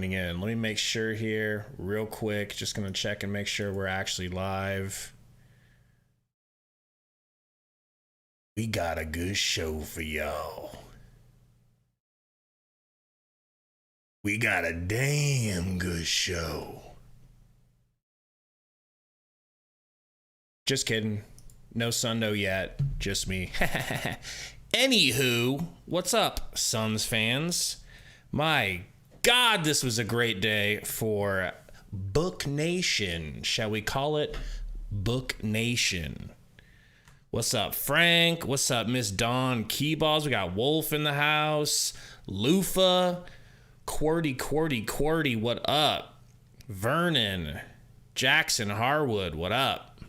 In. Let me make sure here real quick. Just gonna check and make sure we're actually live. We got a good show for y'all. We got a damn good show. Just kidding. No Sundo yet. Just me. Anywho, what's up, Suns fans? My God, this was a great day for Book Nation. Shall we call it Book Nation? What's up, Frank? What's up, Miss Dawn Keyballs? We got Wolf in the house. Lufa. Qwerty. What up? Vernon. Jackson Harwood. What up?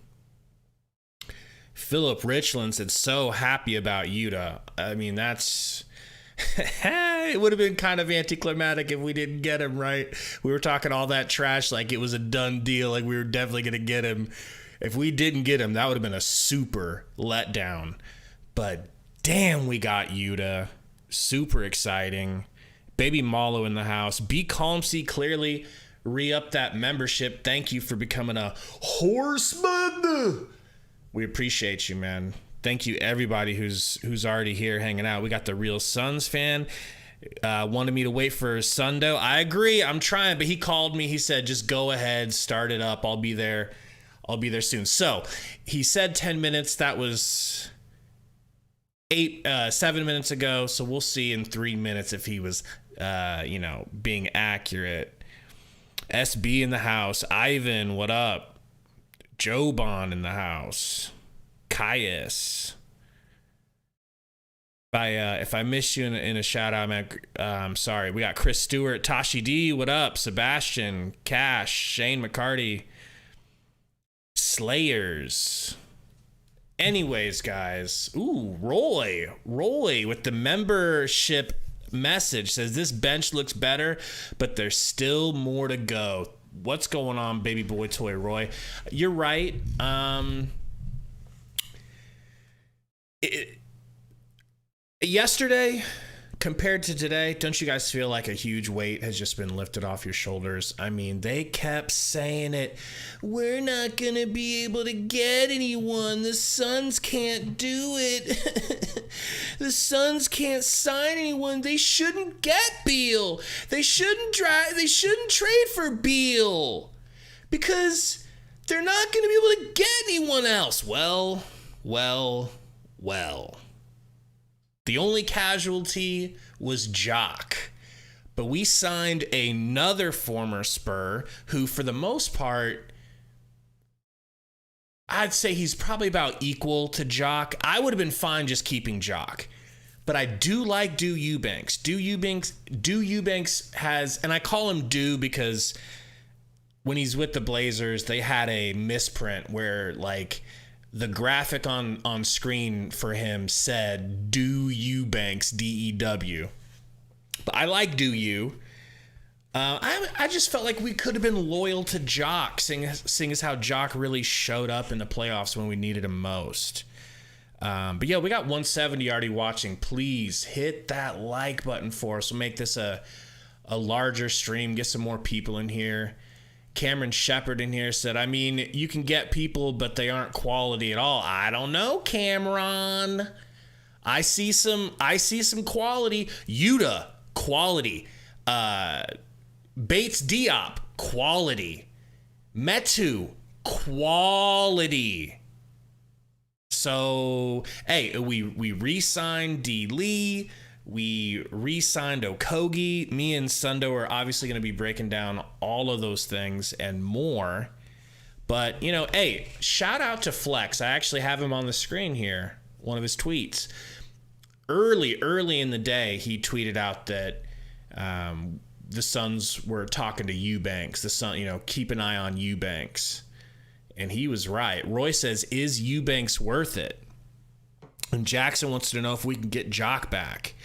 Philip Richland said, so happy about Yuta. I mean, that's... it would have been kind of anticlimactic if we didn't get him, right? We were talking all that trash like it was a done deal, like we were definitely going to get him. If we didn't get him, that would have been a super letdown. But damn, we got Yuta. Super exciting. Baby Malo in the house. Be Calm C clearly re-up that membership. Thank you for becoming a horseman. We appreciate you, man. Thank you, everybody who's already here hanging out. We got the Real Suns fan. Wanted me to wait for Sundo. I agree. I'm trying, but he called me. He said, just go ahead, start it up. I'll be there soon. So he said 10 minutes. That was 7 minutes ago. So we'll see in 3 minutes if he was, being accurate. SB in the house. Ivan, what up? Joban in the house. Caius. If I missed you in a shout out, man, I'm sorry. We got Chris Stewart, Tashi D, what up? Sebastian, Cash, Shane McCarty, Slayers. Anyways, guys. Ooh, Roy with the membership message says this bench looks better, but there's still more to go. What's going on, baby boy toy Roy? You're right. Yesterday compared to today, don't you guys feel like a huge weight has just been lifted off your shoulders? I mean, they kept saying it. We're not going to be able to get anyone. The Suns can't do it. The Suns can't sign anyone. They shouldn't get Beal. They shouldn't trade for Beal because they're not going to be able to get anyone else. Well. The only casualty was Jock. But we signed another former Spur who, for the most part, I'd say he's probably about equal to Jock. I would have been fine just keeping Jock. But I do like Do Eubanks. Do Eubanks has, and I call him Do because when he's with the Blazers, they had a misprint where, like, the graphic on screen for him said Do Eubanks, D-E-W. But I like Do You. I just felt like we could have been loyal to Jock, seeing as how Jock really showed up in the playoffs when we needed him most. But yeah, we got 170 already watching. Please hit that like button for us. We'll make this a larger stream, get some more people in here. Cameron Shepard in here said, I mean, you can get people, but they aren't quality at all. I don't know, Cameron. I see some quality. Yuta, quality. Bates-Diop, quality. Metu, quality. So, hey, we re-signed D. Lee. We re-signed Okogie. Me and Sundo are obviously going to be breaking down all of those things and more. But, hey, shout out to Flex. I actually have him on the screen here, one of his tweets. Early in the day, he tweeted out that the Suns were talking to Eubanks. The Sun, keep an eye on Eubanks. And he was right. Roy says, is Eubanks worth it? And Jackson wants to know if we can get Jock back.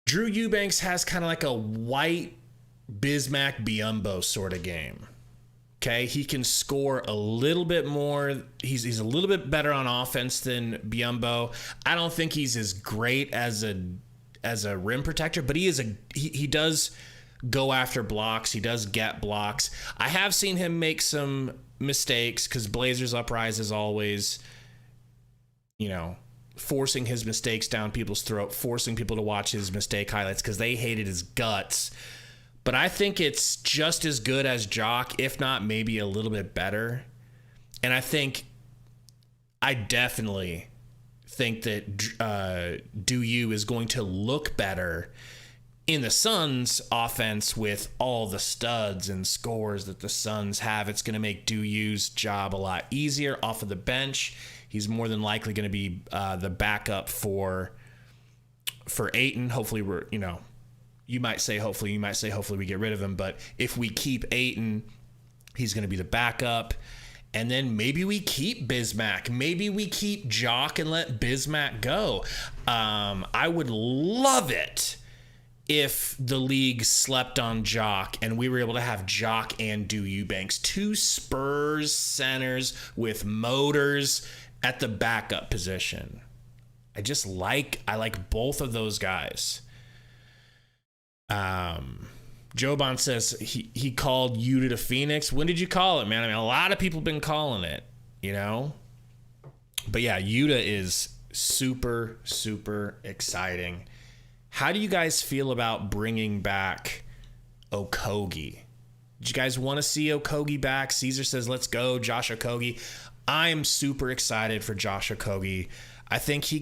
Drew Eubanks has kind of like a white Bismack Biyombo sort of game. Okay, he can score a little bit more. He's a little bit better on offense than Biyombo. I don't think he's as great as a rim protector, but he does go after blocks. He does get blocks. I have seen him make some mistakes because Blazers Uprise is always, forcing his mistakes down people's throat, forcing people to watch his mistake highlights because they hated his guts. But I think it's just as good as Jock, if not maybe a little bit better. And I definitely think that Do You is going to look better in the Suns offense with all the studs and scores that the Suns have. It's going to make Do You's job a lot easier off of the bench. He's more than likely going to be the backup for Ayton. Hopefully you might say hopefully we get rid of him, but if we keep Ayton, he's going to be the backup. And then maybe we keep Bismack. Maybe we keep Jock and let Bismack go. I would love it if the league slept on Jock and we were able to have Jock and Do Eubanks, two Spurs centers with motors at the backup position. I like both of those guys. Joban says he called Yuta to Phoenix. When did you call it, man? I mean, a lot of people have been calling it, But yeah, Yuta is super, super exciting. How do you guys feel about bringing back Okogie? Did you guys want to see Okogie back? Caesar says, let's go, Josh Okogie. I'm super excited for Josh Okogie. I think he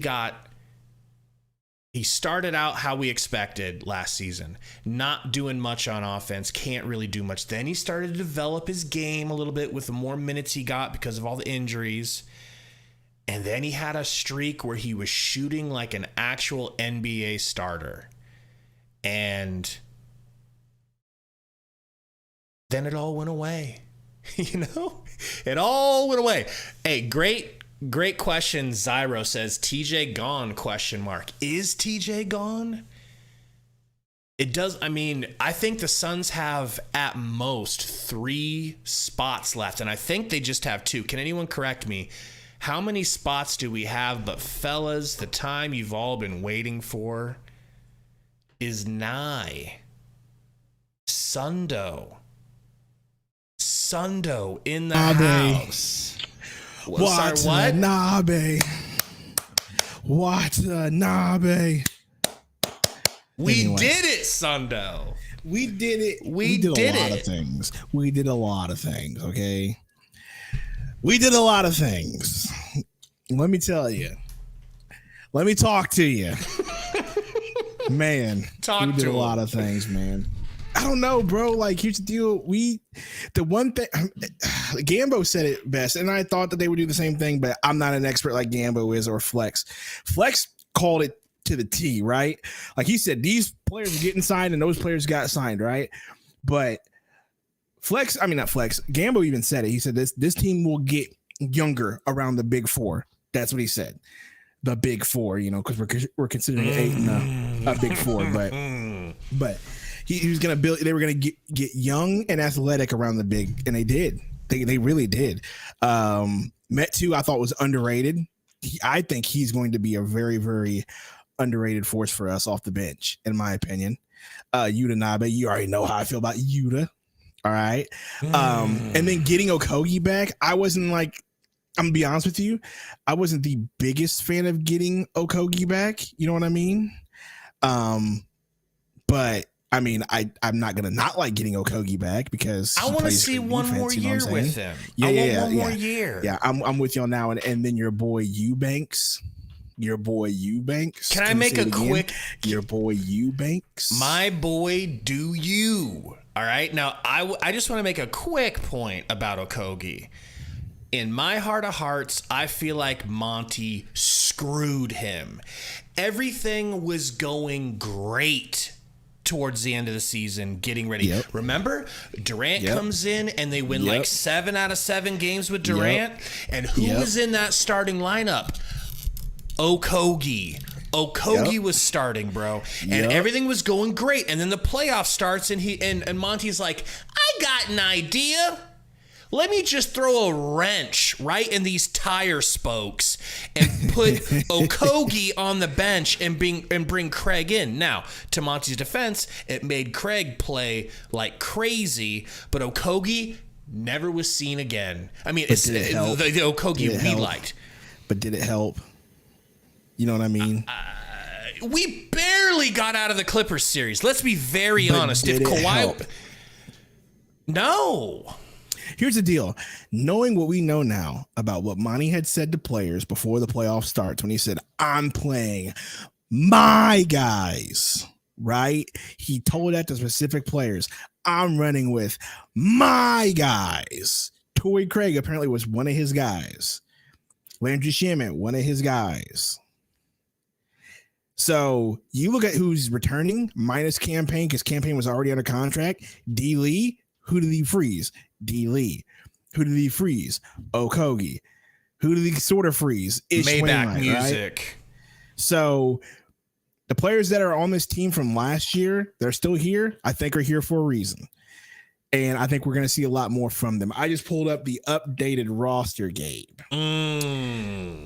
started out how we expected last season, not doing much on offense, can't really do much. Then he started to develop his game a little bit with the more minutes he got because of all the injuries. And then he had a streak where he was shooting like an actual NBA starter. And then it all went away. It all went away. Hey, Great question. Zyro says TJ gone ? Is TJ gone? It does. I mean, I think the Suns have at most 3 spots left, and I think they just have 2. Can anyone correct me? How many spots do we have? But fellas, the time you've all been waiting for is nigh. Sundo in the house. Watanabe. We did it, Sundo. We did it. We did a lot of things. We did a lot of things, okay? We did a lot of things. Let me tell you. Let me talk to you. Man, we did a lot of things, man. I don't know, bro. Like, here's the deal. The one thing, Gambo said it best, and I thought that they would do the same thing, but I'm not an expert like Gambo is or Flex. Flex called it to the T, right? Like he said, these players are getting signed and those players got signed, right? But Gambo even said it. He said this team will get younger around the big 4. That's what he said. The big 4, because we're considering Ayton a big 4, but he was gonna build. They were gonna get young and athletic around the big, and they did. They really did. Metu I thought was underrated. I think he's going to be a very, very underrated force for us off the bench, in my opinion. Watanabe, you already know how I feel about Yuta. All right. And then getting Okogie back, I'm gonna be honest with you, I wasn't the biggest fan of getting Okogie back. You know what I mean? But I mean, I'm not gonna not like getting Okogie back because I want to see one more year with him. One more year. Yeah, I'm with y'all now, and then your boy Eubanks. Can I make a quick? Your boy Eubanks. My boy, Do You. All right. Now, I just want to make a quick point about Okogie. In my heart of hearts, I feel like Monty screwed him. Everything was going great towards the end of the season, getting ready. Yep. Remember, Durant comes in and they win like 7 out of 7 games with Durant. And who was in that starting lineup? Okogie was starting, bro. And everything was going great. And then the playoff starts and Monty's like, I got an idea. let me just throw a wrench right in these tire spokes and put Okogie on the bench and bring Craig in. Now, to Monty's defense, it made Craig play like crazy, but Okogie never was seen again. I mean, it's the Okogie we liked. But did it help? You know what I mean? We barely got out of the Clippers series. Let's be very honest. If Kawhi... No. Here's the deal. Knowing what we know now about what Monty had said to players before the playoff starts, when he said, I'm playing my guys, right? He told that to specific players. I'm running with my guys. Tory Craig apparently was one of his guys. Landry Shamet, one of his guys. So you look at who's returning minus Campaign, because Campaign was already under contract. D. Lee, who did he freeze? D. Lee. Who did he freeze? Okogie. Who did he sort of freeze? Maybach Music. Right? So the players that are on this team from last year, they're still here, I think are here for a reason. And I think we're going to see a lot more from them. I just pulled up the updated roster, Gabe.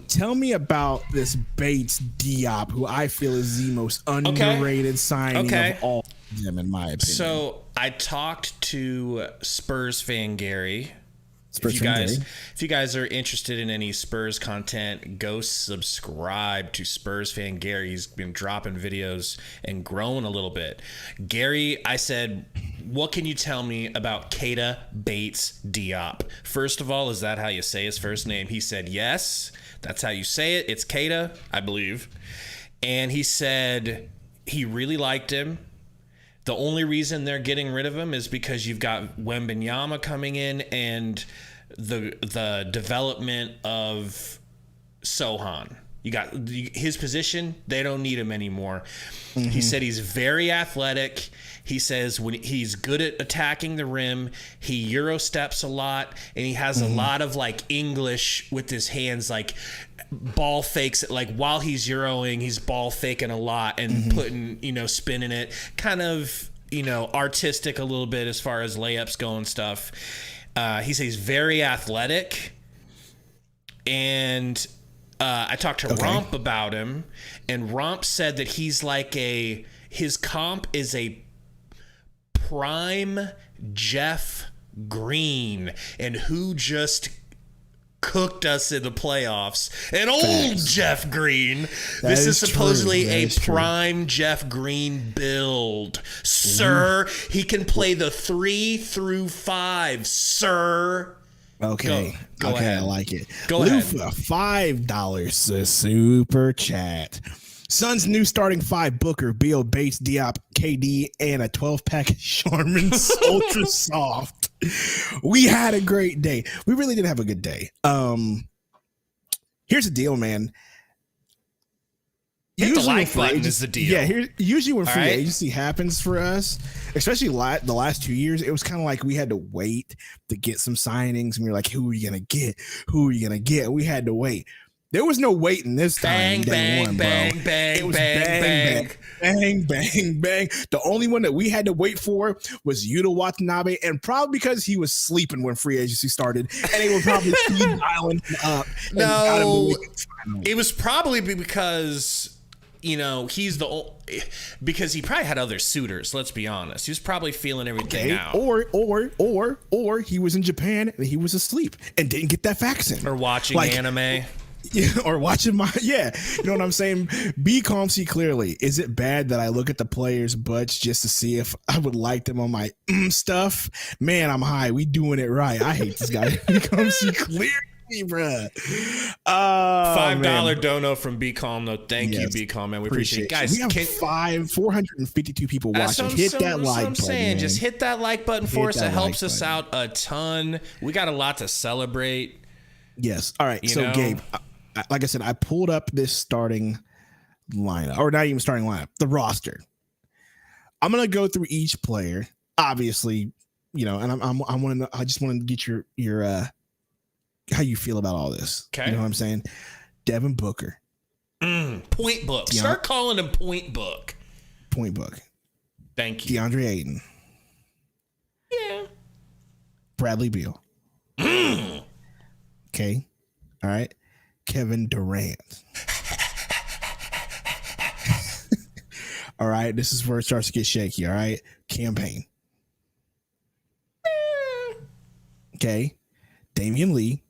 Tell me about this Bates-Diop, who I feel is the most underrated signing of all of them, in my opinion. So I talked to Spurs fan Gary. If you guys are interested in any Spurs content, go subscribe to Spurs fan Gary. He's been dropping videos and growing a little bit. Gary, I said, what can you tell me about Keita Bates-Diop? First of all, is that how you say his first name? He said, yes, that's how you say it. It's Keita, I believe. And he said he really liked him. The only reason they're getting rid of him is because you've got Wembanyama coming in and the development of Sohan. You got his position. They don't need him anymore. Mm-hmm. He said he's very athletic. He says when he's good at attacking the rim, he Euro steps a lot, and he has a lot of like English with his hands, like ball fakes. Like while he's Euroing, he's ball faking a lot and putting, spinning it, kind of, artistic a little bit as far as layups go and stuff. He says he's very athletic, and I talked to Romp about him, and Romp said that he's like his comp is a prime Jeff Green, and who just cooked us in the playoffs. An old Jeff Green. This is supposedly a prime Jeff Green build. Sir, he can play the 3 through 5, sir. Okay. Go ahead. I like it. Go ahead. $5 super chat. Suns' new starting 5: Booker, Beal, Bates, Diop, KD, and a 12-pack Charmin's Ultra Soft. We had a great day. We really did have a good day. Here's the deal, man. Hit the like button is the deal. Yeah, usually when free agency happens for us, especially the last 2 years, it was kind of like we had to wait to get some signings. And we were like, who are you going to get? Who are you going to get? And we had to wait. There was no waiting this time. Bang, bang. The only one that we had to wait for was Yuta Watanabe, and probably because he was sleeping when free agency started, and they were probably dialing him up. No, it was probably because because he probably had other suitors. Let's be honest. He was probably feeling everything out. Or he was in Japan and he was asleep and didn't get that fax in. Or watching anime. Yeah, or watching you know what I'm saying? Be calm, see clearly. Is it bad that I look at the players' butts just to see if I would like them on my stuff? Man, I'm high. We doing it right. I hate this guy. Be calm, see clearly, bruh. $5 dono from Be Calm, though. Thank you, Be Calm, man. We appreciate it. Guys, we have 452 people watching. Hit that like button. Man. Just hit that like button for us. It helps us out a ton. We got a lot to celebrate. Yes. All right. So, Gabe, like I said, I pulled up this starting lineup, or not even starting lineup, the roster. I'm gonna go through each player, obviously, and I just wanted to get your how you feel about all this. Okay. You know what I'm saying? Devin Booker, Point Book. Start calling him Point Book. Point Book. Thank you. Deandre Ayton. Yeah. Bradley Beal. Okay. All right. Kevin Durant. All right. This is where it starts to get shaky. All right. Campaign. Okay. Damian Lee.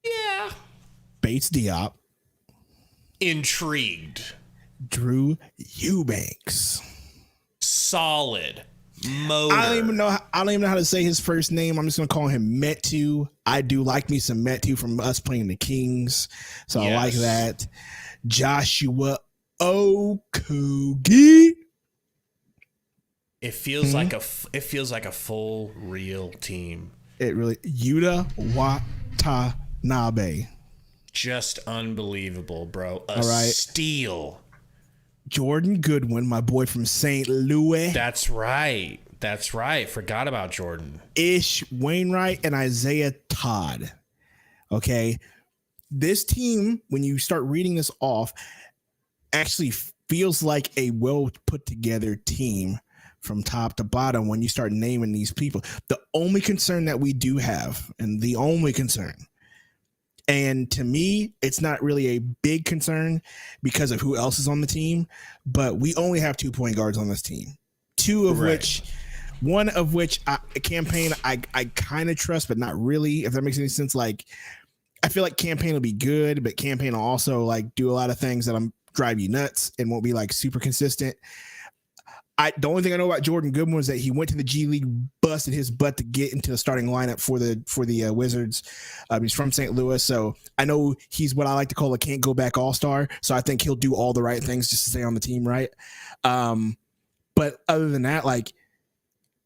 Yeah. Bates-Diop. Intrigued. Drew Eubanks. Solid. Motor. I don't even know how to say his first name. I'm just gonna call him Metu. I do like me some Metu from us playing the Kings, so yes. I like that. Joshua Okogie. It feels like a full real team. It really. Yuta Watanabe. Just unbelievable, bro. All right. Steal. Jordan Goodwin, my boy from St. Louis. That's right. Forgot about Jordan. Ish Wainwright and Isaiah Todd. Okay. This team, when you start reading this off, actually feels like a well put together team from top to bottom when you start naming these people. The only concern that we do have, and the only concern, and to me, it's not really a big concern because of who else is on the team, but we only have 2 point guards on this team. One of which I kind of trust, but not really, if that makes any sense. Like, I feel like Campaign will be good, but Campaign will also like do a lot of things that drive you nuts and won't be like super consistent. The only thing I know about Jordan Goodwin was that he went to the G League, busted his butt to get into the starting lineup for the Wizards. He's from St. Louis, so I know he's what I like to call a can't go back all-star. So I think he'll do all the right things just to stay on the team, right? But other than that, like,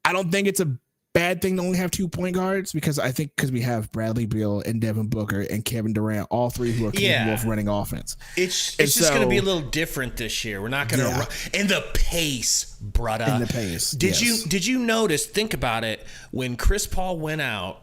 I don't think it's a bad thing to only have 2 point guards because we have Bradley Beal and Devin Booker and Kevin Durant, all three who are capable of running offense. It's just going to be a little different this year. We're not going to run. And the pace, brother. And the pace. Did you notice, think about it, when Chris Paul went out,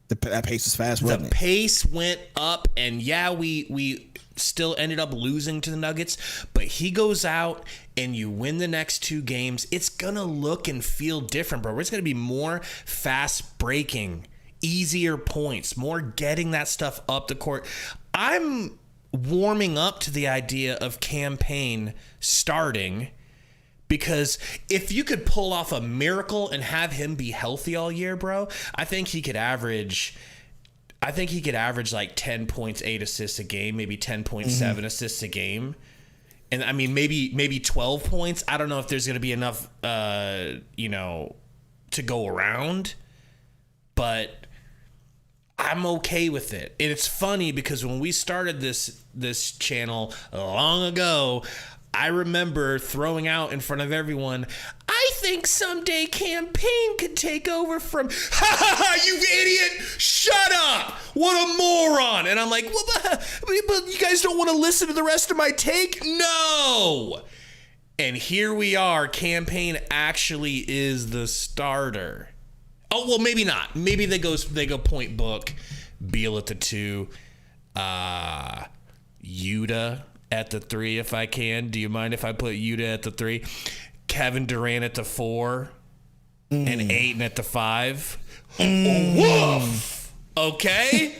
that pace was fast, wasn't it? The pace went up, and we still ended up losing to the Nuggets, but he goes out and you win the next 2 games. It's going to look and feel different, bro. It's going to be more fast breaking, easier points, more getting that stuff up the court. I'm warming up to the idea of Campaign starting, because if you could pull off a miracle and have him be healthy all year, bro, I think he could average like 10 points, 8 assists a game, maybe 10.7 assists a game. And I mean, maybe 12 points. I don't know if there's going to be enough, to go around, but I'm okay with it. And it's funny because when we started this channel long ago, I remember throwing out in front of everyone, I think someday Campaign could take over from, you idiot, shut up, what a moron. And I'm like, well, but you guys don't want to listen to the rest of my take? No. And here we are, Campaign actually is the starter. Oh, well, maybe not. Maybe they go point book, Beal at the 2, Yuta at the 3 if I can. Do you mind if I put Yuta at the 3? Kevin Durant at the 4 and Ayton at the 5. Woof! Okay?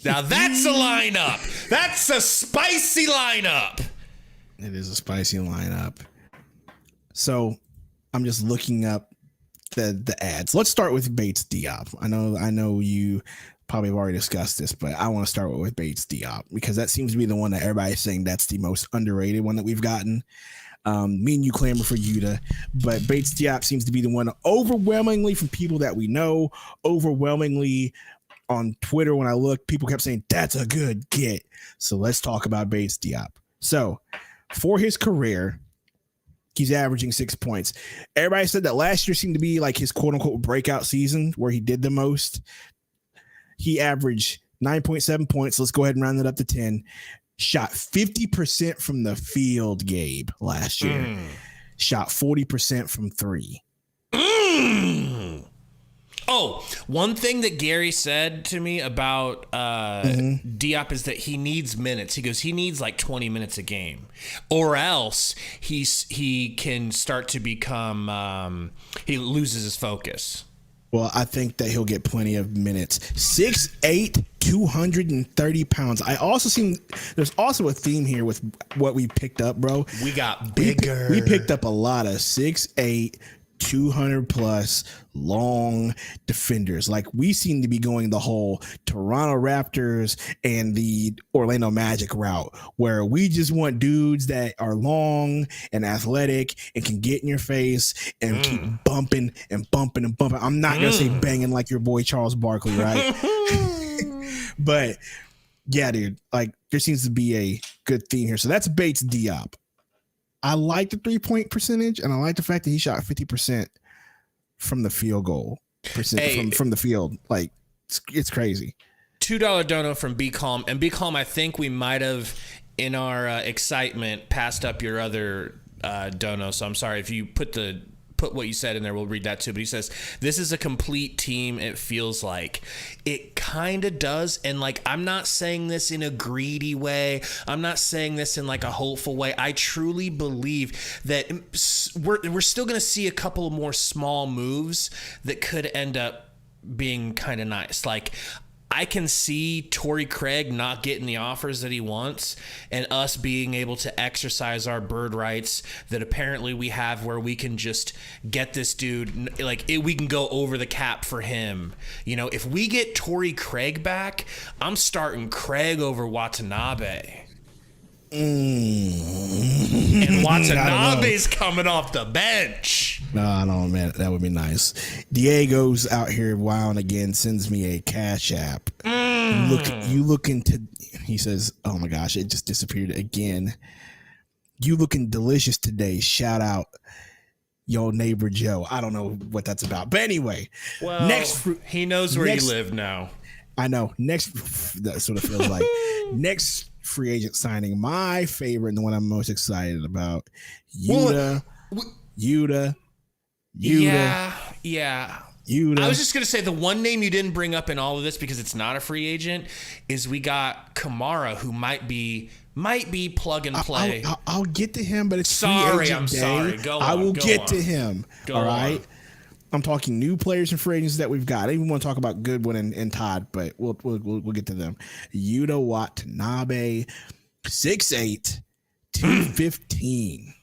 Now that's a lineup. That's a spicy lineup. It is a spicy lineup. So I'm just looking up the ads. Let's start with Bates-Diop. I know you probably have already discussed this, but I want to start with Bates-Diop because that seems to be the one that everybody's saying that's the most underrated one that we've gotten. Me and you clamor for Yuta, but Bates-Diop seems to be the one overwhelmingly from people that we know, overwhelmingly on Twitter. When I look, people kept saying that's a good get. So let's talk about Bates-Diop. So for his career, he's averaging 6 points. Everybody said that last year seemed to be like his quote unquote breakout season where he did the most. He averaged 9.7 points. Let's go ahead and round it up to 10. Shot 50% from the field, Gabe, last year. Shot 40% from 3. Oh, one thing that Gary said to me about Diop is that he needs minutes. He goes, he needs like 20 minutes a game, or else he can start to become he loses his focus. Well, I think that he'll get plenty of minutes. 6'8", 230 pounds. I also seen there's also a theme here with what we picked up, bro. We got bigger. We picked up a lot of 6'8", 200 plus long defenders. Like, we seem to be going the whole Toronto Raptors and the Orlando Magic route, where we just want dudes that are long and athletic and can get in your face and keep bumping and bumping and bumping. I'm not gonna say banging like your boy Charles Barkley, right? But yeah, dude, like, there seems to be a good theme here. So that's Bates-Diop. I like the 3-point percentage, and I like the fact that he shot 50% from the field goal from the field. Like, it's crazy. $2 dono from Be Calm, and Be Calm, I think we might have, in our excitement, passed up your other dono. So I'm sorry if you put what you said in there. We'll read that too. But he says, this is a complete team. It feels like it kind of does. And like, I'm not saying this in a greedy way. I'm not saying this in like a hopeful way. I truly believe that we're still going to see a couple of more small moves that could end up being kind of nice. Like, I can see Tory Craig not getting the offers that he wants, and us being able to exercise our bird rights that apparently we have, where we can just get this dude, like, we can go over the cap for him. You know, if we get Tory Craig back, I'm starting Craig over Watanabe. And Watanabe's coming off the bench. No, man, that would be nice. Diego's out here wilding again. Sends me a cash app. You looking to? He says, "Oh my gosh, it just disappeared again." You looking delicious today. Shout out, your neighbor Joe. I don't know what that's about, but anyway. Well, he knows where you live now. I know. That's what it feels like. Next free agent signing, my favorite and the one I'm most excited about, Yuta. Yeah. Yuta. I was just going to say, the one name you didn't bring up in all of this, because it's not a free agent, is we got Kamara, who might be plug and play. I'll get to him, but it's sorry. Free agent day. I will get to him. All right. I'm talking new players and free agents that we've got. I even want to talk about Goodwin and Todd, but we'll get to them. Yuta Watanabe, 6'8", 215.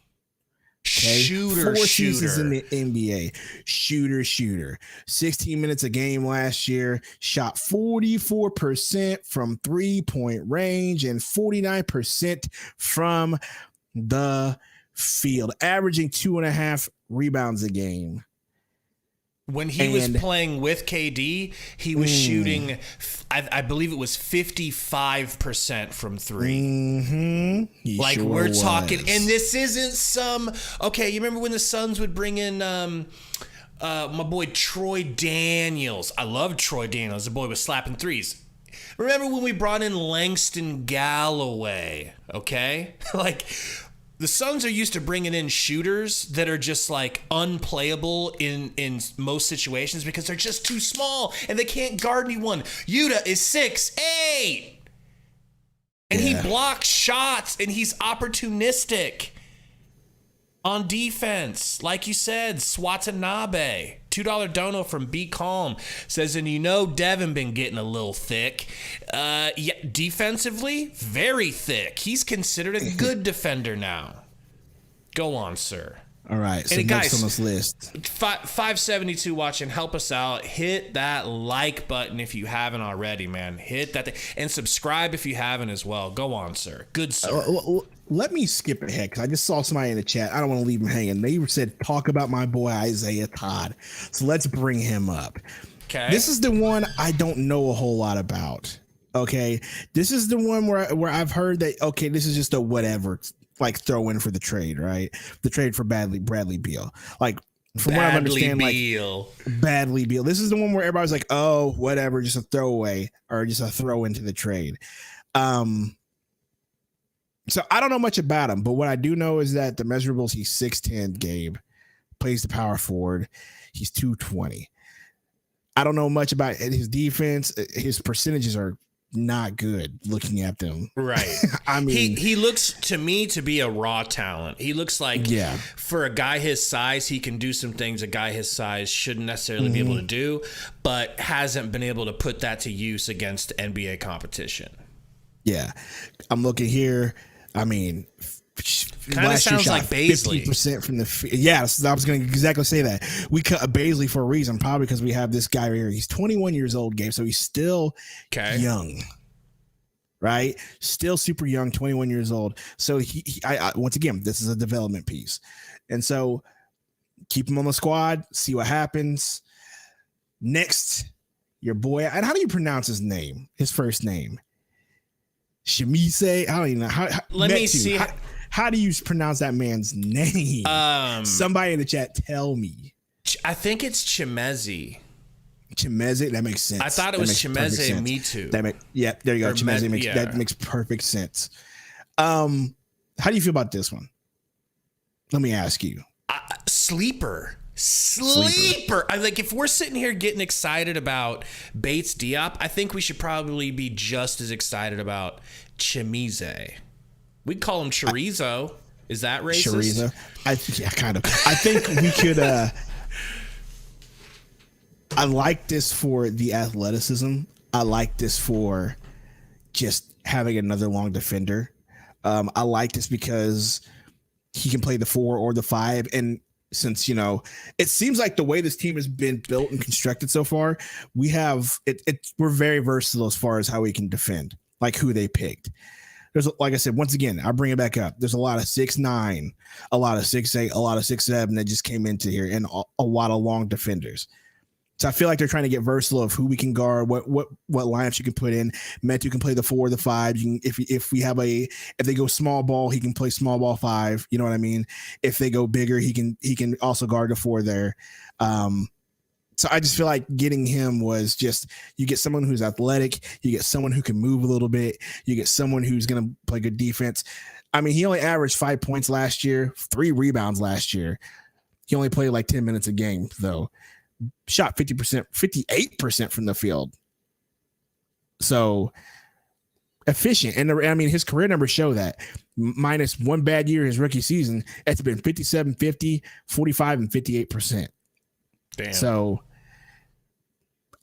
Okay. Shooter. Seasons in the NBA. Shooter. 16 minutes a game last year. Shot 44% from 3-point range and 49% from the field, averaging 2.5 rebounds a game. When he was playing with KD, he was shooting, I believe it was 55% from three. Mm-hmm. Like, sure, we're talking, and this isn't some, okay, you remember when the Suns would bring in my boy Troy Daniels? I love Troy Daniels. The boy was slapping threes. Remember when we brought in Langston Galloway, okay? Like, the Suns are used to bringing in shooters that are just like unplayable in most situations because they're just too small and they can't guard anyone. Yuta is 6'8", and he blocks shots and he's opportunistic on defense. Like you said, Watanabe. $2 dono from Be Calm says, and you know Devin been getting a little thick. Yeah, defensively, very thick. He's considered a good defender now. Go on, sir. All right, so and next guys, on this list. 572 watching, help us out. Hit that like button if you haven't already, man. Hit that thing. And subscribe if you haven't as well. Go on, sir. Good sir. Let me skip ahead because I just saw somebody in the chat. I don't want to leave him hanging. They said, talk about my boy Isaiah Todd. So let's bring him up. Okay. This is the one I don't know a whole lot about. Okay. This is the one where I've heard that, okay, this is just a whatever, like throw in for the trade, right? The trade for Bradley Beal. Like, from what I understand, Bradley Beal. This is the one where everybody's like, oh, whatever, just a throwaway or just a throw into the trade. So I don't know much about him, but what I do know is that the measurables, he's 6'10", Gabe, plays the power forward. He's 220. I don't know much about his defense. His percentages are not good looking at them. Right. I mean, he looks to me to be a raw talent. He looks like for a guy his size, he can do some things a guy his size shouldn't necessarily be able to do, but hasn't been able to put that to use against NBA competition. Yeah. I'm looking here. I mean, kind of sounds like Baisley. 50% from the I was going to exactly say that. We cut a Baisley for a reason, probably because we have this guy right here. He's 21 years old, Gabe, so he's still young, right? Still super young, 21 years old. So I once again, this is a development piece, and so keep him on the squad, see what happens. Next, your boy, and how do you pronounce his name? His first name? Shemise. I don't even know how. Let me see. How do you pronounce that man's name? Somebody in the chat, tell me. I think it's Chimezi. Chimezi. That makes sense. I thought it was Chimezi Metu. There you go. Chimezi that makes perfect sense. How do you feel about this one? Let me ask you. Sleeper. I like if we're sitting here getting excited about Bates-Diop, I think we should probably be just as excited about Chimize. We'd call him Chorizo. Is that racist? Chorizo? Kind of. I think we could I like this for the athleticism. I like this for just having another long defender. I like this because he can play the 4 or the 5, and since it seems like the way this team has been built and constructed so far, we have we're very versatile as far as how we can defend, like who they picked. There's, like I said, once again, I bring it back up. There's a lot of 6'9", a lot of 6'8", a lot of 6'7" that just came into here, and a lot of long defenders. So I feel like they're trying to get versatile of who we can guard, what lineups you can put in. Metu can play the 4 or the 5. You can, if they go small ball, he can play small ball 5. You know what I mean? If they go bigger, he can also guard the 4 there. So I just feel like getting him was just, you get someone who's athletic, you get someone who can move a little bit, you get someone who's going to play good defense. I mean, he only averaged 5 points last year, 3 rebounds last year. He only played like 10 minutes a game though. Shot 50%, 58% from the field. So efficient. And I mean, his career numbers show that, minus one bad year, his rookie season, it's been 57, 50, 45, and 58%. Damn. So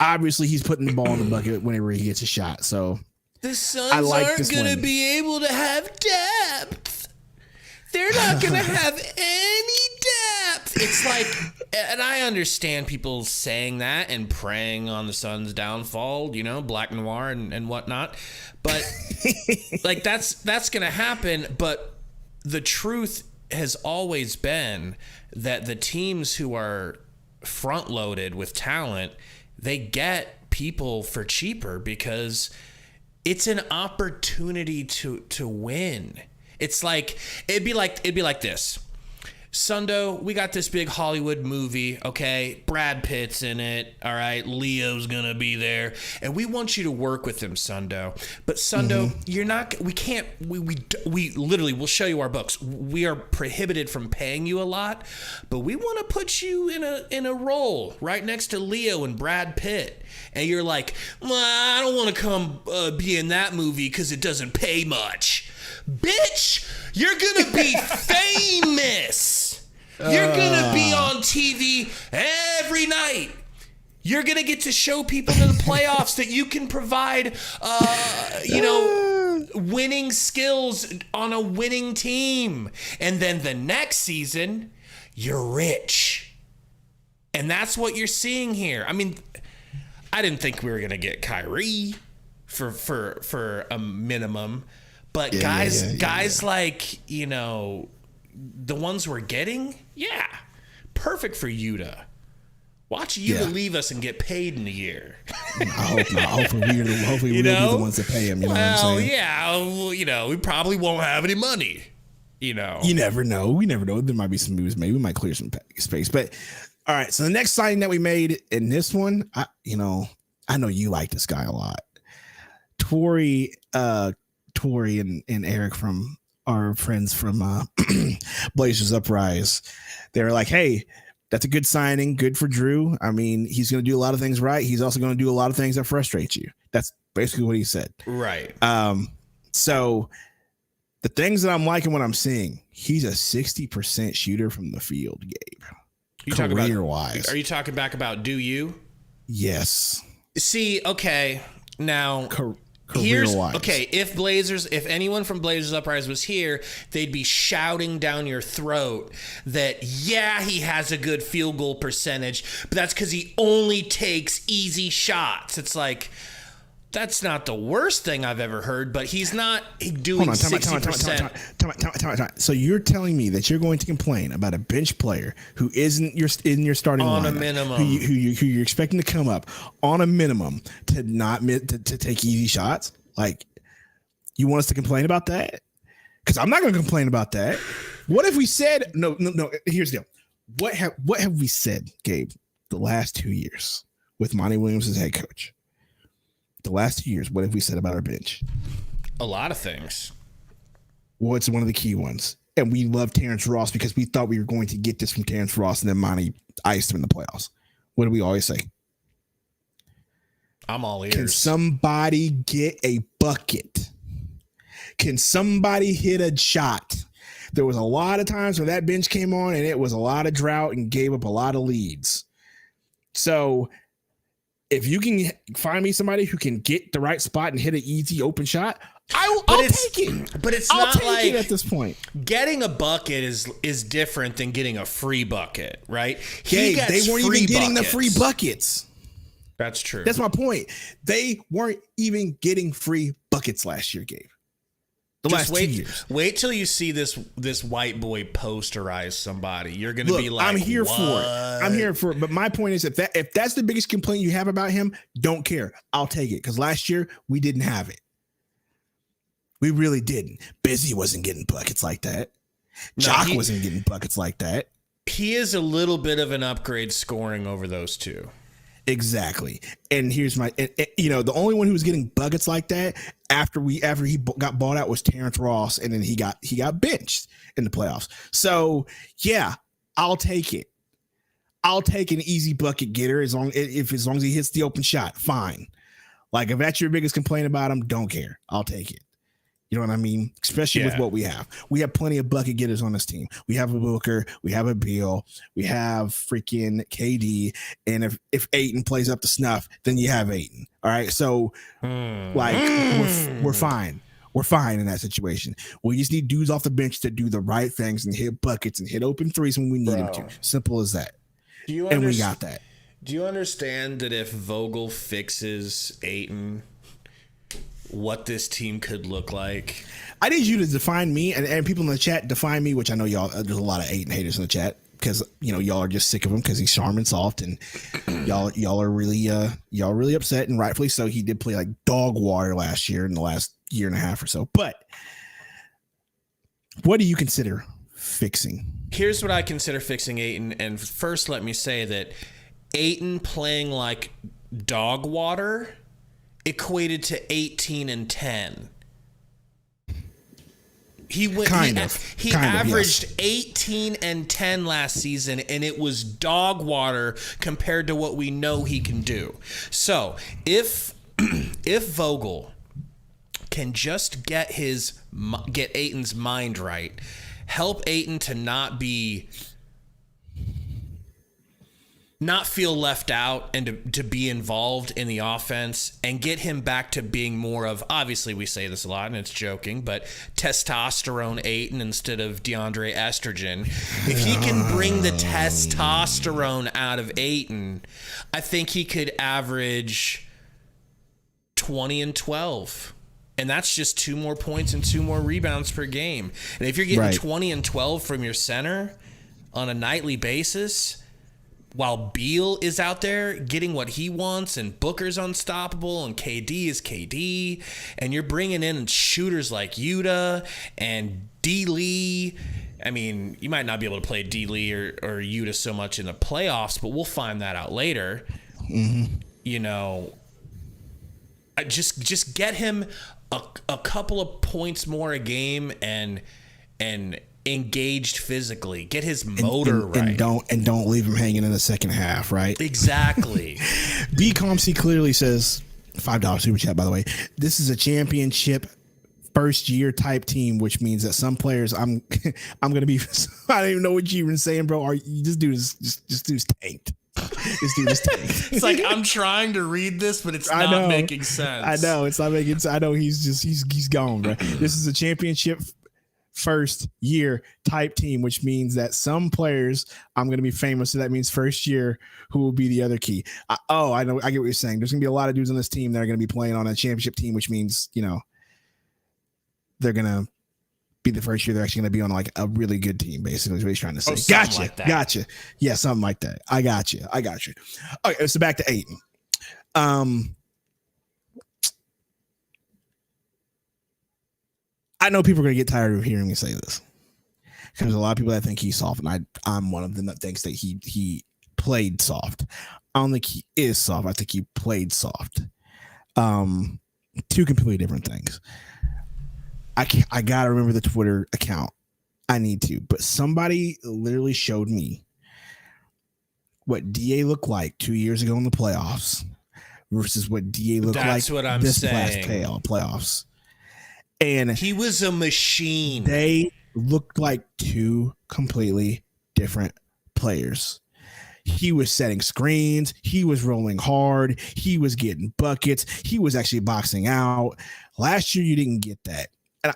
obviously he's putting the ball in the bucket whenever he gets a shot. So the Suns aren't going to be able to have depth. They're not going to have any depth. It's like, and I understand people saying that and preying on the Suns' downfall, Black Noir and whatnot. But like that's going to happen. But the truth has always been that the teams who are front loaded with talent, they get people for cheaper because it's an opportunity to win. It's like it'd be like this. Sundo, we got this big Hollywood movie, okay? Brad Pitt's in it, all right? Leo's gonna be there, and we want you to work with him, Sundo. But Sundo, you're not. We can't. We literally. We'll show you our books. We are prohibited from paying you a lot, but we want to put you in a role right next to Leo and Brad Pitt. And you're like, well, I don't want to come be in that movie because it doesn't pay much. Bitch, you're gonna be famous. You're gonna be on TV every night. You're gonna get to show people in the playoffs that you can provide, winning skills on a winning team. And then the next season, you're rich. And that's what you're seeing here. I mean, I didn't think we were gonna get Kyrie for a minimum. But guys like, the ones we're getting, perfect for Yuta. Watch Yuta leave us and get paid in a year. I hope not. Hopefully we'll be the ones that pay him. You know what I'm saying? We probably won't have any money. You never know. We never know. There might be some moves made. We might clear some space. But all right. So the next signing that we made in this one, I know you like this guy a lot. Torrey and Eric from our friends from Blazers Uprise, they were like, hey, That's a good signing. Good for Drew. I mean, he's going to do a lot of things right. He's also going to do a lot of things that frustrate you. That's basically what he said. Right. So the things that I'm liking what I'm seeing, he's a 60% shooter from the field, Gabe. Career-wise. Are you talking back about do you? Yes. See, okay. Now, career-wise. Okay, if anyone from Blazers Uprise was here, they'd be shouting down your throat that, yeah, he has a good field goal percentage, but that's because he only takes easy shots. It's like, that's not the worst thing I've ever heard, but he's not doing 60%. So you're telling me that you're going to complain about a bench player who isn't in your starting lineup, on a minimum, who you're expecting to come up on a minimum to take easy shots? Like, you want us to complain about that? Because I'm not going to complain about that. What if we said no? Here's the deal. What have we said, Gabe? The last 2 years with Monty Williams as head coach. The last 2 years, what have we said about our bench? A lot of things. Well, it's one of the key ones. And we love Terrence Ross because we thought we were going to get this from Terrence Ross, and then Monty iced him in the playoffs. What do we always say? I'm all ears. Can somebody get a bucket? Can somebody hit a shot? There was a lot of times where that bench came on, and it was a lot of drought and gave up a lot of leads. So if you can find me somebody who can get the right spot and hit an easy open shot, I'll take it. But it's I'll not take like it at this point. Getting a bucket is different than getting a free bucket, right? They weren't even getting the free buckets. That's true. That's my point. They weren't even getting free buckets last year, Gabe. Last 2 years. Wait till you see this white boy posterize somebody. You're going to be like, I'm here what? for it. I'm here for it. But my point is, if that's the biggest complaint you have about him, don't care. I'll take it. Because last year, we didn't have it. We really didn't. Busy wasn't getting buckets like that. Jock wasn't getting buckets like that. He is a little bit of an upgrade scoring over those two. Exactly. And here's the only one who was getting buckets like that after he got bought out was Terrence Ross, and then he got benched in the playoffs. So yeah, I'll take it. I'll take an easy bucket getter as long as he hits the open shot. Fine. Like, if that's your biggest complaint about him, don't care. I'll take it. You know what I mean? Especially with what we have. We have plenty of bucket getters on this team. We have a Booker. We have a Beal. We have freaking KD. And if Ayton plays up to snuff, then you have Ayton. All right. So, we're fine. We're fine in that situation. We just need dudes off the bench to do the right things and hit buckets and hit open threes when we need them to. Simple as that. And we got that. Do you understand that if Vogel fixes Ayton, what this team could look like? I need you to define me, and people in the chat define me, which I know y'all, there's a lot of Ayton haters in the chat because y'all are just sick of him because he's charming and soft, and y'all are really upset, and rightfully so. He did play like dog water last year in the last year and a half or so. But what do you consider fixing? Here's what I consider fixing Ayton, and first let me say that Ayton playing like dog water equated to 18 and 10. He averaged 18 and 10 last season, and it was dog water compared to what we know he can do. So if Vogel can just get Ayton's mind right, help Ayton to not feel left out and to be involved in the offense, and get him back to being more of, obviously we say this a lot and it's joking, but testosterone Ayton instead of DeAndre estrogen. If he can bring the testosterone out of Ayton, I think he could average 20 and 12. And that's just 2 more points and 2 more rebounds per game. And if you're getting 20 and 12 from your center on a nightly basis, while Beal is out there getting what he wants, and Booker's unstoppable, and KD is KD, and you're bringing in shooters like Yuta and D. Lee. I mean, you might not be able to play D. Lee or Yuta so much in the playoffs, but we'll find that out later. Mm-hmm. Just get him a couple of points more a game, and engaged physically, get his motor right. And don't leave him hanging in the second half, right? Exactly. B Comcy clearly says, $5 super chat, by the way. This is a championship first year type team, which means that some players I'm gonna be I don't even know what you're even saying, bro. This dude is tanked. This dude is tanked. It's like I'm trying to read this, but it's not making sense. I know it's not making sense. I know he's gone, bro. This is a championship first year type team, which means that some players I'm going to be famous. So that means first year, who will be the other key? I know. I get what you're saying. There's going to be a lot of dudes on this team that are going to be playing on a championship team, which means, they're going to be the first year. They're actually going to be on like a really good team, basically, is what he's trying to say. Gotcha. Yeah, something like that. I got you. Okay, so back to Ayton. I know people are going to get tired of hearing me say this. There's a lot of people that think he's soft, and I'm one of them that thinks that he played soft. I don't think he is soft. I think he played soft. Two completely different things. I gotta remember the Twitter account. I need to, but somebody literally showed me what DA looked like 2 years ago in the playoffs versus what DA looked That's like what I'm this saying. last playoffs. And he was a machine. They looked like two completely different players. He was setting screens. He was rolling hard. He was getting buckets. He was actually boxing out. Last year, you didn't get that. And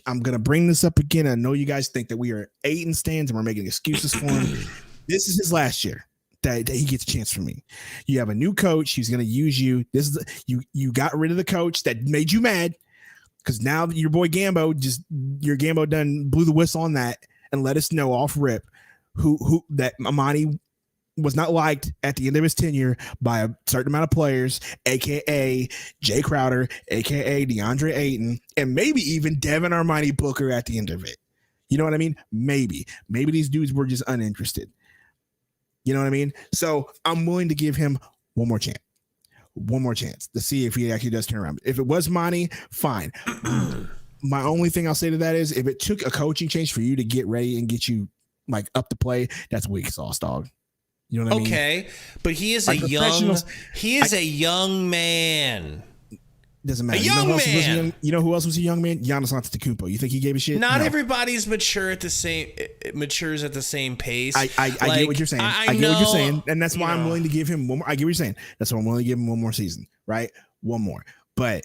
I'm going to bring this up again. I know you guys think that we are Ayton stands and we're making excuses for him. This is his last year that he gets a chance from me. You have a new coach. He's going to use you. You got rid of the coach that made you mad. Because now your boy Gambo done blew the whistle on that and let us know off rip who that Amani was not liked at the end of his tenure by a certain amount of players, aka Jay Crowder, aka DeAndre Ayton, and maybe even Devin Armani Booker at the end of it. You know what I mean? Maybe these dudes were just uninterested. You know what I mean? So I'm willing to give him one more chance to see if he actually does turn around. If it was Monty, fine. My only thing I'll say to that is if it took a coaching change for you to get ready and get you like up to play, that's weak sauce, dog. You know what I mean? Okay, but he is a young man. Doesn't matter. A young man. You know who else was a young man? Giannis Antetokounmpo. You think he gave a shit? Not everybody's matures at the same pace. I get what you're saying. I get what you're saying, and that's why I'm willing to give him one more. I get what you're saying. That's why I'm willing to give him one more season, right? One more, but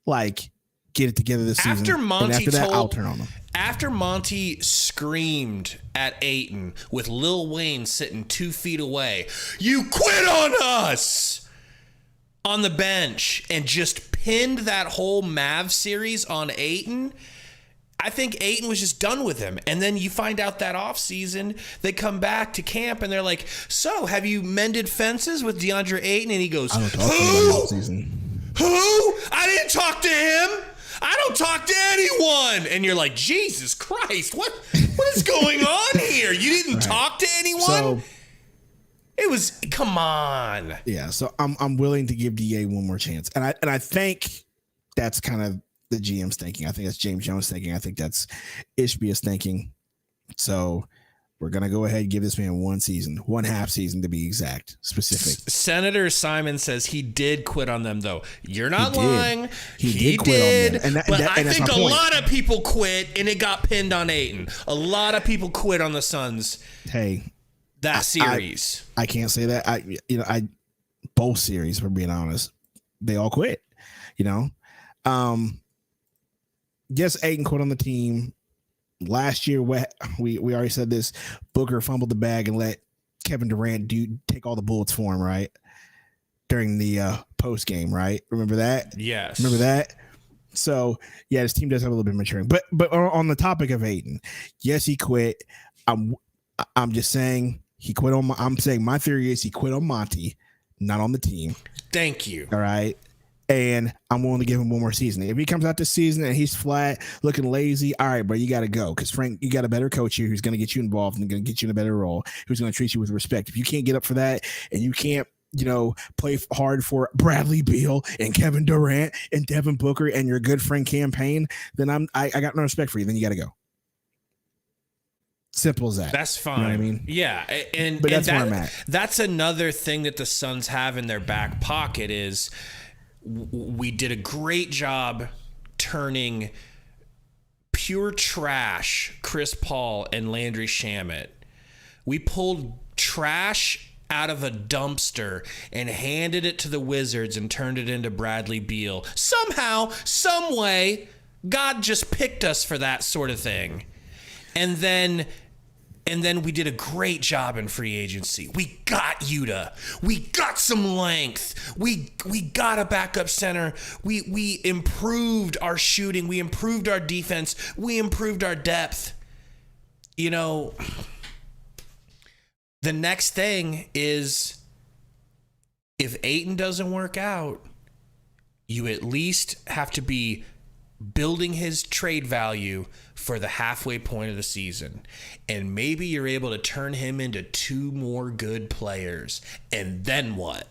like get it together this season. After that, I'll turn on him. After Monty screamed at Ayton with Lil Wayne sitting 2 feet away, "You quit on us!" on the bench and just pinned that whole Mav series on Ayton, I think Ayton was just done with him. And then you find out that offseason, they come back to camp and they're like, "So, have you mended fences with DeAndre Ayton?" And he goes, "Who? I didn't talk to him. I don't talk to anyone." And you're like, Jesus Christ, what is going on here? You didn't talk to anyone? So, it was, come on. Yeah, so I'm willing to give DA one more chance. And I think that's kind of the GM's thinking. I think that's James Jones thinking. I think that's Ishbia's thinking. So we're going to go ahead and give this man one half season to be exact, specific. Senator Simon says he did quit on them, though. You're not lying. He did quit on them. But I think a lot of people quit, and it got pinned on Ayton. A lot of people quit on the Suns. Hey. That series. I can't say that. Both series, for being honest, they all quit, Yes, Ayton quit on the team. Last year, we already said this, Booker fumbled the bag and let Kevin Durant take all the bullets for him, right? During the post game, right? Remember that? Yes. Remember that? So, yeah, this team does have a little bit of maturing. But on the topic of Ayton, yes, he quit. I'm just saying he quit on I'm saying my theory is he quit on Monty, not on the team. Thank you. All right. And I'm willing to give him one more season. If he comes out this season and he's flat, looking lazy, all right, bro, you got to go. Because, Frank, you got a better coach here who's going to get you involved and going to get you in a better role, who's going to treat you with respect. If you can't get up for that and you can't, play hard for Bradley Beal and Kevin Durant and Devin Booker and your good friend campaign, then I got no respect for you. Then you got to go. Simple as that. That's fine. You know what I mean? Yeah, But that's where I'm at. That's another thing that the Suns have in their back pocket is we did a great job turning pure trash Chris Paul and Landry Shamet. We pulled trash out of a dumpster and handed it to the Wizards and turned it into Bradley Beal. Somehow, some way, God just picked us for that sort of thing. And then we did a great job in free agency. We got Yuta. We got some length. We got a backup center. We improved our shooting. We improved our defense. We improved our depth. You know, the next thing is if Ayton doesn't work out, you at least have to be building his trade value for the halfway point of the season. And maybe you're able to turn him into 2 more good players. And then what?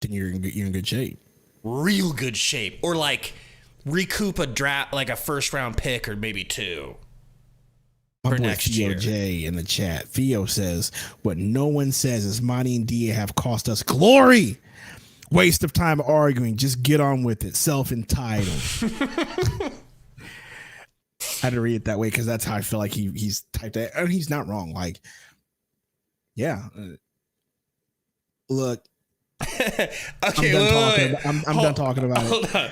Then you're in good shape. Real good shape. Or like recoup a draft, like a first round pick or maybe 2. My boy Theo J in the chat. Theo says, what no one says is Monty and Dia have cost us glory. Waste of time arguing. Just get on with it. Self-entitled. I had to read it that way because that's how I feel like he's typed that. And he's not wrong. Like, yeah. Look. Okay, I'm done talking about it. On.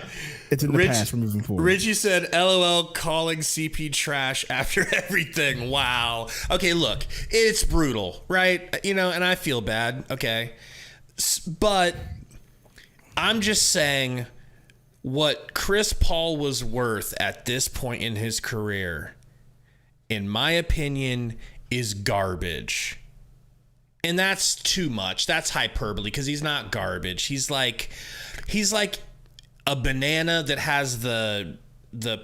It's in the past. We're moving forward. Richie said, LOL, calling CP trash after everything. Wow. Okay, look. It's brutal, right? You know, and I feel bad. Okay. But I'm just saying what Chris Paul was worth at this point in his career, in my opinion, is garbage. And that's too much. That's hyperbole because he's not garbage. He's like a banana that has the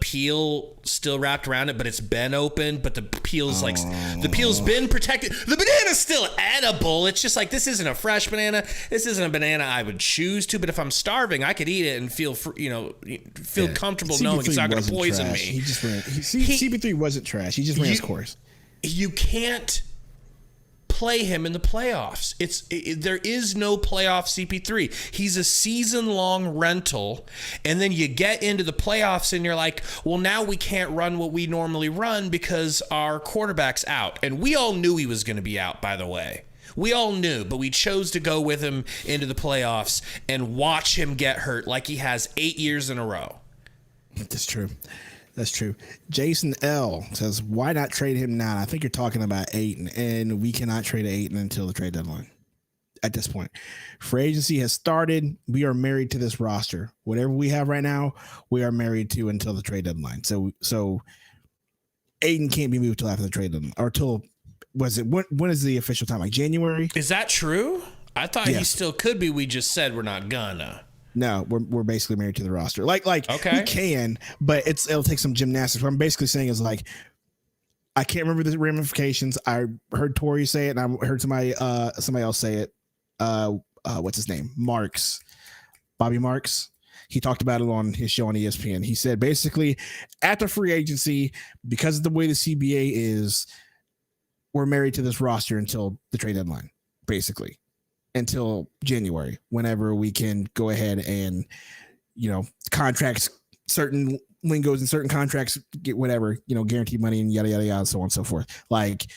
peel still wrapped around it, but it's been open, but the peel's the peel's been protected. The banana's still edible. It's just like, this isn't a fresh banana. This isn't a banana I would choose to, but if I'm starving, I could eat it and feel comfortable knowing it's not going to poison me. He just ran. CP3 wasn't trash. He just ran his course. You can't play him in the playoffs. There is no playoff CP3. He's a season-long rental, and then you get into the playoffs and you're like, well, now we can't run what we normally run because our quarterback's out. And we all knew he was going to be out, by the way. We all knew, but we chose to go with him into the playoffs and watch him get hurt like he has 8 years in a row. That's true. That's true. Jason L says, why not trade him now? I think you're talking about Ayton, and we cannot trade Ayton until the trade deadline at this point. Free agency has started. We are married to this roster. Whatever we have right now, we are married to until the trade deadline. So Ayton can't be moved till after the trade deadline, or till, when is the official time? Like January? Is that true? I thought he still could be. We just said we're not gonna. No, we're basically married to the roster. Like okay. We can, but it'll take some gymnastics. What I'm basically saying is, like, I can't remember the ramifications. I heard Torrey say it, and I heard somebody else say it. What's his name? Bobby Marks. He talked about it on his show on ESPN. He said basically after free agency, because of the way the CBA is, we're married to this roster until the trade deadline, basically. Until January, whenever we can go ahead and, contracts, certain lingos and certain contracts get whatever, guaranteed money and yada, yada, yada, so on and so forth. Like,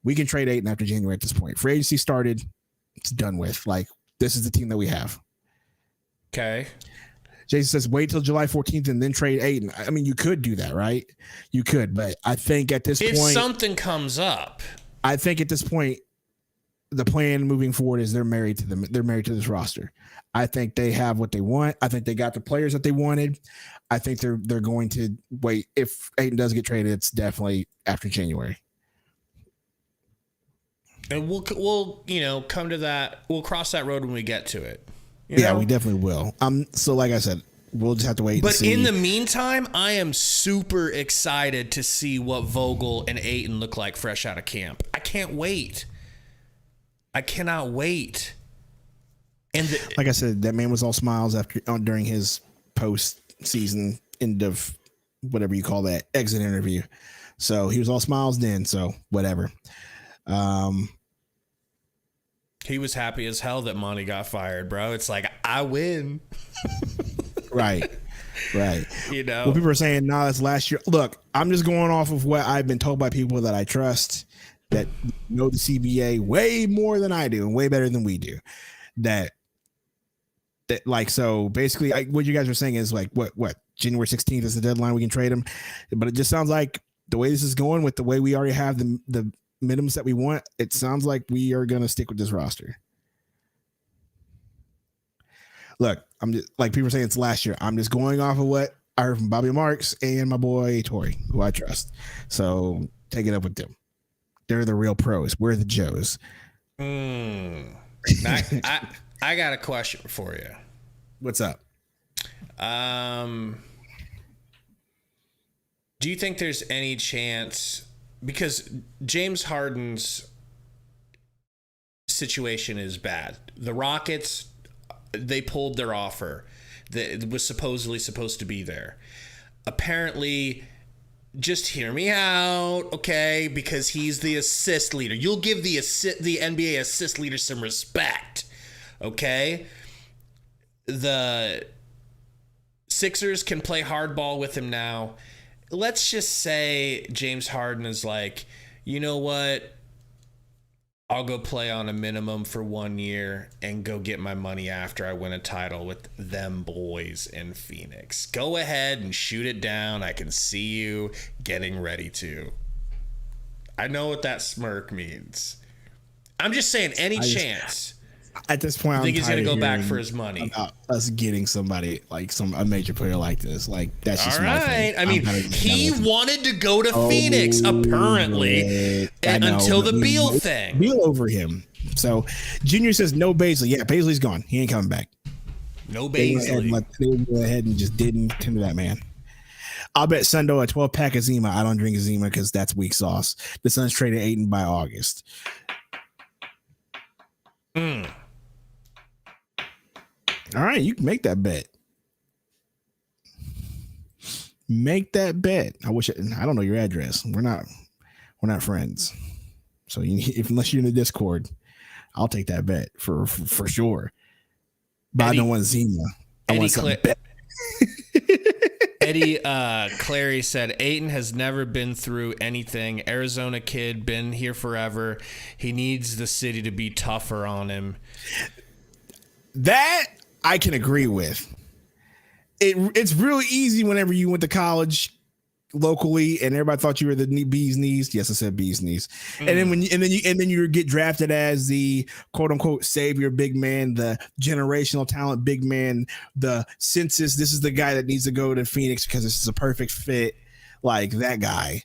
we can trade Ayton after January at this point. Free agency started. It's done with. Like, this is the team that we have. Okay. Jason says, wait till July 14th and then trade Ayton. I mean, you could do that, right? You could, but I think at this point, if something comes up, I think at this point, the plan moving forward is they're married to this roster. I think they have what they want. I think they got the players that they wanted. I think they're going to wait. If Ayton does get traded, it's definitely after January. And we'll come to that. We'll cross that road when we get to it. Yeah, we definitely will. So like I said, we'll just have to wait. But in the meantime, I am super excited to see what Vogel and Ayton look like fresh out of camp. I can't wait. I cannot wait. And like I said, that man was all smiles during his post-season end of whatever you call that exit interview. So he was all smiles then. So whatever. He was happy as hell that Monty got fired, bro. It's like, I win. Right. You know, well, people are saying, nah, that's last year. Look, I'm just going off of what I've been told by people that I trust, that know the CBA way more than I do and way better than we do. That like, so basically what you guys are saying is like, what January 16th is the deadline, we can trade him. But it just sounds like the way this is going, with the way we already have the minimums that we want, it sounds like we are going to stick with this roster. Look, I'm just like, people are saying it's last year. I'm just going off of what I heard from Bobby Marks and my boy Torrey, who I trust. So take it up with them. They're the real pros. We're the Joes. I got a question for you. What's up? Do you think there's any chance, because James Harden's situation is bad. The Rockets, they pulled their offer that was supposedly supposed to be there. Apparently, just hear me out, okay? Because he's the assist leader. You'll give the NBA assist leader some respect, okay? The Sixers can play hardball with him now. Let's just say James Harden is like, you know what? I'll go play on a minimum for 1 year and go get my money after I win a title with them boys in Phoenix. Go ahead and shoot it down. I can see you getting ready to. I know what that smirk means. I'm just saying, any chance. At this point, I think he's going to go back for hearing his money. about us getting somebody like a major player like this. Like, that's just all my right. thing. I mean, he wanted to go to Phoenix, apparently, until the Beal thing. Beal over him. So Junior says no Baisley. Yeah, Baisley's gone. He ain't coming back. No Baisley. They went ahead and just didn't tend to that man. I'll bet Sundo a 12-pack of Zima. I don't drink Zima because that's weak sauce. The Suns traded Ayton by August. All right, you can make that bet. Make that bet. I don't know your address. We're not friends. So unless you're in the Discord, I'll take that bet for sure. But I don't want Zima. I want something better. Eddie Clary said Ayton has never been through anything. Arizona kid, been here forever. He needs the city to be tougher on him. That I can agree with. It's really easy whenever you went to college locally and everybody thought you were the bee's knees. Yes, I said bee's knees. And then you get drafted as the quote unquote savior big man, the generational talent big man, the census. This is the guy that needs to go to Phoenix because this is a perfect fit. Like that guy.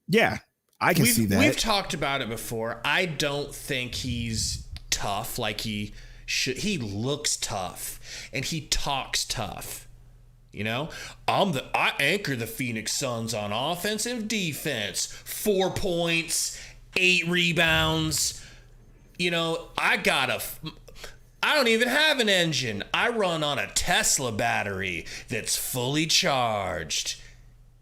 Yeah, I can see that. We've talked about it before. I don't think he's tough like he should. He looks tough and he talks tough. You know, I anchor the Phoenix Suns on offense and defense. 4 points, 8 rebounds. You know, I don't even have an engine. I run on a Tesla battery that's fully charged.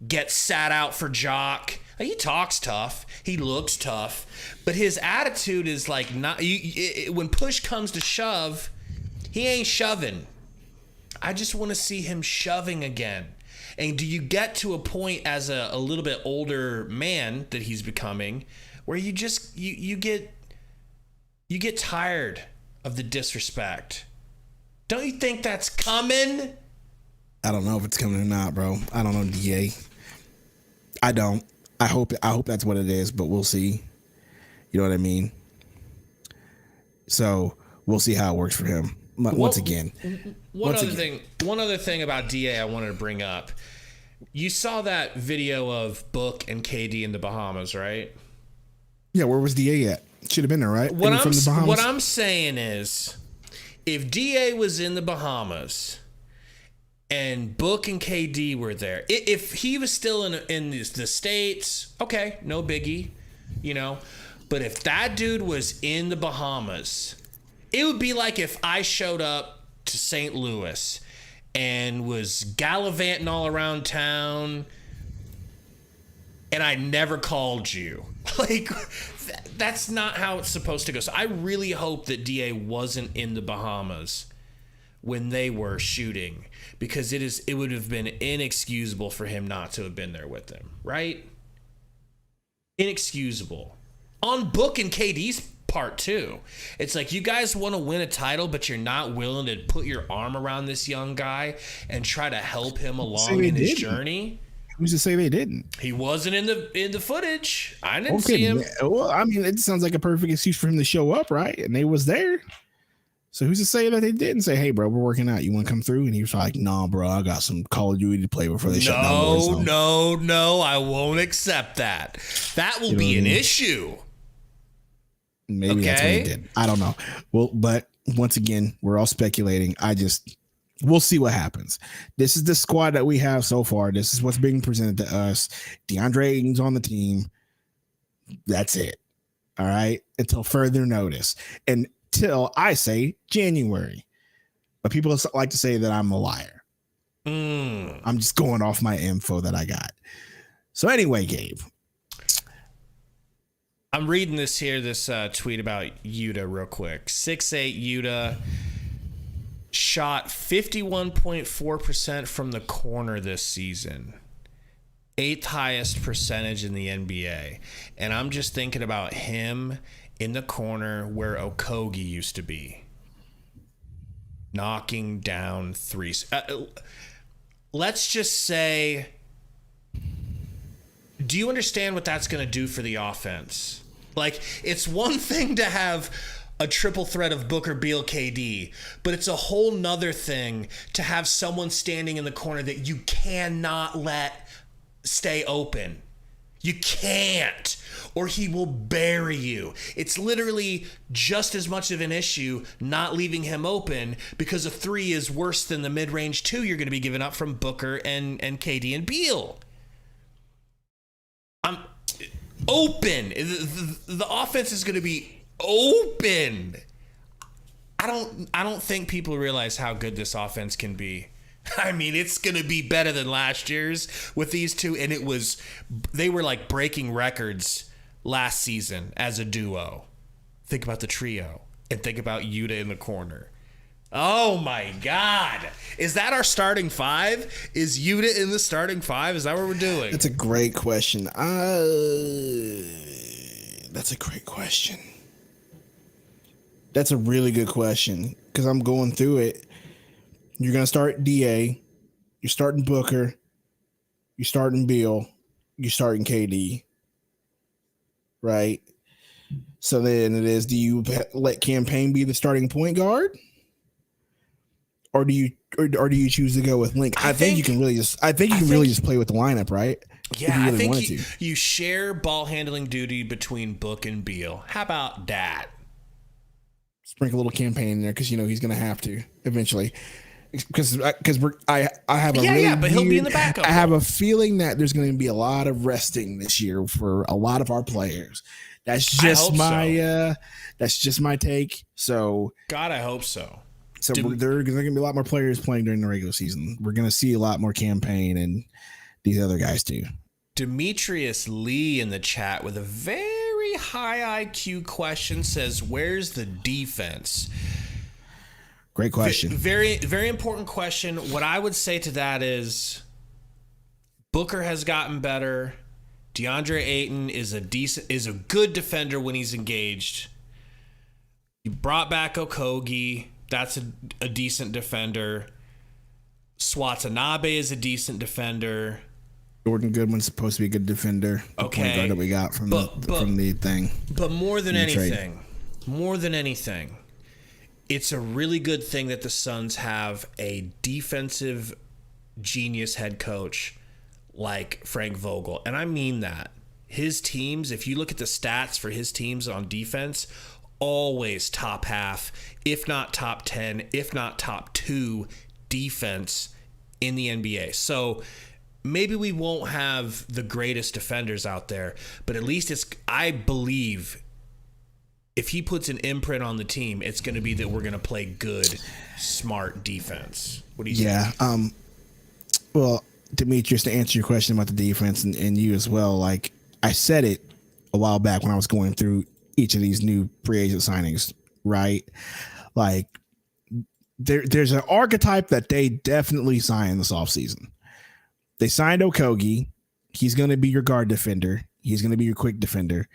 Get sat out for Jock. He talks tough. He looks tough. But his attitude is like not. When push comes to shove, he ain't shoving. I just want to see him shoving again. And do you get to a point as a little bit older man that he's becoming where you just you get tired of the disrespect? Don't you think that's coming? I don't know if it's coming or not, bro. I don't know, DA. I don't. I hope that's what it is, but we'll see. You know what I mean? So we'll see how it works for him. Once again. One other thing about DA I wanted to bring up. You saw that video of Book and KD in the Bahamas, right? Yeah, where was DA at? Should have been there, right? What I'm saying is, if DA was in the Bahamas and Book and KD were there, if he was still in the States, okay, no biggie, you know. But if that dude was in the Bahamas, it would be like if I showed up to St. Louis and was gallivanting all around town, and I never called you. Like, that's not how it's supposed to go. So I really hope that DA wasn't in the Bahamas when they were shooting, because it would have been inexcusable for him not to have been there with them, right? Inexcusable. On Book and KD's part too. It's like, you guys want to win a title, but you're not willing to put your arm around this young guy and try to help him along in his journey. Who's to say they didn't? He wasn't in the footage. I didn't see him. Well, I mean, it sounds like a perfect excuse for him to show up, right? And they was there. So who's to say that they didn't say, "Hey, bro, we're working out. You want to come through?" And he was like, "Nah, bro, I got some Call of Duty to play before they shut down Warzone." No, I won't accept that. That will be an issue. Maybe that's what he did. I don't know. Well, but once again, we're all speculating. We'll see what happens. This is the squad that we have so far. This is what's being presented to us. Deandre Ayton's on the team. That's it. All right. Until further notice. Until I say January. But people like to say that I'm a liar. I'm just going off my info that I got. So anyway, Gabe. I'm reading this tweet about Yuta real quick. 6'8" Yuta shot 51.4% from the corner this season. 8th highest percentage in the NBA. And I'm just thinking about him in the corner where Okogie used to be. Knocking down threes. Let's just say, do you understand what that's going to do for the offense? Like, it's one thing to have a triple threat of Booker, Beal, KD, but it's a whole nother thing to have someone standing in the corner that you cannot let stay open. You can't, or he will bury you. It's literally just as much of an issue not leaving him open, because a 3 is worse than the mid-range 2 you're going to be giving up from Booker and KD and Beal. I'm open. The offense is going to be open. I don't think people realize how good this offense can be. I mean, it's going to be better than last year's with these two, and they were like breaking records last season as a duo. Think about the trio and think about Yuta in the corner. Oh my God. Is that our starting 5? Is Yuta in the starting 5? Is that what we're doing? That's a great question. That's a great question. That's a really good question, because I'm going through it. You're going to start DA. You're starting Booker. You're starting Beal. You're starting KD. Right? So then it is, do you let Campaign be the starting point guard? Or do you choose to go with Link? I think you can really just play with the lineup, right? Yeah, really, I think you share ball handling duty between Book and Beal. How about that? Sprinkle a little Campaign in there, because he's going to have to eventually. Because I have a but he'll be in the backup. I have a feeling that there's going to be a lot of resting this year for a lot of our players. That's just my take. So God, I hope so. So there are going to be a lot more players playing during the regular season. We're going to see a lot more Campaign and these other guys too. Demetrius Lee in the chat with a very high IQ question says, "Where's the defense?" Great question. Very, very important question. What I would say to that is, Booker has gotten better. Deandre Ayton is a good defender when he's engaged. You brought back Okogie. That's a decent defender. Watanabe is a decent defender. Jordan Goodwin's supposed to be a good defender. The point guard that we got from the thing. But more than anything, it's a really good thing that the Suns have a defensive genius head coach like Frank Vogel. And I mean that. His teams, if you look at the stats for his teams on defense, always top half, if not top 10, if not top 2 defense in the NBA. So maybe we won't have the greatest defenders out there, but at least I believe if he puts an imprint on the team, it's going to be that we're going to play good, smart defense. What do you think? Well, Demetrius, to answer your question about the defense and you as well, like I said it a while back when I was going through each of these new free agent signings, right? Like there's an archetype that they definitely signed this offseason. They signed Okogie. He's going to be your guard defender. He's going to be your quick defender.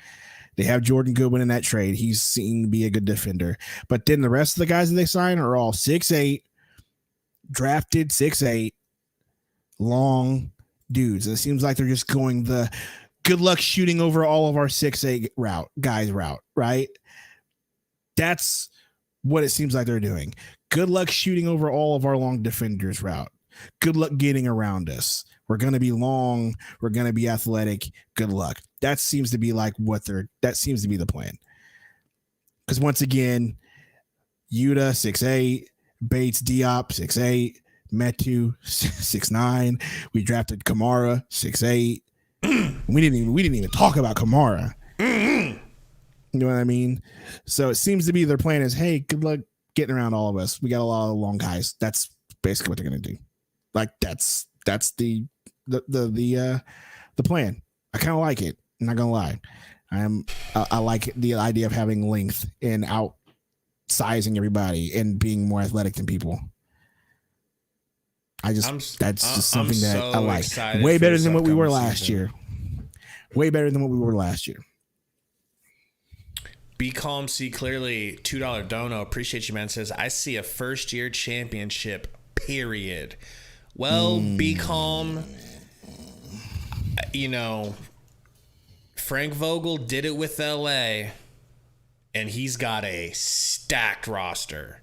They have Jordan Goodwin in that trade. He's seen to be a good defender. But then the rest of the guys that they sign are all 6'8", drafted 6'8", long dudes. It seems like they're just going the good luck shooting over all of our 6'8" route, right? That's what it seems like they're doing. Good luck shooting over all of our long defenders route. Good luck getting around us. We're going to be long. We're going to be athletic. Good luck. That seems to be like that seems to be the plan. Because once again, Yuta 6'8", Bates-Diop 6'8", Metu 6'9". We drafted Kamara 6'8". We didn't even talk about Kamara. You know what I mean? So it seems to be their plan is, hey, good luck getting around all of us. We got a lot of long guys. That's basically what they're going to do. Like that's the plan. I kind of like it. I'm not gonna lie. I like the idea of having length and outsizing everybody and being more athletic than people. That's just something that I like. Way better than what we were last year. Way better than what we were last year. Be calm, see clearly. $2 dono. Appreciate you, man. Says I see a first year championship. Period. Well, be calm. You know, Frank Vogel did it with LA, and he's got a stacked roster.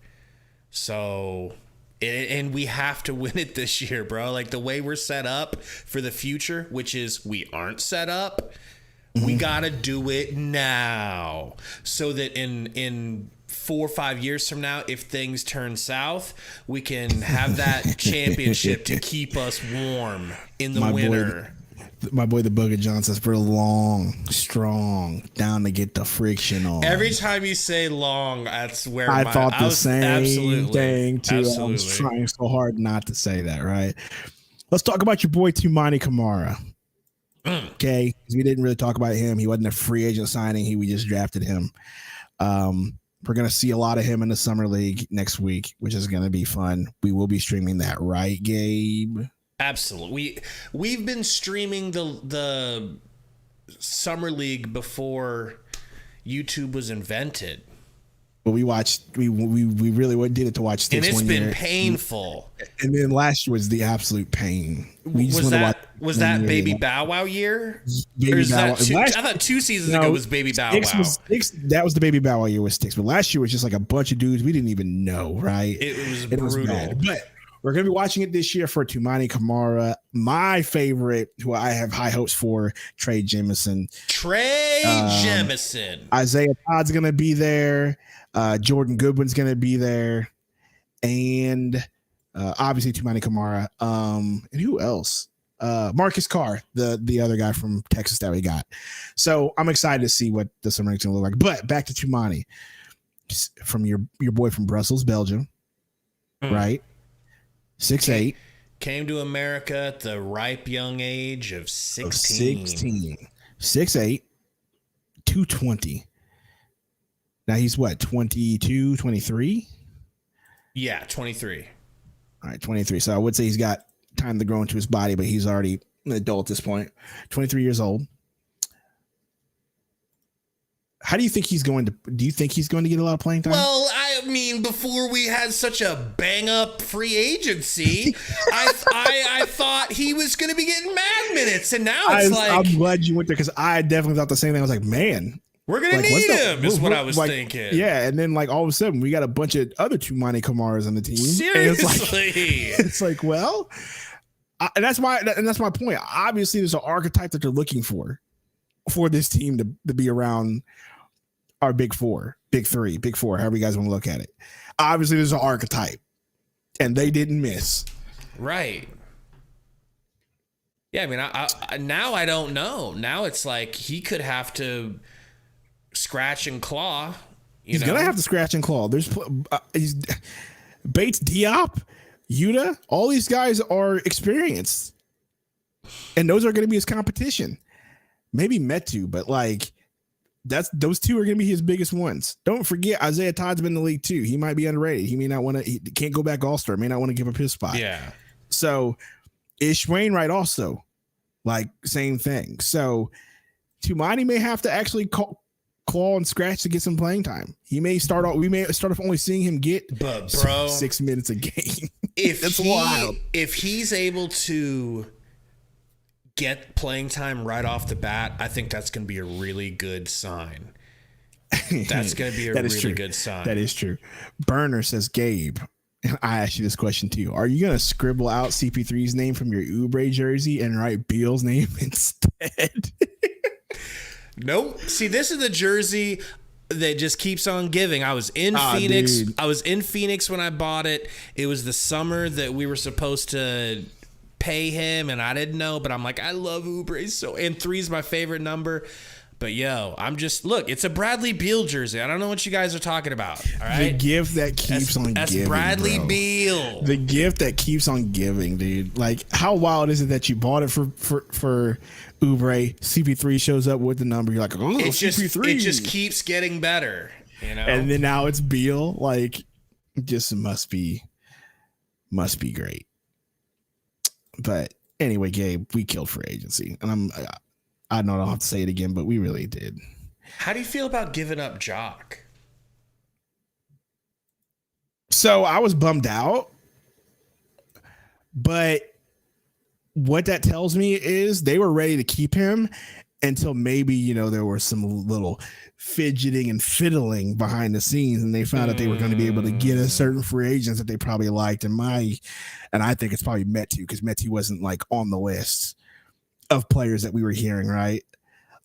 So, and we have to win it this year, bro. Like the way we're set up for the future, which is we aren't set up. We got to do it now so that in 4 or 5 years from now, if things turn south, we can have that championship to keep us warm in the winter. My boy, the Booger John says we're long, strong, down to get the friction on. Every time you say long, that's where I thought the same thing too. Absolutely. I was trying so hard not to say that, right? Let's talk about your boy, Toumani Camara. Okay, because we didn't really talk about him. He wasn't a free agent signing. We just drafted him. We're going to see a lot of him in the summer league next week, which is going to be fun. We will be streaming that, right, Gabe? Absolutely. We've been streaming the summer league before YouTube was invented. But we really did it to watch Sticks, and it's been painful. And then last year was the absolute pain. Was that Baby Bow Wow year? Baby Bow Wow. I thought 2 seasons ago was Baby Bow Wow. That was the Baby Bow Wow year with Sticks. But last year was just like a bunch of dudes we didn't even know, right? It was brutal. Bad. But we're going to be watching it this year for Toumani Camara. My favorite, who I have high hopes for, Trey Jemison. Isaiah Todd's going to be there. Jordan Goodwin's going to be there. And obviously Toumani Camara. And who else? Marcus Carr, the other guy from Texas that we got. So I'm excited to see what the summer is going to look like. But back to Toumani. From your boy from Brussels, Belgium. Right? 6'8". Came to America at the ripe young age of 16. 6'8", 220. Now he's what, 22, 23? Yeah, 23. All right, 23. So I would say he's got time to grow into his body, but he's already an adult at this point. 23 years old. How do you think do you think he's going to get a lot of playing time? Well, I mean, before we had such a bang up free agency, I thought he was going to be getting mad minutes, and now I'm glad you went there because I definitely thought the same thing. I was like, man, we're going to need him is what I was thinking. Yeah, and then like all of a sudden we got a bunch of other Toumani Kamaras on the team. Seriously. It's like, well, and that's my point. Obviously, there's an archetype that they're looking for this team to be around our big four, big three, big four, however you guys want to look at it. Obviously, there's an archetype, and they didn't miss. Right. Yeah, I mean, I now I don't know. Now it's like he could have to scratch and claw. He's gonna have to scratch and claw. There's Bates-Diop, Yuta, all these guys are experienced. And those are going to be his competition. Maybe Metu, but like those two are going to be his biggest ones. Don't forget, Isaiah Todd's been in the league too. He might be underrated. He may not want to. He can't go back All-Star. May not want to give up his spot. Yeah. So Ish Wainwright also, like same thing. So Tumani may have to actually claw and scratch to get some playing time. He may start off. We may start off only seeing him get, but bro, 6 minutes a game. That's wild. If he's able to get playing time right off the bat, I think that's going to be a really good sign. That's going to be a really good sign. That is true. Burner says, Gabe, I asked you this question too. Are you going to scribble out CP3's name from your Oubre jersey and write Beal's name instead? Nope. See, this is the jersey that just keeps on giving. I was in Phoenix. Dude. I was in Phoenix when I bought it. It was the summer that we were supposed to pay him, and I didn't know, but I'm like, I love Oubre so, and 3's my favorite number. But yo, I'm just, look, it's a Bradley Beal jersey. I don't know what you guys are talking about. All right, the gift that keeps on giving. That's Bradley Beal. The gift that keeps on giving, dude. Like, how wild is it that you bought it for Oubre? CP3 shows up with the number. You're like, oh, CP3. It just keeps getting better, you know. And then now it's Beal. Like, it just must be great. But anyway, Gabe, we killed free agency, and I know I don't have to say it again, but we really did. How do you feel about giving up Jock? So I was bummed out, but what that tells me is they were ready to keep him until maybe, there was some little fidgeting and fiddling behind the scenes, and they found out they were going to be able to get a certain free agents that they probably liked. And I think it's probably Metu, because Metu wasn't like on the list of players that we were hearing, right?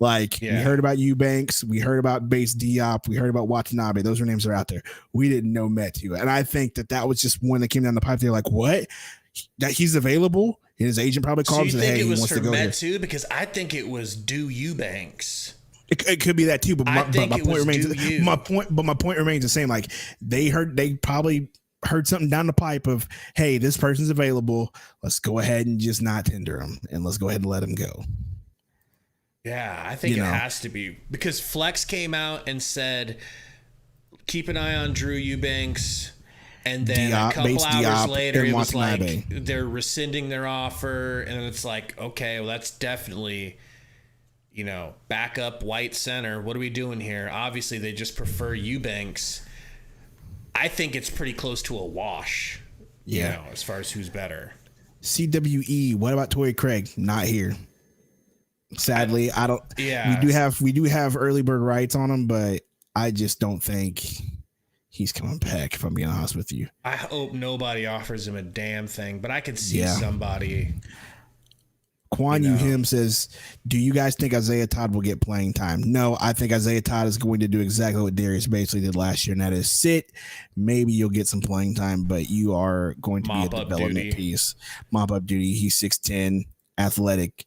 Like, we heard about Eubanks, we heard about Bates-Diop, we heard about Watanabe. Those are names that are out there. We didn't know Metu. And I think that was just one that came down the pipe. They're like, what? That he's available? And his agent probably called him and said, hey, he wants to go here. Metu? Because I think it was Eubanks. It could be that too, but my point remains the same. Like, they probably heard something down the pipe of, hey, this person's available. Let's go ahead and just not tender him, and let's go ahead and let him go. Yeah, I think it has to be, because Flex came out and said, keep an eye on Drew Eubanks. And then a couple hours later, it was like they're rescinding their offer. And it's like, okay, well, that's definitely, backup white center. What are we doing here? Obviously, they just prefer Eubanks. I think it's pretty close to a wash, as far as who's better. CWE, what about Tory Craig? Not here. Sadly, I don't. Yeah, we do have early bird rights on him, but I just don't think he's coming back, if I'm being honest with you. I hope nobody offers him a damn thing, but I could see somebody. Quan Yu Him says, do you guys think Isaiah Todd will get playing time? No, I think Isaiah Todd is going to do exactly what Darius basically did last year, and that is sit. Maybe you'll get some playing time, but you are going to be a development piece. Mop up duty. He's 6'10", athletic.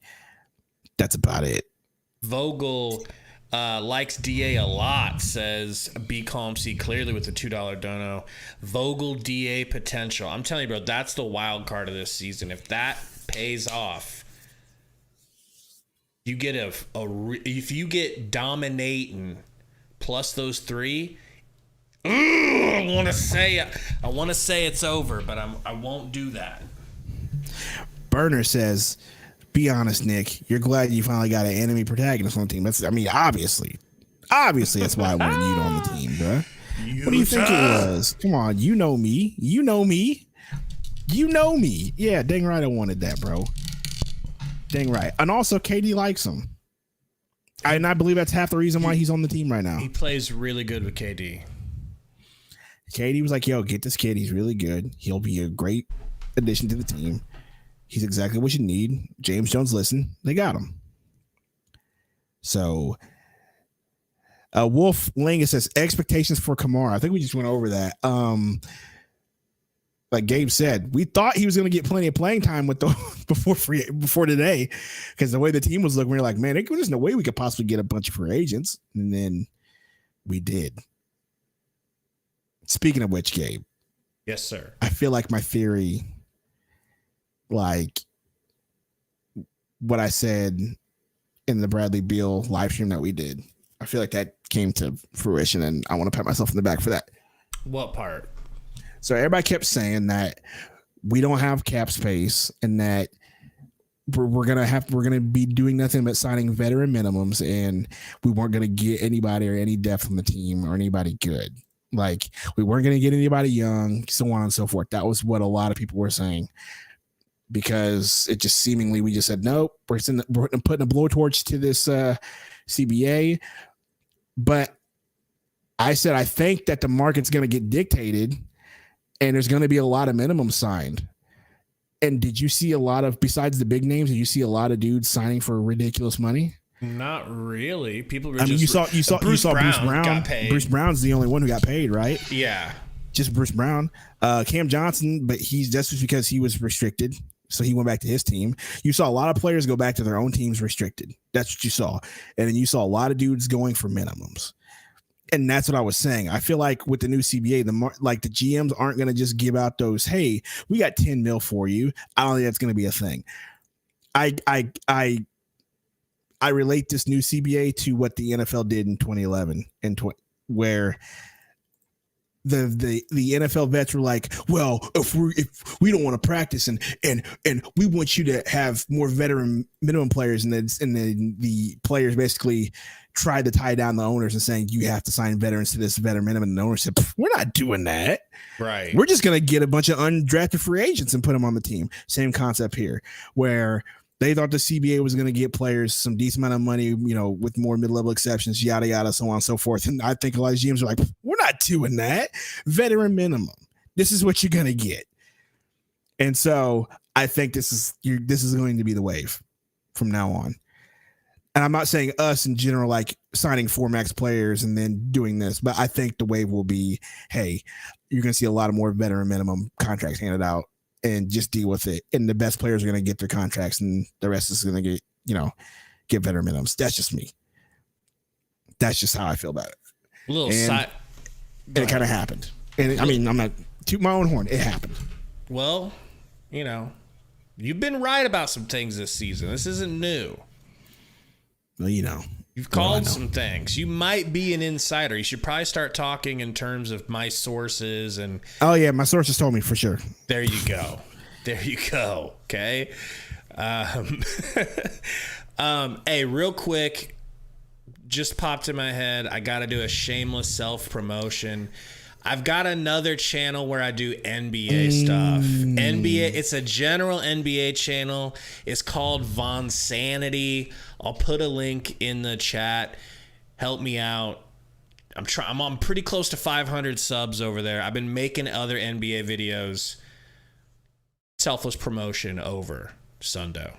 That's about it. Vogel likes DA a lot, says Be Calm C clearly with the $2 dono. Vogel DA potential. I'm telling you, bro, that's the wild card of this season. If that pays off, you get if you get dominating plus those 3. I want to say it's over, but I won't do that. Burner says, be honest, Nick. You're glad you finally got an enemy protagonist on the team. Obviously, that's why I wanted you on the team, bro. What do you think it was? Come on, you know me. Yeah, dang right, I wanted that, bro. Dang right. And also, KD likes him. And I believe that's half the reason why he's on the team right now. He plays really good with KD. KD was like, yo, get this kid. He's really good. He'll be a great addition to the team. He's exactly what you need. James Jones, listen, they got him. So, Wolf Lingus says, expectations for Kamara. I think we just went over that. Like Gabe said, we thought he was going to get plenty of playing time with before today, because the way the team was looking, we were like, man, there's no way we could possibly get a bunch of free agents, and then we did. Speaking of which, Gabe, yes, sir. I feel like my theory, like what I said in the Bradley Beal live stream that we did. I feel like that came to fruition, and I want to pat myself in the back for that. What part? So everybody kept saying that we don't have cap space and that we're gonna be doing nothing but signing veteran minimums, and we weren't gonna get anybody or any depth on the team or anybody good. Like we weren't gonna get anybody young, so on and so forth. That was what a lot of people were saying, because it just seemingly we just said nope, we're putting a blowtorch to this CBA. But I said I think that the market's gonna get dictated, and there's gonna be a lot of minimums signed. And did you see a lot of, besides the big names, did you see a lot of dudes signing for ridiculous money? Not really. People were you saw Bruce Brown got paid. Bruce Brown's the only one who got paid, right? Yeah. Just Bruce Brown. Cam Johnson, but that's just because he was restricted. So he went back to his team. You saw a lot of players go back to their own teams restricted. That's what you saw. And then you saw a lot of dudes going for minimums. And that's what I was saying. I feel like with the new CBA, the GMs aren't going to just give out those, hey, we got 10 mil for you. I don't think that's going to be a thing. I relate this new CBA to what the NFL did in 2011 where the NFL vets were like, well, if we don't want to practice and we want you to have more veteran minimum players, and then the players basically tried to tie down the owners and saying you have to sign veterans to this veteran minimum, and the owners said, we're not doing that. Right. We're just going to get a bunch of undrafted free agents and put them on the team. Same concept here, where they thought the CBA was going to get players some decent amount of money, with more mid-level exceptions, yada, yada, so on and so forth. And I think a lot of GMs are like, we're not doing that. Veteran minimum. This is what you're going to get. And so I think this is going to be the wave from now on. And I'm not saying us in general, like signing 4 max players and then doing this, but I think the wave will be, hey, you're going to see a lot of more veteran minimum contracts handed out, and just deal with it. And the best players are going to get their contracts, and the rest is going to get veteran minimums. That's just me. That's just how I feel about it. And it kind of happened. And I mean, I'm not toot my own horn. It happened. Well, you've been right about some things this season. This isn't new. Well, you've called some things. You might be an insider. You should probably start talking in terms of my sources and. Oh yeah, my sources told me for sure. There you go. Okay. Hey, real quick, just popped in my head. I got to do a shameless self promotion. I've got another channel where I do NBA stuff. NBA, it's a general NBA channel. It's called Von Sanity. I'll put a link in the chat. Help me out. I'm on pretty close to 500 subs over there. I've been making other NBA videos. Selfless promotion over, Sundo.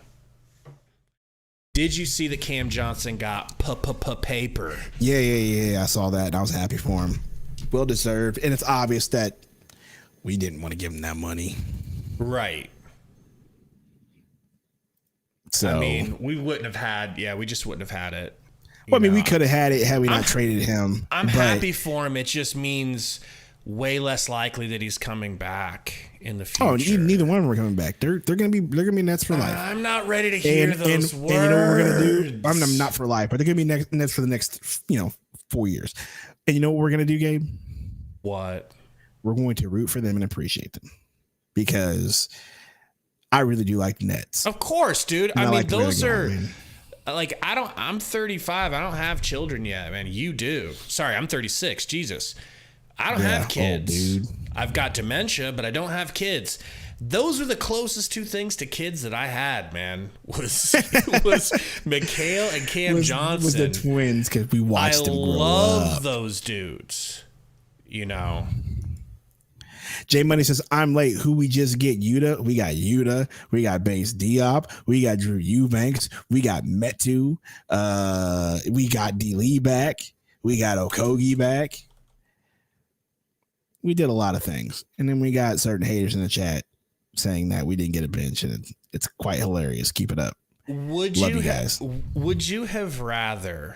Did you see that Cam Johnson got paper? Yeah. I saw that, and I was happy for him. Well deserved, and it's obvious that we didn't want to give him that money. Right. So I mean, we just wouldn't have had it. Well, I mean, we could have had it had we not traded him. I'm happy for him. It just means way less likely that he's coming back in the future. Oh, neither one of them are coming back. They're gonna be Nets for life. I'm not ready to hear those words. And you know what we're gonna do? I'm not for life, but they're gonna be Nets for the next 4 years. And you know what we're going to do, Gabe? What? We're going to root for them and appreciate them, because I really do like the Nets. Of course, dude. I mean, those are like, I'm 35. I don't have children yet, man. You do. Sorry, I'm 36. Jesus. I don't have kids. Dude. I've got dementia, but I don't have kids. Those are the closest two things to kids that I had, man. Was Mikhail and Cam Johnson. Was the twins, because we watched them grow up. I love those dudes. J Money says, I'm late. Who we just get? Yuta. We got Yuta. We got Bates-Diop. We got Drew Eubanks. We got Metu. We got D. Lee back. We got Okogie back. We did a lot of things. And then we got certain haters in the chat saying that we didn't get a bench, and it's quite hilarious. Keep it up. Love you guys. Would you have rather,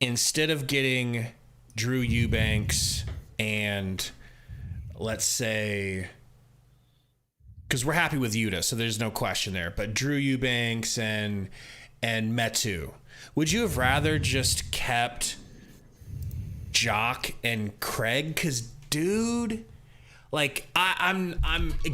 instead of getting Drew Eubanks and let's say because we're happy with Yuta, so there's no question there. But Drew Eubanks and Metu, would you have rather just kept Jock and Craig? Because, dude, like I'm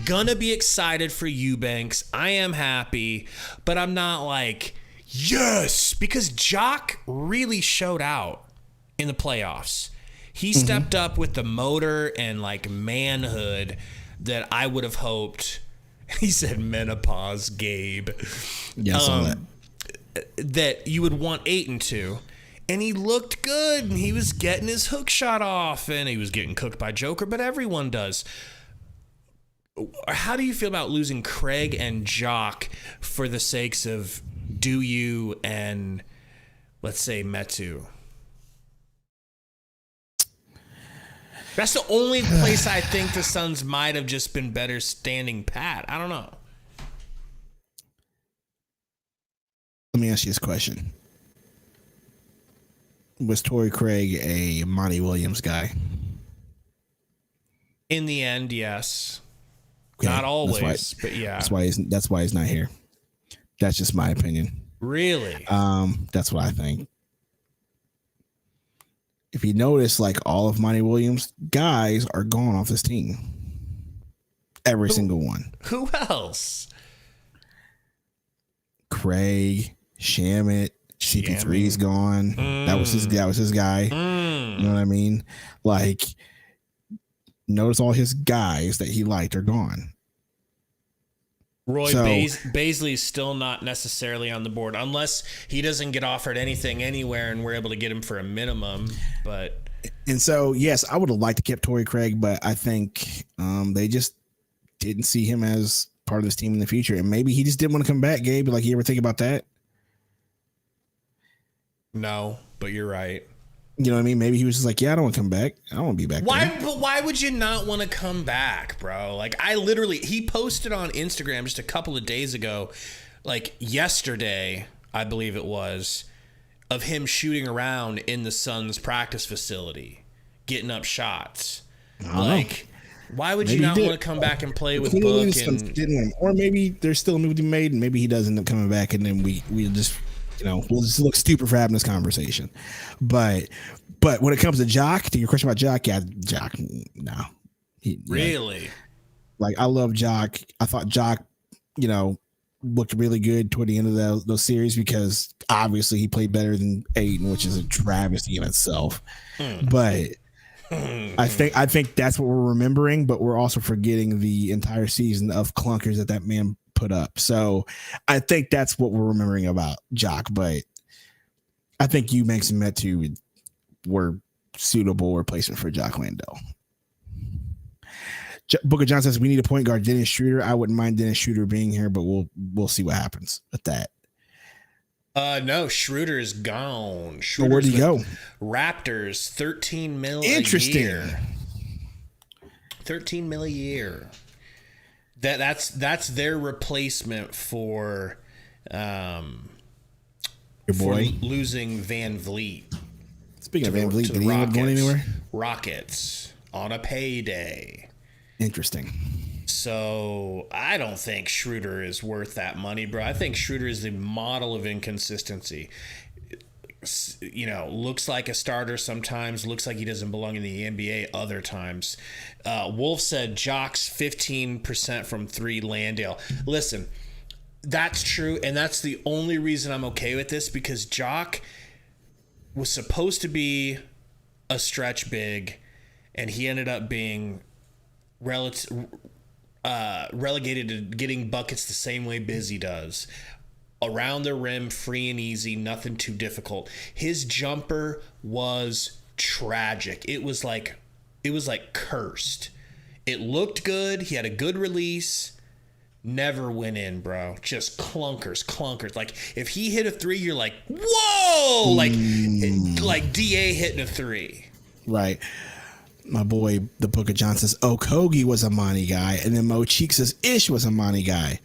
gonna be excited for Eubanks. I am happy, but I'm not like yes, because Jock really showed out in the playoffs. He stepped up with the motor and like manhood that I would have hoped. He said menopause, Gabe. Yes, that you would want Ayton to. And he looked good, and he was getting his hook shot off, and he was getting cooked by Joker, but everyone does. How do you feel about losing Craig and Jock for the sakes of Do You and, let's say, Metu? That's the only place I think the Suns might have just been better standing pat. I don't know. Let me ask you this question. Was Tory Craig a Monty Williams guy? In the end, yes. Okay, not always, but yeah. That's why he's not here. That's just my opinion. Really? That's what I think. If you notice, like all of Monty Williams guys are gone off this team. Every single one. Who else? Craig, Shamet, CP3's gone. That was his guy. You know what I mean? Like, notice all his guys that he liked are gone. Roy Baisley's still not necessarily on the board unless he doesn't get offered anything anywhere and we're able to get him for a minimum. And so, yes, I would have liked to keep Tory Craig, but I think they just didn't see him as part of this team in the future. And maybe he just didn't want to come back, Gabe. Like, you ever think about that? No, but you're right. You know what I mean? Maybe he was just like, yeah, I don't want to come back. I don't want to be back. But why would you not want to come back, bro? Like, he posted on Instagram just a couple of days ago, like yesterday, I believe it was, of him shooting around in the Suns practice facility, getting up shots. Like, why would you not want to come back and play with Book? Or maybe there's still a movie made, and maybe he does end up coming back, and then we just, we'll just look stupid for having this conversation. But when it comes to Jock, to your question about Jock, yeah, Jock, no. Really? Like, I love Jock. I thought Jock, looked really good toward the end of those series because obviously he played better than Ayton, which is a travesty in itself. But I think that's what we're remembering, but we're also forgetting the entire season of clunkers that man put up. So I think that's what we're remembering about Jock, but I think Eubanks and Metu were suitable replacement for Jock Landale. Booker John says we need a point guard, Dennis Schroeder. I wouldn't mind Dennis Schroeder being here, but we'll see what happens with that. No, Schroeder's gone. Where'd he go? Raptors, $13 million Interesting. a year. $13 million a year. That's their replacement for your boy losing Van Vliet. Speaking of Van Vliet, did he end up going anywhere? Rockets on a payday. Interesting. So I don't think Schroeder is worth that money, bro. I think Schroeder is the model of inconsistency. Looks like a starter sometimes, looks like he doesn't belong in the NBA other times. Wolf said Jock's 15% from three, Landale. Listen, that's true, and that's the only reason I'm okay with this, because Jock was supposed to be a stretch big, and he ended up being relegated to getting buckets the same way Busy does. Around the rim, free and easy, nothing too difficult. His jumper was tragic. It was like cursed. It looked good. He had a good release. Never went in, bro. Just clunkers. Like, if he hit a three, you're like, whoa! Like DA hitting a three. Right. My boy, the Booker John says Okogie was a Monty guy, and then Mo Cheek says Ish was a Monty guy.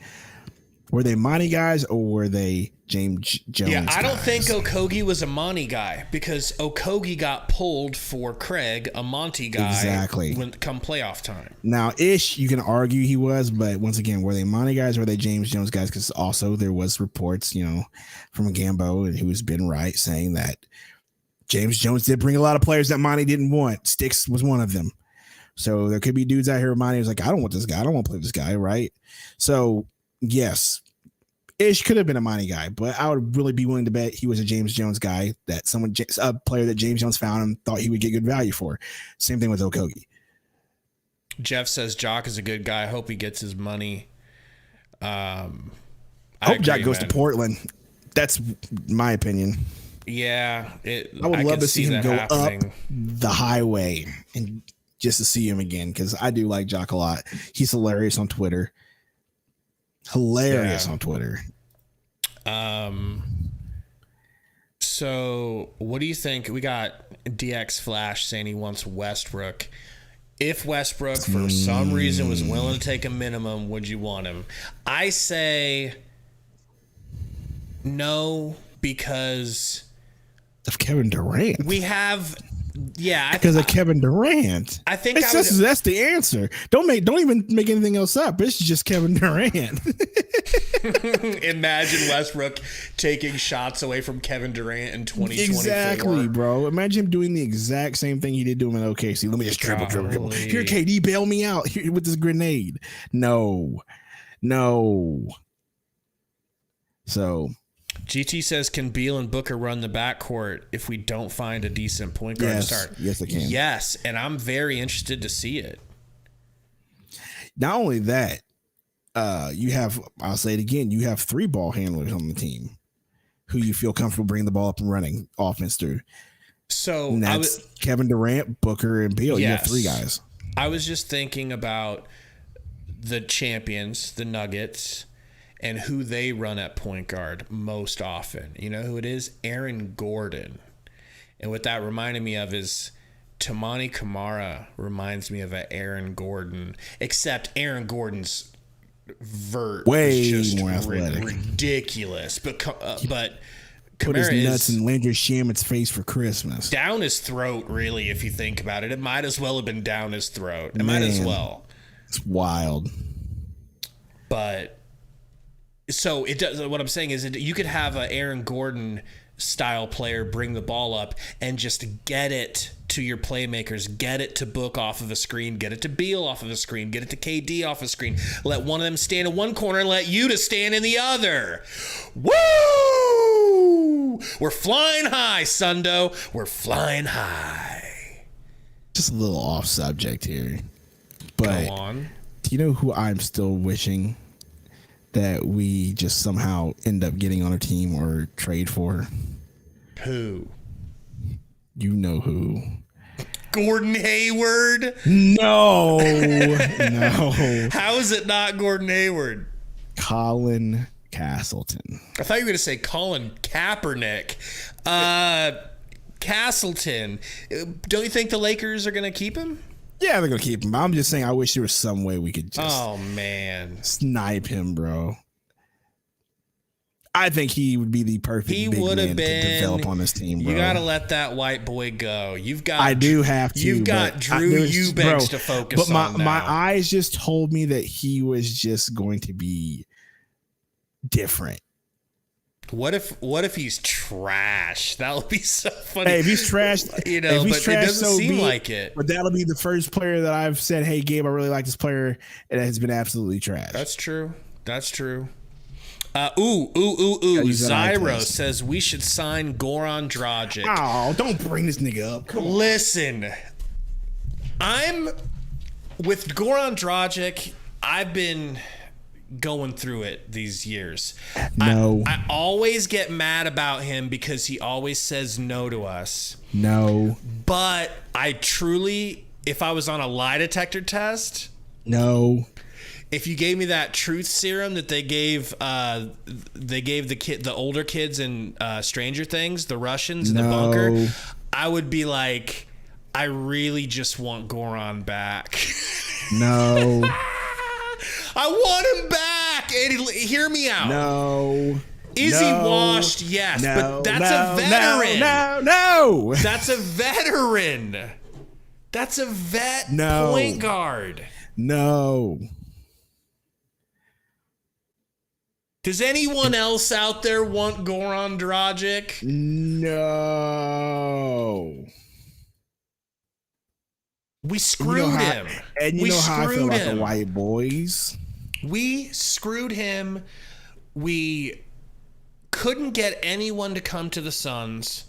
Were they Monty guys or were they James Jones? Yeah, I don't guys? think Okogie was a Monty guy because Okogie got pulled for Craig, a Monty guy. Exactly. When come playoff time. Now, Ish, you can argue he was, but once again, were they Monty guys or were they James Jones guys? Because also there was reports, from Gambo, and who's been right, saying that James Jones did bring a lot of players that Monty didn't want. Sticks was one of them. So there could be dudes out here, Monty was like, I don't want this guy. I don't want to play this guy, right? So, yes, Ish could have been a Monty guy, but I would really be willing to bet he was a James Jones guy, that a player that James Jones found and thought he would get good value for. Same thing with Okogie. Jeff says Jock is a good guy. I hope he gets his money. I hope Jock goes to Portland. That's my opinion. Yeah. I would love to see him go happening. up the highway and just to see him again, because I do like Jock a lot. He's hilarious on Twitter. On Twitter. So what do you think? We got DX Flash saying he wants Westbrook. If Westbrook for some reason was willing to take a minimum, would you want him? I say no, because of Kevin Durant. We have because of Kevin Durant. I think that's the answer. Don't even make anything else up. It's just Kevin Durant. Imagine Westbrook taking shots away from Kevin Durant in 2024. Exactly, bro. Imagine him doing the exact same thing he did to him in OKC. Let me just dribble. Here, KD, bail me out here with this grenade. No. So GT says, can Beal and Booker run the backcourt if we don't find a decent point guard to start? Yes, they can. Yes, and I'm very interested to see it. Not only that, I'll say it again, you have 3 ball handlers on the team who you feel comfortable bringing the ball up and running offense through. So and that's Kevin Durant, Booker, and Beal. Yes. You have 3 guys. I was just thinking about the champions, the Nuggets, and who they run at point guard most often. You know who it is? Aaron Gordon. And what that reminded me of is Tamani Kamara reminds me of Aaron Gordon, except Aaron Gordon's vert way was just more athletic, ridiculous. But put Kamara his nuts in Landry Shamit's face for Christmas. Down his throat, really, if you think about it. It might as well have been down his throat. It might as well. It's wild. But so it does. What I'm saying is, you could have an Aaron Gordon style player bring the ball up and just get it to your playmakers, get it to Book off of a screen, get it to Beal off of a screen, get it to KD off a screen. Let one of them stand in one corner and let Yuta stand in the other. Woo! We're flying high, Sundo. We're flying high. Just a little off subject here, but go on. Do you know who I'm still wishing that we just somehow end up getting on our team or trade for? Who? You know who. Gordon Hayward? No. No. How is it not Gordon Hayward? Colin Castleton. I thought you were going to say Colin Kaepernick. Castleton. Don't you think the Lakers are going to keep him? Yeah, they're going to keep him. I'm just saying I wish there was some way we could just snipe him, bro. I think he would be the perfect big man to develop on this team, bro. You got to let that white boy go. I do have to. You've got Drew Eubanks to focus on now. My eyes just told me that he was just going to be different. What if he's trash? That would be so funny. Hey, if he's trash, but it doesn't seem like it. But that'll be the first player that I've said, "Hey, Gabe, I really like this player," and it has been absolutely trash. That's true. Zyro says we should sign Goran Dragic. Oh, don't bring this nigga up. Come on. Listen, I'm with Goran Dragic. I've been going through it these years. No. I always get mad about him because he always says no to us. No. But I truly, if I was on a lie detector test, no. If you gave me that truth serum that they gave the older kids in Stranger Things, the Russians in the bunker, I would be like, I really just want Goran back. No. I want him back. hear me out. No. Is he washed? Yes, but that's a veteran. No. That's a veteran. That's a vet point guard. No. Does anyone else out there want Goran Dragic? No. We screwed him. And you know how I feel about the white boys. We screwed him. We couldn't get anyone to come to the Suns.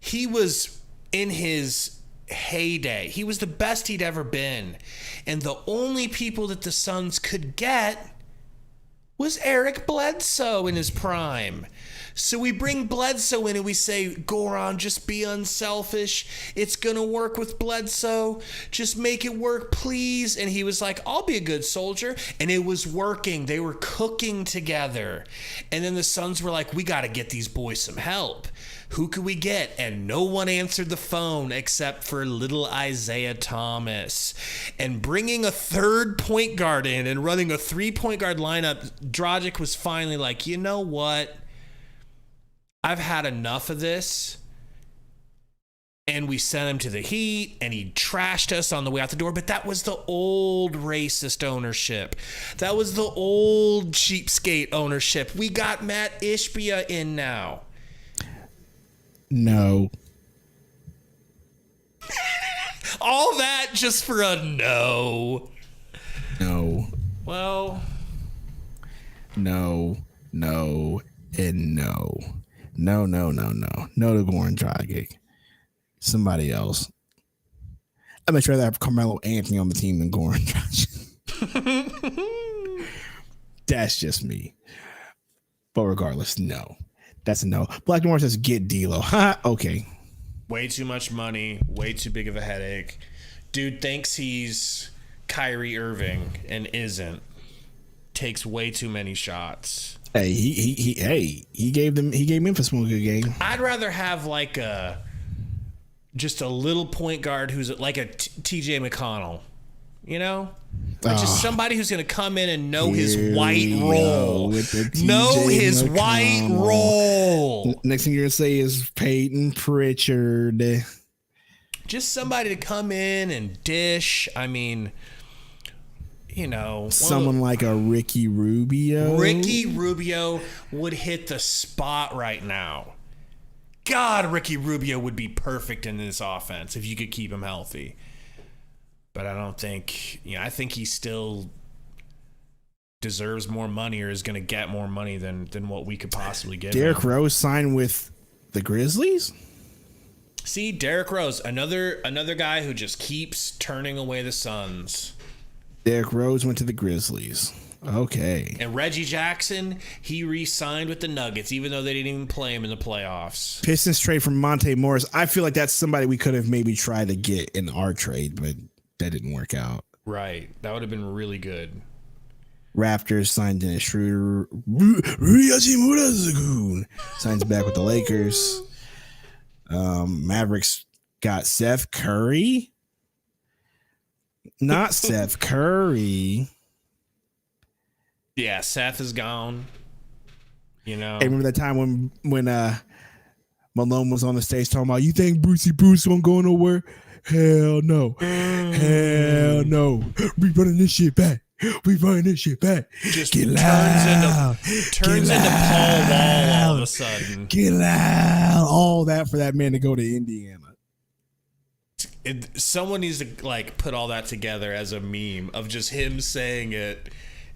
He was in his heyday. He was the best he'd ever been. And the only people that the Suns could get was Eric Bledsoe in his prime. So we bring Bledsoe in and we say, Goran, just be unselfish. It's going to work with Bledsoe. Just make it work, please. And he was like, I'll be a good soldier. And it was working. They were cooking together. And then the Suns were like, we got to get these boys some help. Who could we get? And no one answered the phone except for little Isaiah Thomas. And bringing a third point guard in and running a 3-point guard lineup, Dragic was finally like, you know what? I've had enough of this. And we sent him to the Heat, and he trashed us on the way out the door. But that was the old racist ownership. That was the old cheapskate ownership. We got Matt Ishbia in now. No. All that just for a no. No. Well. No, and no. No to Goran Dragic. Somebody else. I'd much rather have Carmelo Anthony on the team than Goran Dragic. That's just me. But regardless, no. That's a no. Black Noir says get D'Lo. Okay. Way too much money. Way too big of a headache. Dude thinks he's Kyrie Irving and isn't. Takes way too many shots. Hey, he gave Memphis one good game. I'd rather have like just a little point guard who's like a TJ McConnell, you know? Like just somebody who's going to come in and know his white role. Know his white role. Next thing you're going to say is Peyton Pritchard. Just somebody to come in and dish. I mean, you know. Someone like a Ricky Rubio. Ricky Rubio would hit the spot right now. God, Ricky Rubio would be perfect in this offense if you could keep him healthy. But I don't think, I think he still deserves more money or is going to get more money than what we could possibly give him. Derrick Rose signed with the Grizzlies? See, Derrick Rose, another guy who just keeps turning away the Suns. Derrick Rose went to the Grizzlies. Okay. And Reggie Jackson, he re-signed with the Nuggets, even though they didn't even play him in the playoffs. Pistons trade from Monte Morris. I feel like that's somebody we could have maybe tried to get in our trade, but that didn't work out. Right. That would have been really good. Raptors signed Dennis Schroeder. Signs back with the Lakers. Mavericks got Seth Curry. Not Seth Curry. Yeah, Seth is gone. You know. Hey, remember that time when Malone was on the stage talking about, you think Bruce won't go nowhere? Hell no. Hell no. We running this shit back. Just get loud. Turns into Paul Wall all of a sudden. Get loud. All that for that man to go to Indiana. Someone needs to like put all that together as a meme of just him saying it,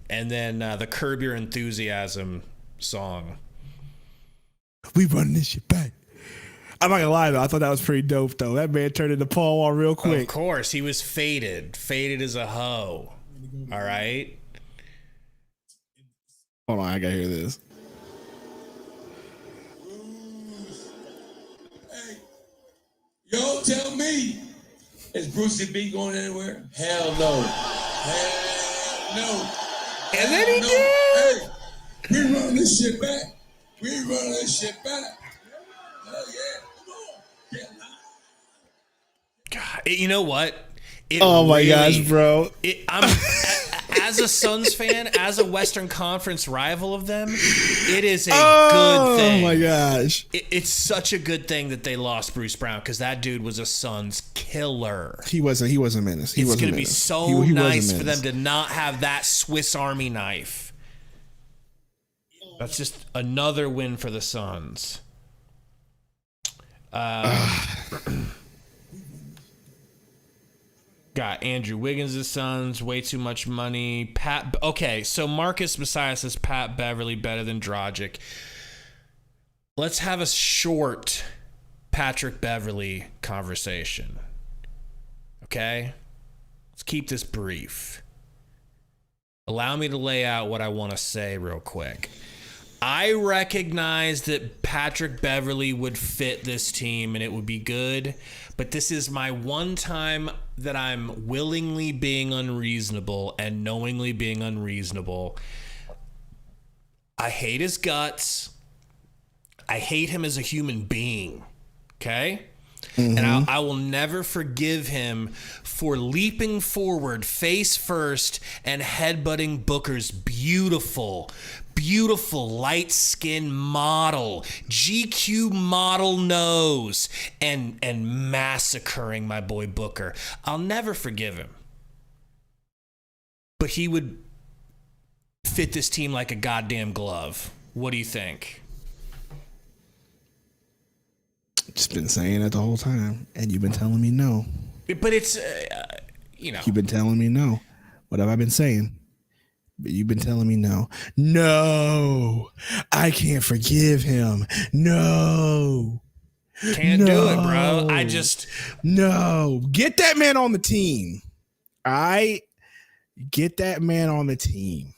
and then the Curb Your Enthusiasm song. We running this shit back. I'm not gonna lie though, I thought that was pretty dope though. That man turned into Paul Wall real quick. Of course, he was faded as a hoe. All right. Hold on, I gotta hear this. Hey, y'all tell me, is Brucey B going anywhere? Hell no. Hell no. And then he did. Hey, we running this shit back. Hell yeah. Come on. Get loud. God, you know what? Oh my gosh, bro. I'm as a Suns fan, as a Western Conference rival of them, it is a good thing. Oh my gosh. It's such a good thing that they lost Bruce Brown, because that dude was a Suns killer. He was a menace. It's going to be so nice for them to not have that Swiss Army knife. That's just another win for the Suns. Got Andrew Wiggins' the Suns, way too much money. Okay, so Marcus Messiah says Pat Beverley better than Dragic. Let's have a short Patrick Beverley conversation. Okay? Let's keep this brief. Allow me to lay out what I want to say real quick. I recognize that Patrick Beverley would fit this team and it would be good, but this is my one time that I'm willingly being unreasonable and knowingly being unreasonable. I hate his guts. I hate him as a human being. Okay? Mm-hmm. And I will never forgive him for leaping forward face first and headbutting Booker's beautiful light skin model, GQ model nose, and massacring my boy Booker. I'll never forgive him. But he would fit this team like a goddamn glove. What do you think? Just been saying it the whole time, and you've been telling me no. But it's, You've been telling me no. What have I been saying? But you've been telling me no. No, I can't forgive him. No. Can't do it, bro. No. Get that man on the team. All right? Get that man on the team.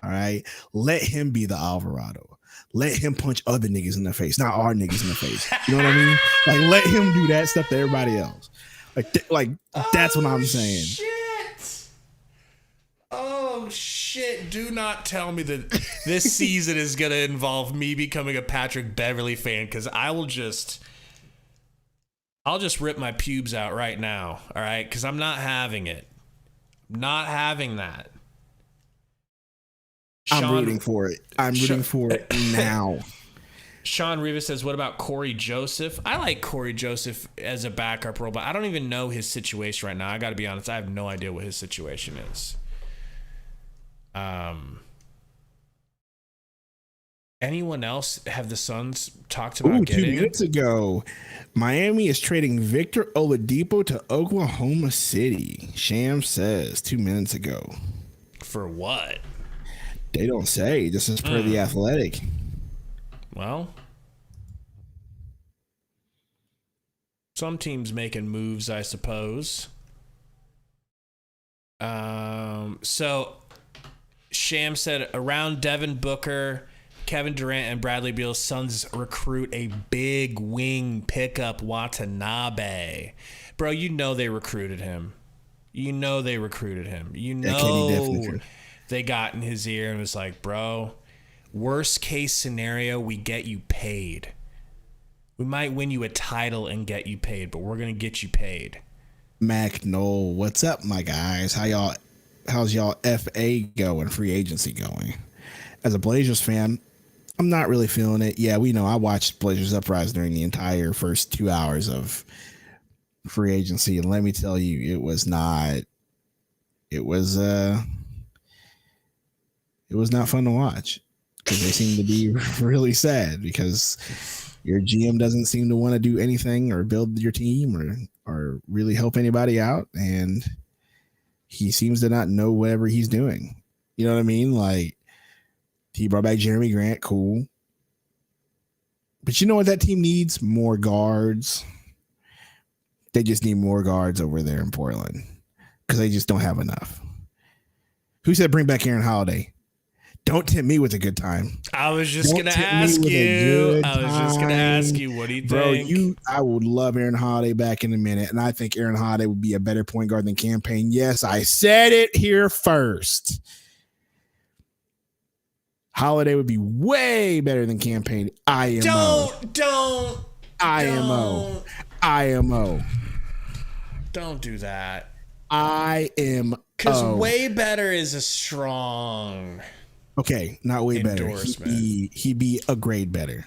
All right? Let him be the Alvarado. Let him punch other niggas in the face, not our niggas in the face. You know what I mean? Like, let him do that stuff to everybody else. That's what I'm saying. Oh, shit. Do not tell me that this season is going to involve me becoming a Patrick Beverley fan, because I'll just rip my pubes out right now, all right? Because I'm not having it. Not having that. I'm rooting for it. I'm rooting for it now. Sean Rivas says, what about Corey Joseph? I like Corey Joseph as a backup role, but I don't even know his situation right now. I got to be honest. I have no idea what his situation is. Anyone else have the Suns talked about getting? 2 minutes ago, Miami is trading Victor Oladipo to Oklahoma City. Sham says 2 minutes ago. For what? They don't say. This is per The Athletic. Well, some teams making moves, I suppose. So Sham said around Devin Booker, Kevin Durant, and Bradley Beal, Suns recruit a big wing pickup, Watanabe. Bro, you know they recruited him. You know they got in his ear and was like, bro, worst case scenario, we get you paid. We might win you a title and get you paid, but we're going to get you paid. Mac Knoll, what's up, my guys? How's y'all FA going, free agency going? As a Blazers fan, I'm not really feeling it. Yeah, we know I watched Blazers Uprise during the entire first 2 hours of free agency, and let me tell you, it was not fun to watch, because they seem to be really sad because your GM doesn't seem to want to do anything or build your team or really help anybody out, and he seems to not know whatever he's doing. You know what I mean? Like, he brought back Jeremy Grant, cool. But you know what that team needs? More guards. They just need more guards over there in Portland because they just don't have enough. Who said bring back Aaron Holiday? Don't tempt me with a good time. I was just going to ask you. What do you think? Bro, I would love Aaron Holiday back in a minute, and I think Aaron Holiday would be a better point guard than Campaign. Yes, I said it here first. Holiday would be way better than Campaign. IMO. Don't. IMO. Don't do that. I am Because way better is a strong. Okay, not way better. He'd be a grade better.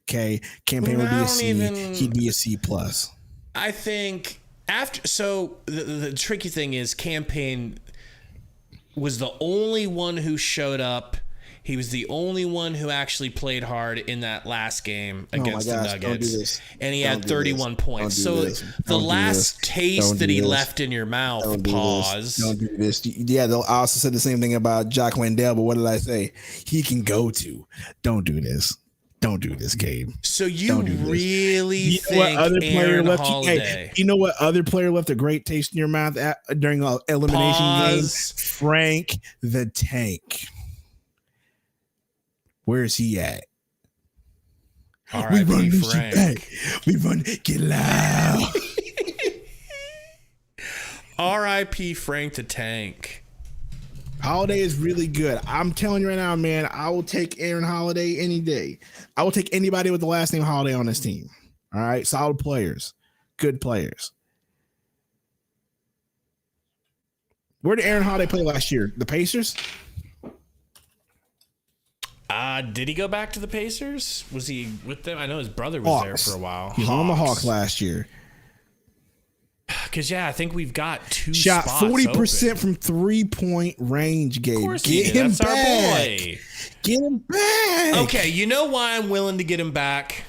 Okay, campaign would be a C. He'd be a C plus. I think the tricky thing is campaign was the only one who showed up. He was the only one who actually played hard in that last game against the Nuggets. And he had 31 points. So the last taste that he left in your mouth, pause. Don't do this. Yeah, I also said the same thing about Jock Landale, but what did I say? He can go to. Don't do this. Don't do this, Gabe. So you really think Aaron Holiday? You know what other player left a great taste in your mouth during an elimination game? Frank the Tank. Where is he at? We run this shit back. We run. Get loud. R.I.P. Frank the Tank. Holiday is really good. I'm telling you right now, man, I will take Aaron Holiday any day. I will take anybody with the last name Holiday on this team. All right. Solid players. Good players. Where did Aaron Holiday play last year? The Pacers? Did he go back to the Pacers? Was he with them? I know his brother was there for a while. He was on the Hawks last year. Because, I think we've got two shot spots 40% open. from 3-point range, Gabe. Of course Get him That's back. Our boy. Get him back. Okay, you know why I'm willing to get him back?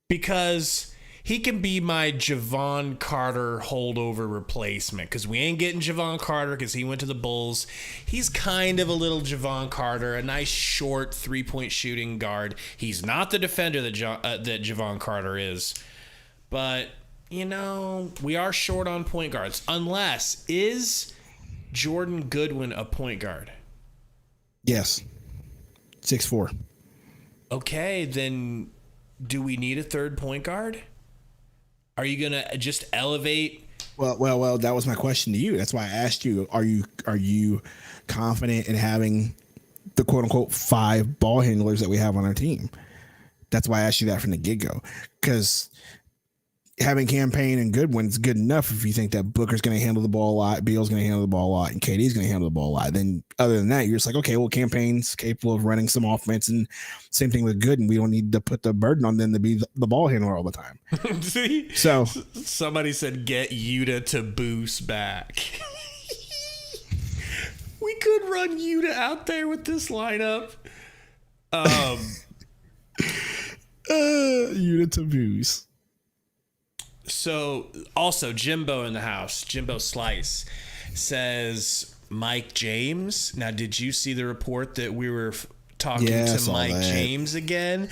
Because he can be my Javon Carter holdover replacement. Because we ain't getting Javon Carter because he went to the Bulls. He's kind of a little Javon Carter, a nice short 3-point shooting guard. He's not the defender that Javon Carter is. But... we are short on point guards. Unless, is Jordan Goodwin a point guard? Yes. 6'4". Okay, then do we need a third point guard? Are you going to just elevate? Well, that was my question to you. That's why I asked you, are you confident in having the quote unquote 5 ball handlers that we have on our team? That's why I asked you that from the get-go. Because having Campaign and Goodwin's good enough if you think that Booker's going to handle the ball a lot, Beal's going to handle the ball a lot, and KD's going to handle the ball a lot. Then other than that, you're just like, okay, well, Campaign's capable of running some offense, and same thing with Gooden. We don't need to put the burden on them to be the ball handler all the time. See? So somebody said, get Yuta to boost back. We could run Yuta out there with this lineup. Yuta to boost. So, also, Jimbo in the house, Jimbo Slice, says Mike James. Now, did you see the report that we were talking to Mike James again?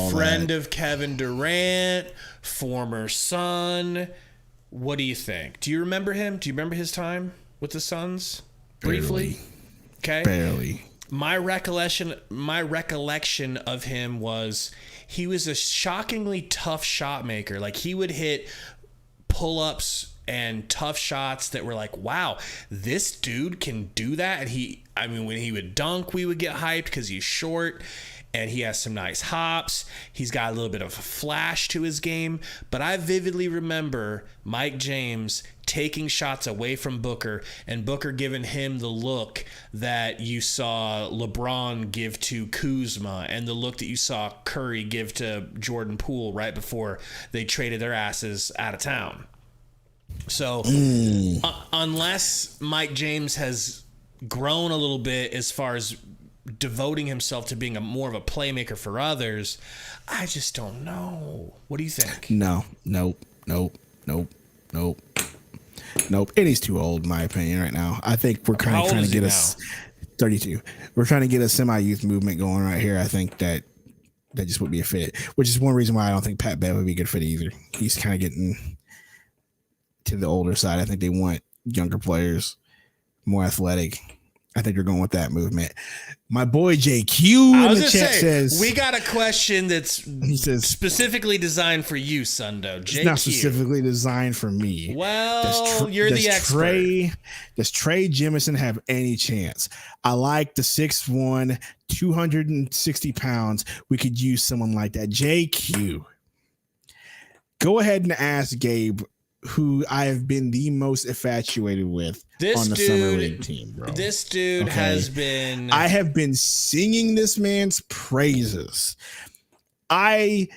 Friend of Kevin Durant, former Sun. What do you think? Do you remember him? Do you remember his time with the Suns? Briefly? Okay. Barely. My recollection of him was he was a shockingly tough shot maker. Like, he would hit pull-ups and tough shots that were like, wow, this dude can do that. And when he would dunk, we would get hyped because he's short and he has some nice hops. He's got a little bit of a flash to his game. But I vividly remember Mike James taking shots away from Booker and Booker giving him the look that you saw LeBron give to Kuzma and the look that you saw Curry give to Jordan Poole right before they traded their asses out of town. So unless Mike James has grown a little bit as far as devoting himself to being more of a playmaker for others, I just don't know. What do you think? Nope. And he's too old, in my opinion, right now. I think we're kind of trying to get us 32. We're trying to get a semi-youth movement going right here. I think that just would be a fit, which is one reason why I don't think Pat Bev would be a good fit either. He's kind of getting to the older side. I think they want younger players, more athletic. I think you're going with that movement. My boy JQ in the chat says, we got a question that's specifically designed for you, Sundo. JQ. It's not specifically designed for me. Well, you're the expert. Does Trey Jemison have any chance? I like the 6'1", 260 pounds. We could use someone like that. JQ. Go ahead and ask Gabe who I have been the most infatuated with on the summer league team, bro. This dude has been. I have been singing this man's praises. I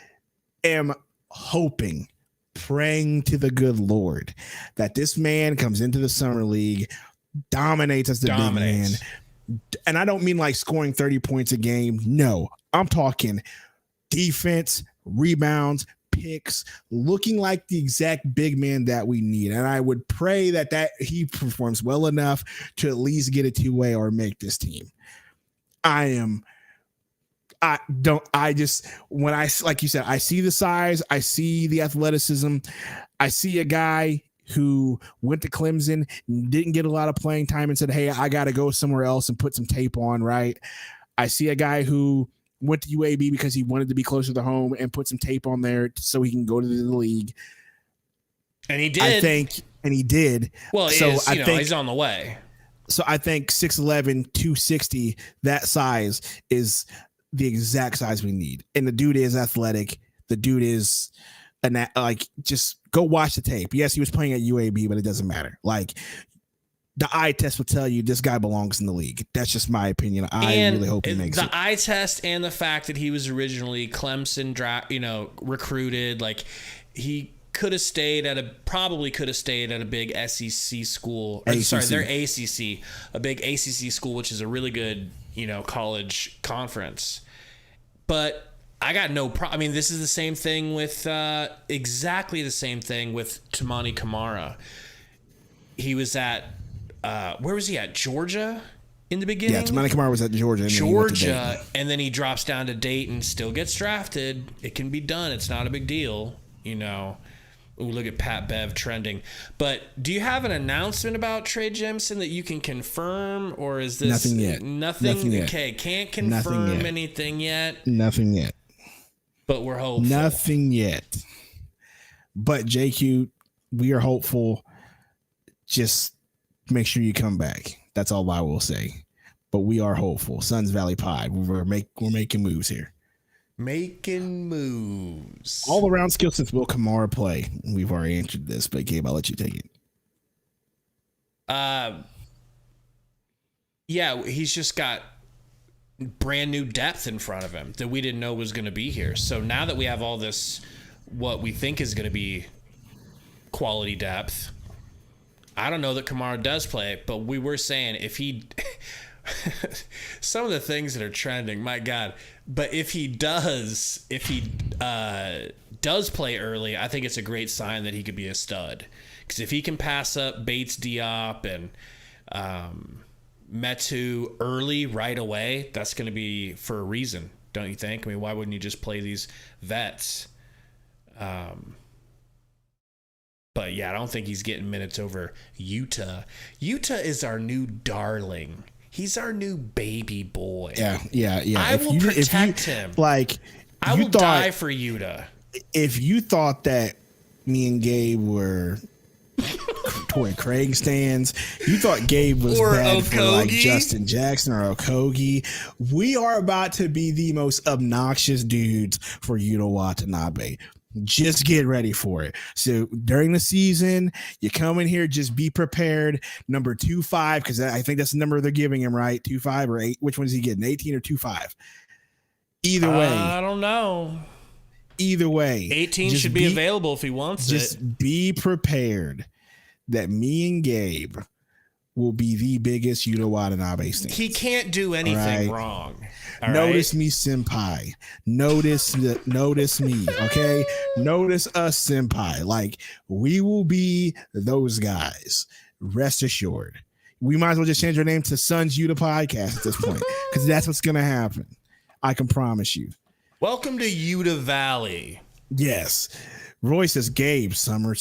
am hoping, praying to the good Lord that this man comes into the summer league, dominates as the big man. And I don't mean like scoring 30 points a game. No, I'm talking defense, rebounds, picks, looking like the exact big man that we need. And I would pray that he performs well enough to at least get a two-way or make this team. When like you said, I see the size, I see the athleticism, I see a guy who went to Clemson, didn't get a lot of playing time and said, hey, I got to go somewhere else and put some tape on, right? I see a guy who went to UAB because he wanted to be closer to home and put some tape on there so he can go to the league. And he did. I think, and he did. Well, I think he's on the way. So I think 6'11", 260, that size is the exact size we need. And the dude is athletic. The dude is just go watch the tape. Yes, he was playing at UAB, but it doesn't matter. Like, the eye test will tell you this guy belongs in the league. That's just my opinion. I really hope he makes it. The eye test and the fact that he was originally Clemson recruited, like he could have stayed at a big SEC school. Their ACC, a big ACC school, which is a really good, college conference. But I got no problem. I mean, this is the same thing with exactly the same thing with Tamani Kamara. He was at where was he at? Georgia in the beginning? Yeah, Tamani Kamara was at Georgia. And then he drops down to Dayton, still gets drafted. It can be done. It's not a big deal, Ooh, look at Pat Bev trending. But do you have an announcement about Trey Jemison that you can confirm, or is this nothing yet? Nothing yet. Okay, can't confirm anything yet. Nothing yet. But we're hopeful. Nothing yet. But JQ, we are hopeful. Just make sure you come back. That's all I will say. But we are hopeful. Suns Valley Pod. We're making moves here. Making moves. All around skill sets will Kamara play. We've already answered this, but Gabe, I'll let you take it. Yeah, he's just got brand new depth in front of him that we didn't know was going to be here. So now that we have all this, what we think is going to be quality depth, I don't know that Kamara does play, but we were saying if he some of the things that are trending, my God. But if he does play early, I think it's a great sign that he could be a stud. Because if he can pass up Bates-Diop and Metu early right away, that's going to be for a reason, don't you think? I mean, why wouldn't you just play these vets? But yeah, I don't think he's getting minutes over Yuta. Yuta is our new darling. He's our new baby boy. Yeah. I will protect him. Like, I will die for Yuta. If you thought that me and Gabe were Tory Craig stands, you thought Gabe was or bad Okogie. for like Justin Jackson or Okogie, we are about to be the most obnoxious dudes for Yuta Watanabe. Just get ready for it. So during the season, you come in here, just be prepared. Number 2-5, because I think that's the number they're giving him, right? 2-5 or 8. Which one is he getting? 18 or 2-5? Either way. I don't know. Either way. 18 should be available if he wants it. Just be prepared that me and Gabe will be the biggest Yuta Watanabe stands. He can't do anything wrong. Notice me, senpai. Notice me, okay? Notice us, senpai. Like, we will be those guys. Rest assured. We might as well just change our name to Suns Yuta Podcast at this point, because that's what's going to happen. I can promise you. Welcome to Yuta Valley. Yes. Roy says, Gabe, Summer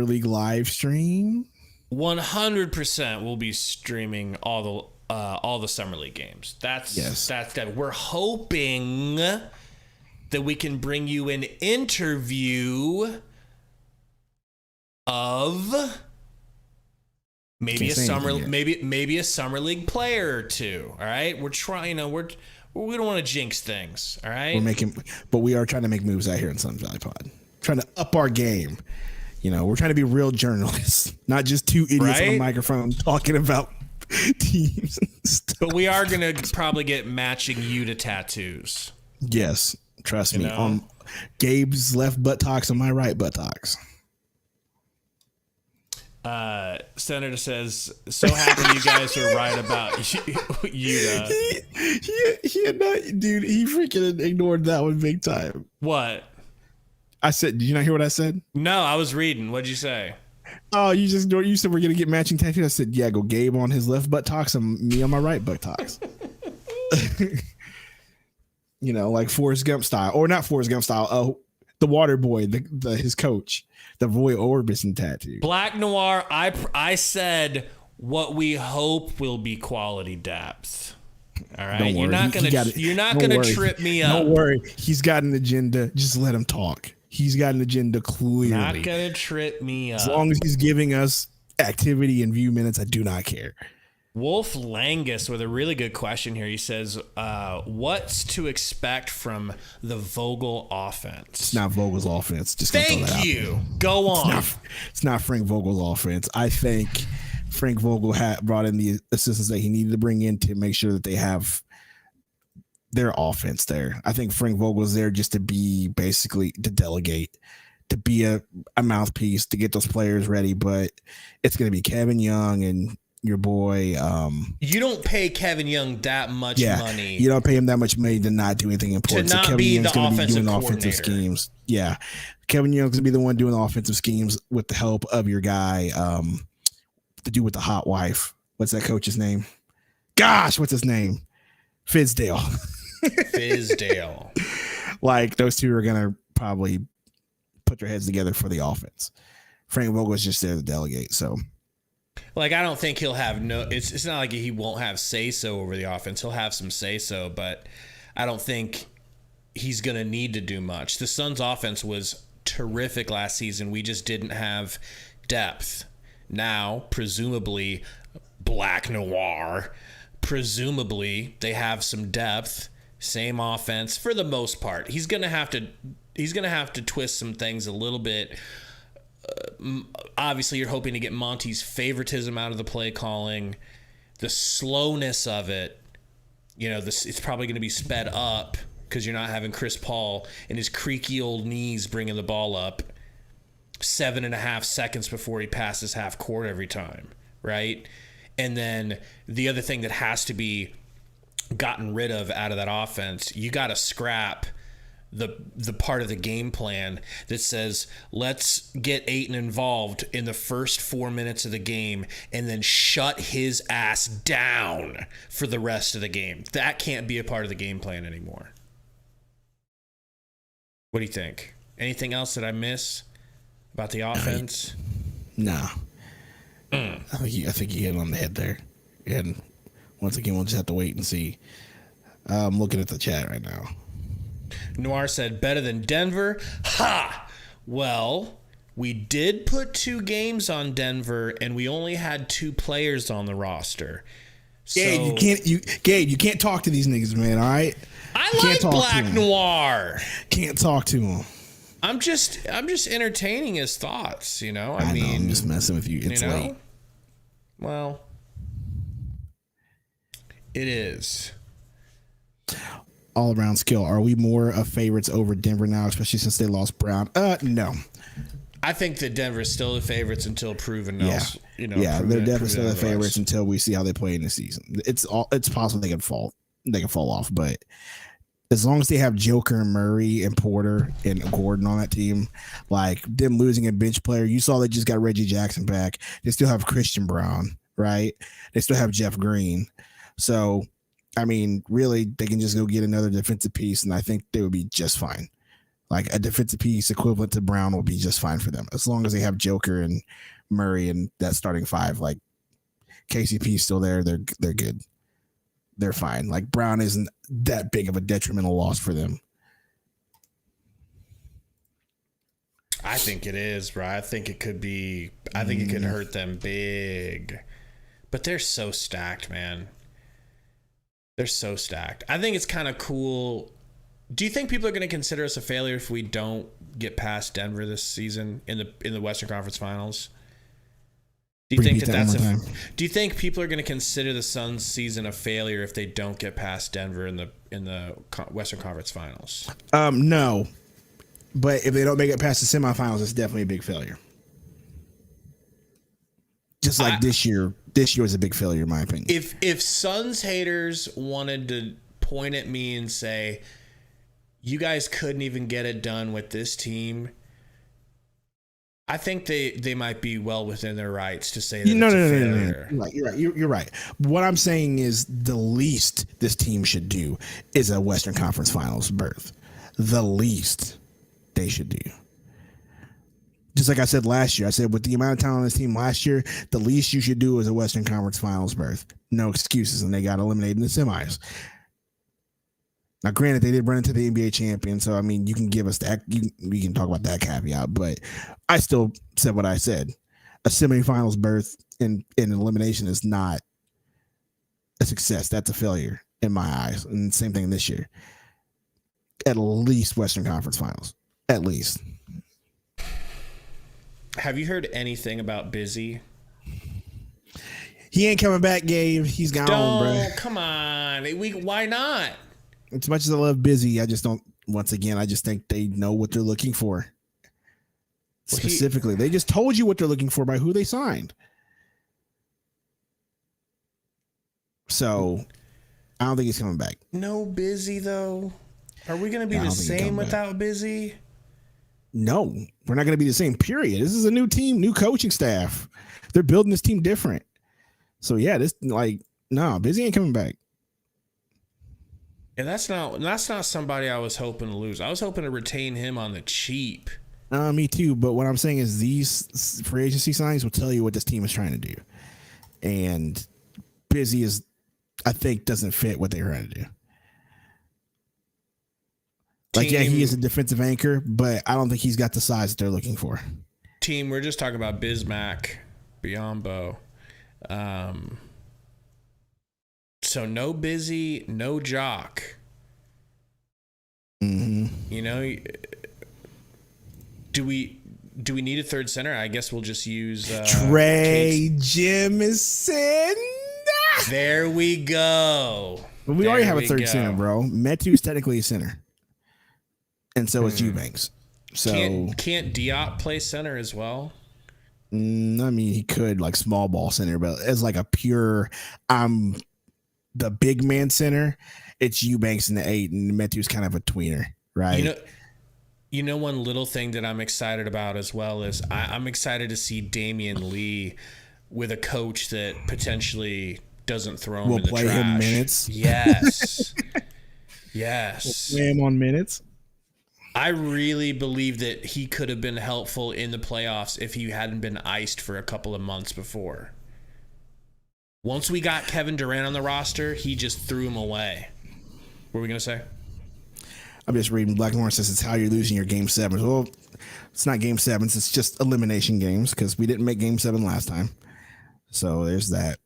League live stream. 100% we'll be streaming all the Summer League games. That's that. We're hoping that we can bring you an interview of maybe maybe a Summer League player or two. All right, we're trying. We don't want to jinx things. All right, but we are trying to make moves out here in Sun Valley Pod, trying to up our game. we're trying to be real journalists, not just two idiots on a Right? microphone talking about teams and stuff. But we are going to probably get matching Yuta tattoos. Yes, trust me. On Gabe's left buttocks and my right buttocks. Senator says, so happy you guys are right about Yuta. He freaking ignored that one big time. What? I said, did you not hear what I said? No, I was reading. What'd you say? Oh, you said we're going to get matching tattoos. I said, yeah, go Gabe on his left buttocks and me on my right buttocks. Like Forrest Gump style, or not Forrest Gump style. The water boy, his coach, the Roy Orbison tattoo. Black Noir, I said what we hope will be quality depth. All right, Don't worry. You're not gonna trip me up. Don't worry, he's got an agenda. Just let him talk. He's got an agenda clearly. Not gonna trip me up. As long as he's giving us activity and view minutes, I do not care. Wolf Langus with a really good question here. He says, what's to expect from the Vogel offense? It's not Vogel's offense. Just Thank you. Go on. It's not Frank Vogel's offense. I think Frank Vogel had brought in the assistants that he needed to bring in to make sure that they have their offense there. I think Frank Vogel's there just to be basically to delegate, to be a mouthpiece, to get those players ready. But it's going to be Kevin Young and your boy. You don't pay Kevin Young that much money. You don't pay him that much money to not do anything important. To not Kevin be Young's the gonna offensive doing coordinator. offensive schemes. Yeah. Kevin Young's going to be the one doing the offensive schemes with the help of your guy, the dude with the hot wife. What's that coach's name? Gosh, what's his name? Fizdale. Fizdale. Like, those two are going to probably put their heads together for the offense. Frank Vogel is just there to delegate. So, like, I don't think he'll have it's not like he won't have say-so over the offense. He'll have some say-so, but I don't think he's going to need to do much. The Suns' offense was terrific last season. We just didn't have depth. Now, presumably, Black Noir, presumably they have some depth, same offense for the most part. He's going to have to twist some things a little bit. Obviously, you're hoping to get Monty's favoritism out of the play calling, the slowness of it. It's probably going to be sped up because you're not having Chris Paul and his creaky old knees bringing the ball up 7.5 seconds before he passes half court every time, right? And then the other thing that has to be gotten rid of out of that offense, you got to scrap the part of the game plan that says, let's get Ayton involved in the first 4 minutes of the game and then shut his ass down for the rest of the game. That can't be a part of the game plan anymore. What do you think? Anything else that I miss about the offense? No. I think you hit it on the head there. And once again, we'll just have to wait and see. I'm looking at the chat right now. Noir said, better than Denver? Ha! Well, we did put 2 games on Denver, and we only had 2 players on the roster. So, Gabe, you can't talk to these niggas, man, all right? I like Black Noir. Can't talk to him. I'm just entertaining his thoughts, I know, mean, I'm just messing with you. It's late. Well, it is. All around skill. Are we more of favorites over Denver now, especially since they lost Brown? No. I think that Denver's still the favorites until proven else. They're definitely still the favorites until we see how they play in the season. It's possible they can fall off, but as long as they have Joker and Murray and Porter and Gordon on that team, like them losing a bench player, you saw they just got Reggie Jackson back. They still have Christian Brown, right? They still have Jeff Green. So, I mean, really, they can just go get another defensive piece, and I think they would be just fine. Like a defensive piece equivalent to Brown will be just fine for them as long as they have Joker and Murray and that starting 5. Like KCP is still there, they're good. They're fine. Like Brown isn't that big of a detrimental loss for them. I think it is, bro. I think it could be. I think it could hurt them big. But they're so stacked, man. They're so stacked. I think it's kind of cool Do you think people are going to consider us a failure if we don't get past Denver this season in the Western Conference Finals? Do you think do you think people are going to consider the Suns season a failure if they don't get past Denver in the Western Conference Finals? No. But if they don't make it past the semifinals, it's definitely a big failure. Just like this year was a big failure in my opinion. If Suns haters wanted to point at me and say, you guys couldn't even get it done with this team, I think they might be well within their rights to say that it's a failure. No. You're right. What I'm saying is the least this team should do is a Western Conference Finals berth. The least they should do. Just like I said last year, I said with the amount of talent on this team last year, the least you should do is a Western Conference Finals berth. No excuses, and they got eliminated in the semis. Now, granted, they did run into the NBA champion, so I mean, you can give us that. We can talk about that caveat, but I still said what I said. A semifinals berth in elimination is not a success. That's a failure in my eyes. And same thing this year. At least Western Conference Finals. At least. Have you heard anything about Busy? He ain't coming back, Gabe. He's gone, bro. Come on. Why not? As much as I love Busy, I just don't. Once again, I just think they know what they're looking for. Specifically, they just told you what they're looking for by who they signed. So, I don't think he's coming back. No Busy though. Are we going to be the same without Busy? No, we're not going to be the same. Period. This is a new team, new coaching staff. They're building this team different. So yeah, Busy ain't coming back. And that's not somebody I was hoping to lose. I was hoping to retain him on the cheap. Me too. But what I'm saying is these free agency signings will tell you what this team is trying to do. And Busy I think, doesn't fit what they're trying to do. He is a defensive anchor, but I don't think he's got the size that they're looking for. Team, we're just talking about Bismack Biyombo. So no Busy, no Jock. Mm-hmm. You know, do we need a third center? I guess we'll just use Trey Jemison. There we go. We already have a third center, bro. Metu is technically a center, and so is Eubanks. So can't Diop play center as well? I mean, he could, like, small ball center, but as like a pure, the big man center, it's Eubanks in the 8, and Metu's kind of a tweener, right? You know, one little thing that I'm excited about as well is I'm excited to see Damian Lee with a coach that potentially doesn't throw him in the trash. Will play him minutes. Yes. Yes. We'll play him on minutes. I really believe that he could have been helpful in the playoffs if he hadn't been iced for a couple of months before. Once we got Kevin Durant on the roster, he just threw him away. What were we going to say? I'm just reading. Black Lawrence says it's how you're losing your game 7s. Well, it's not game 7s. It's just elimination games because we didn't make game 7 last time. So there's that.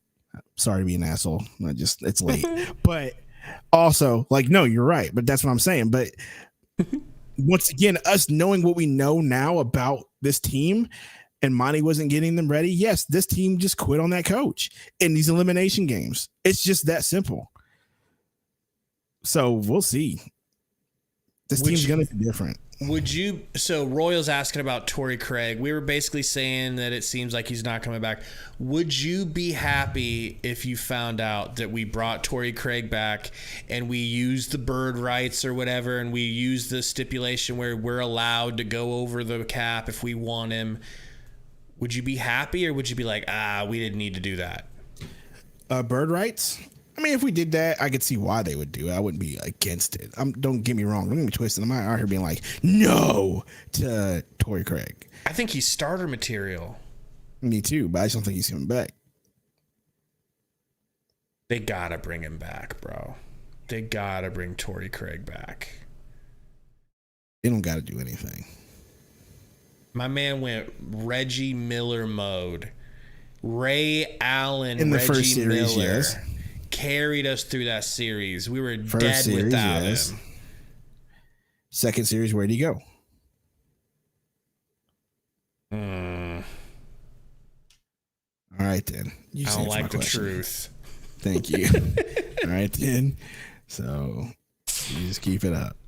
Sorry to be an asshole. It's late. But also, no, you're right. But that's what I'm saying. But once again, us knowing what we know now about this team, and Monty wasn't getting them ready. Yes, this team just quit on that coach in these elimination games. It's just that simple. So we'll see. This team's going to be different. So Royal's asking about Tory Craig. We were basically saying that it seems like he's not coming back. Would you be happy if you found out that we brought Tory Craig back and we used the bird rights or whatever, and we used the stipulation where we're allowed to go over the cap if we want him? Would you be happy, or would you be like, we didn't need to do that? Bird rights? I mean, if we did that, I could see why they would do it. I wouldn't be against it. Don't get me wrong. Don't get me twisted. I'm not out here being like, no to Tory Craig. I think he's starter material. Me too, but I just don't think he's coming back. They got to bring him back, bro. They got to bring Tory Craig back. They don't got to do anything. My man went Reggie Miller mode. Ray Allen in the Reggie first series, Miller yes. Carried us through that series. We were dead without him. Second series, where do you go? All right, then. I don't like the truth. Thank you. All right, then. So you just keep it up.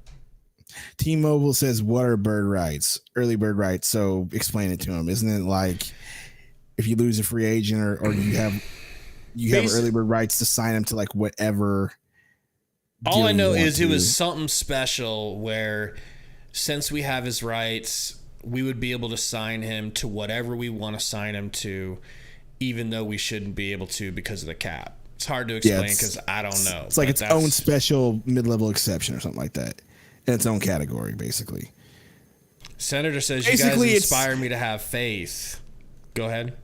T-Mobile says, what are bird rights? Early bird rights. So explain it to him. Isn't it like if you lose a free agent or you have early bird rights to sign him to like whatever? All I know is it was something special where since we have his rights, we would be able to sign him to whatever we want to sign him to, even though we shouldn't be able to because of the cap. It's hard to explain because I don't know. It's like its own special mid-level exception or something like that. In its own category, basically. Senator says, you guys inspire me to have faith. Go ahead.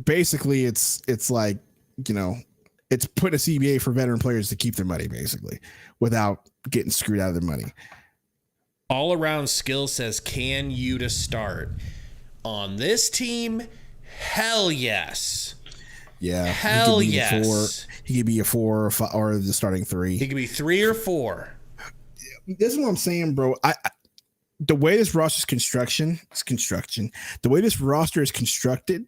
Basically, it's like, it's put a CBA for veteran players to keep their money, basically, without getting screwed out of their money. All around skill says, can Yuta start on this team? Hell yes. Yeah. Hell yes. He could be a 4 or 5 or the starting 3. He could be 3 or 4. This is what I'm saying, bro. The way this roster is constructed, the way this roster is constructed,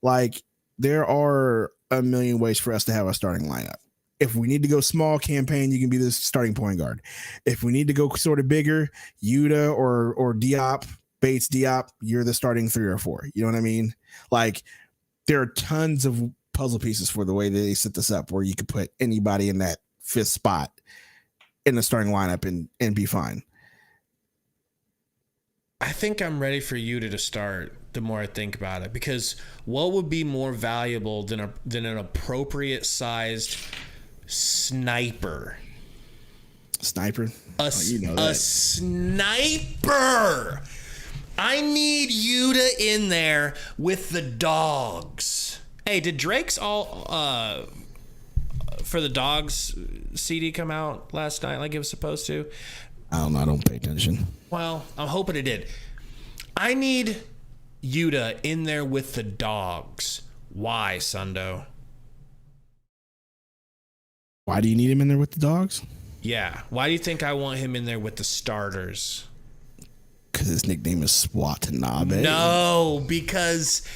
like there are a million ways for us to have a starting lineup. If we need to go small campaign, you can be the starting point guard. If we need to go sort of bigger, Yuta or Diop, Bates-Diop, you're the starting 3 or 4. You know what I mean? Like there are tons of puzzle pieces for the way they set this up where you could put anybody in that 5th spot in the starting lineup and be fine. I think I'm ready for Yuta to start the more I think about it, because what would be more valuable than an appropriate sized sniper? Sniper? A sniper! I need Yuta in there with the dogs. Hey, did Drake's all for the dogs CD come out last night like it was supposed to? I don't know. I don't pay attention. Well, I'm hoping it did. I need Yuta in there with the dogs. Why, Sundo? Why do you need him in there with the dogs? Yeah. Why do you think I want him in there with the starters? Because his nickname is Watanabe. No, because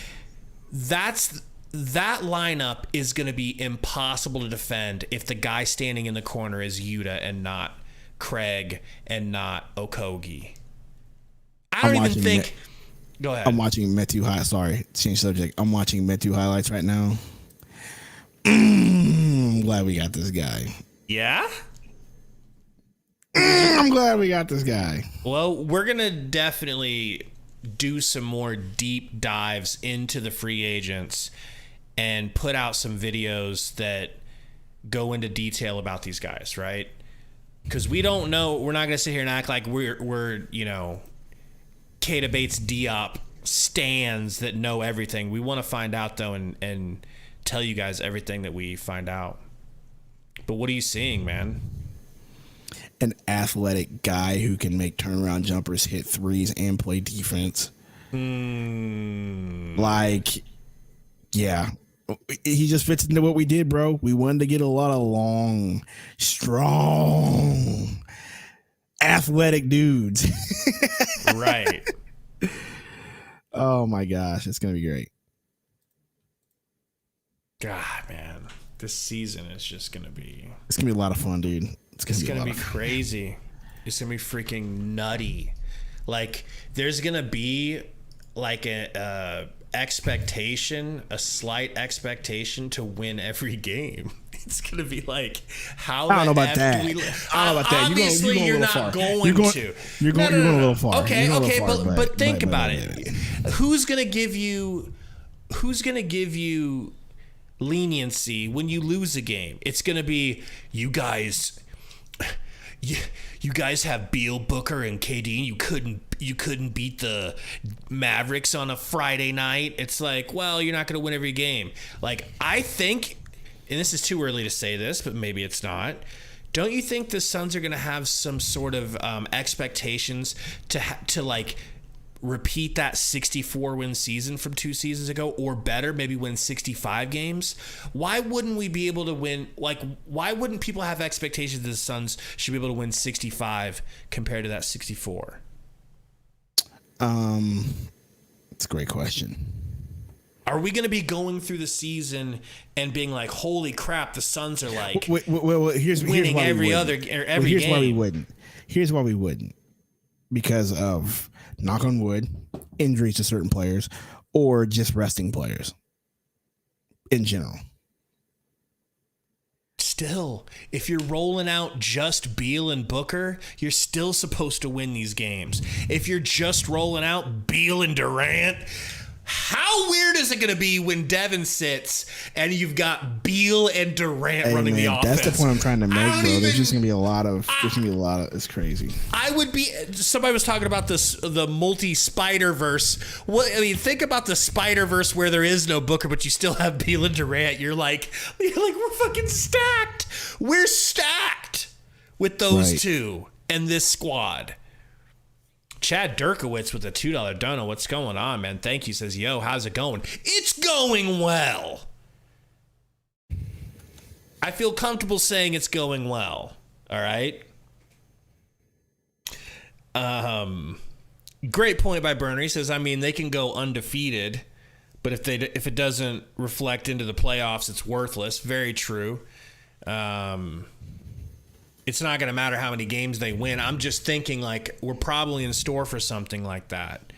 that lineup is going to be impossible to defend if the guy standing in the corner is Yuta and not Craig and not Okogie. I don't even think. Go ahead. I'm watching Metu Sorry, change subject. I'm watching Metu highlights right now. I'm glad we got this guy. Yeah? I'm glad we got this guy. Well, we're going to definitely do some more deep dives into the free agents and put out some videos that go into detail about these guys, right? Because we don't know. We're not going to sit here and act like we're Kata Bates-Diop stans that know everything. We want to find out, though, and tell you guys everything that we find out. But what are you seeing, man? An athletic guy who can make turnaround jumpers, hit threes, and play defense. Like, yeah. He just fits into what we did, bro. We wanted to get a lot of long, strong, athletic dudes. Right. Oh, my gosh. It's going to be great. God, man. This season is just going to be... It's going to be a lot of fun, dude. It's going to be crazy. It's going to be freaking nutty. Like, there's going to be like a slight expectation to win every game. It's going to be like, how I don't know about that. I don't know about that. Obviously, you're not going to. You're going a little far. Okay, but think about it. Who's going to give you leniency when you lose a game? It's going to be you guys have Beal, Booker, and KD, and you couldn't beat the Mavericks on a Friday night. It's like, well, you're not going to win every game. Like, I think, and this is too early to say this, but maybe it's not. Don't you think the Suns are going to have some sort of expectations to like repeat that 64 win season from 2 seasons ago or better, maybe win 65 games, why wouldn't we be able to win? Like, why wouldn't people have expectations that the Suns should be able to win 65 compared to that 64? It's a great question. Are we going to be going through the season and being like, holy crap, the Suns are like here's winning why every here's game? Why we wouldn't. Here's why we wouldn't. Because of, knock on wood, injuries to certain players or just resting players in general. Still, if you're rolling out just Beal and Booker, you're still supposed to win these games. If you're just rolling out Beal and Durant, how weird is it going to be when Devin sits and you've got Beal and Durant running the offense? That's the point I'm trying to make, bro. There's just going to be a lot of, it's crazy. Somebody was talking about the multi-Spider-Verse. Think about the Spider-Verse where there is no Booker, but you still have Beal and Durant. You're like, we're fucking stacked. We're stacked with those two and this squad. Chad Derkowitz with a $2 dono. What's going on, man? Thank you. Says, yo, how's it going? It's going well. I feel comfortable saying it's going well. All right. Great point by Burner. He says, they can go undefeated, but if it doesn't reflect into the playoffs, it's worthless. Very true. It's not going to matter how many games they win. I'm just thinking like we're probably in store for something like that.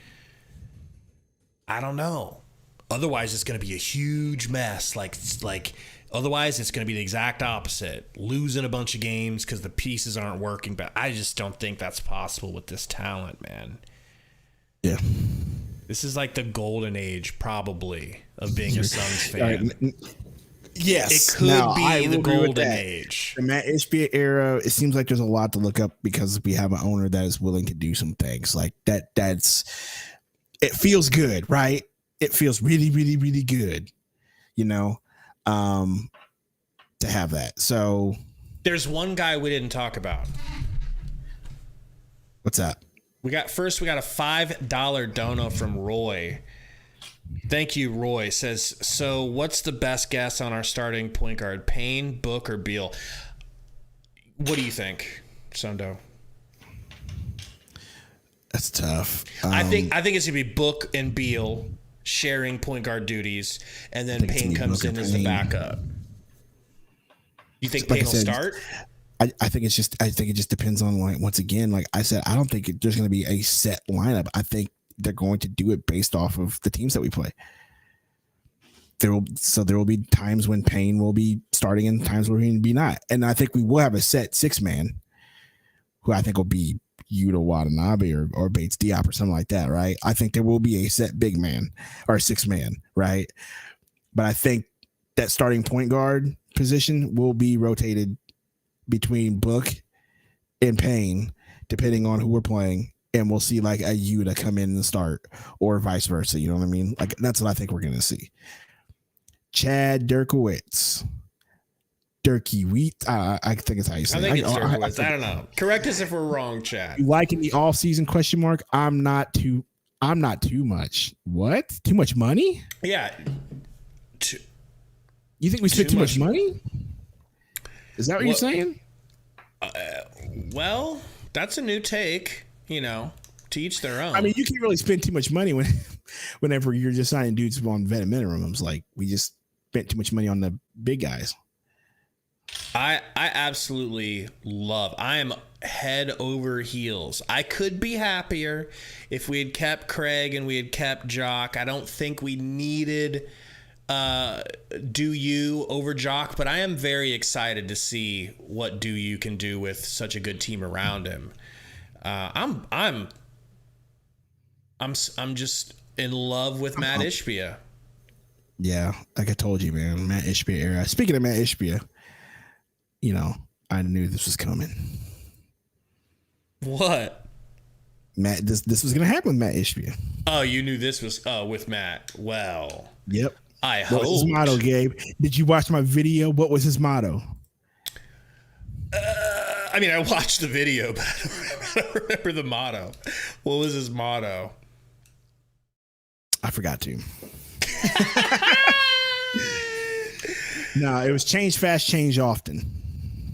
I don't know. Otherwise, it's going to be a huge mess. Otherwise, it's going to be the exact opposite. Losing a bunch of games because the pieces aren't working. But I just don't think that's possible with this talent, man. Yeah. This is like the golden age, probably, of being a Suns fan. Yes, it could be the golden age. The Matt Ishbia era, it seems like there's a lot to look up because we have an owner that is willing to do some things like that. It feels good, right? It feels really, really, really good, to have that. So there's one guy we didn't talk about. What's that? We got a $5 dono from Roy. Thank you, Roy. Says, so what's the best guess on our starting point guard? Payne, Book, or Beal? What do you think, Sundo? That's tough. I think it's gonna be Book and Beal sharing point guard duties, and then Payne comes in as the backup. You think Payne will start? I think it just depends on, like, once again, like I said, I don't think there's going to be a set lineup. I think they're going to do it based off of the teams that we play. There will be times when Payne will be starting and times where he will be not. And I think we will have a set 6-man who I think will be Yuta Watanabe or Bates-Diop or something like that, right? I think there will be a set big man or 6-man, right? But I think that starting point guard position will be rotated between Book and Payne, depending on who we're playing. And we'll see like a Yuta come in and start or vice versa. You know what I mean? Like, that's what I think we're going to see. Chad Derkowitz. Durkee Wheat. I think it's how you say it. I think it's Derkowitz. I don't know. Correct us if we're wrong, Chad. Liking the off-season question mark? I'm not too much. What? Too much money? Yeah. You think we spent too much money? Is that what you're saying? Well, that's a new take. To each their own. I mean, you can't really spend too much money whenever you're just signing dudes on vet minimums. Like, we just spent too much money on the big guys. I absolutely love. I am head over heels. I could be happier if we had kept Craig and we had kept Jock. I don't think we needed Do You over Jock, but I am very excited to see what Do You can do with such a good team around him. I'm just in love with Matt Ishbia. Yeah, like I told you, man, Matt Ishbia era. Speaking of Matt Ishbia, I knew this was coming. What? Matt, this was gonna happen with Matt Ishbia. Oh, you knew this was with Matt. Well, yep. What was his motto, Gabe? Did you watch my video? What was his motto? I watched the video, but I don't remember the motto. What was his motto? I forgot to. No, it was change fast, change often.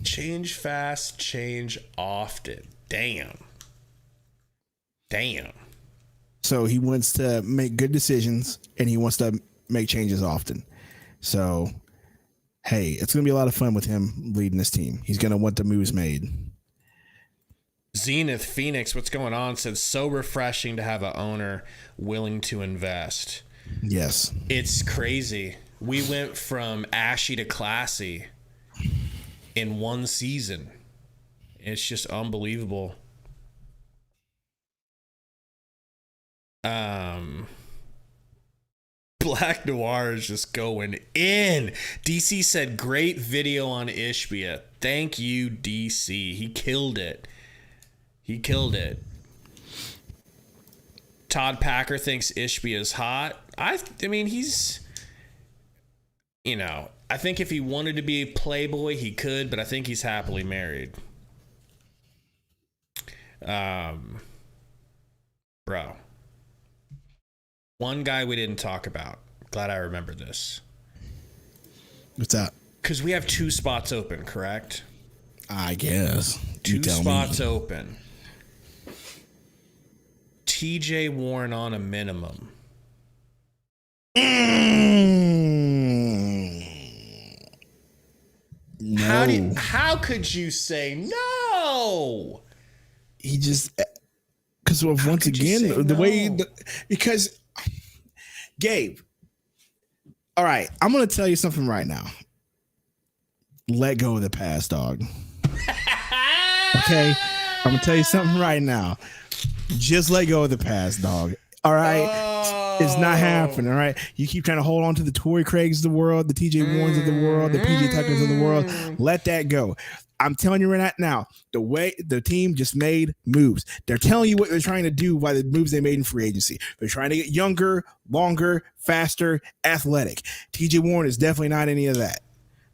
Change fast, change often. Damn. So he wants to make good decisions and he wants to make changes often. So, hey, it's going to be a lot of fun with him leading this team. He's going to want the moves made. Zenith Phoenix, what's going on? Says, so refreshing to have an owner willing to invest. Yes. It's crazy. We went from ashy to classy in one season. It's just unbelievable. Black Noir is just going in. DC said, great video on Ishbia. Thank you, DC. He killed it. Todd Packer thinks Ishbia is hot. I mean, he's, I think if he wanted to be a playboy, he could, but I think he's happily married. Bro. One guy we didn't talk about. Glad I remember this. What's that? Because we have 2 spots open, correct? I guess. 2 spots open. TJ Warren on a minimum. No. How could you say no? He just, because once again, the way, because Gabe, all right, I'm going to tell you something right now. Let go of the past, dog. Okay? I'm going to tell you something right now. Just let go of the past, dog. All right? It's not happening, all right? You keep trying to hold on to the Tory Craigs of the world, the TJ Warrens of the world, the PJ Tuckers of the world. Let that go. I'm telling you right now, the way the team just made moves. They're telling you what they're trying to do by the moves they made in free agency. They're trying to get younger, longer, faster, athletic. TJ Warren is definitely not any of that.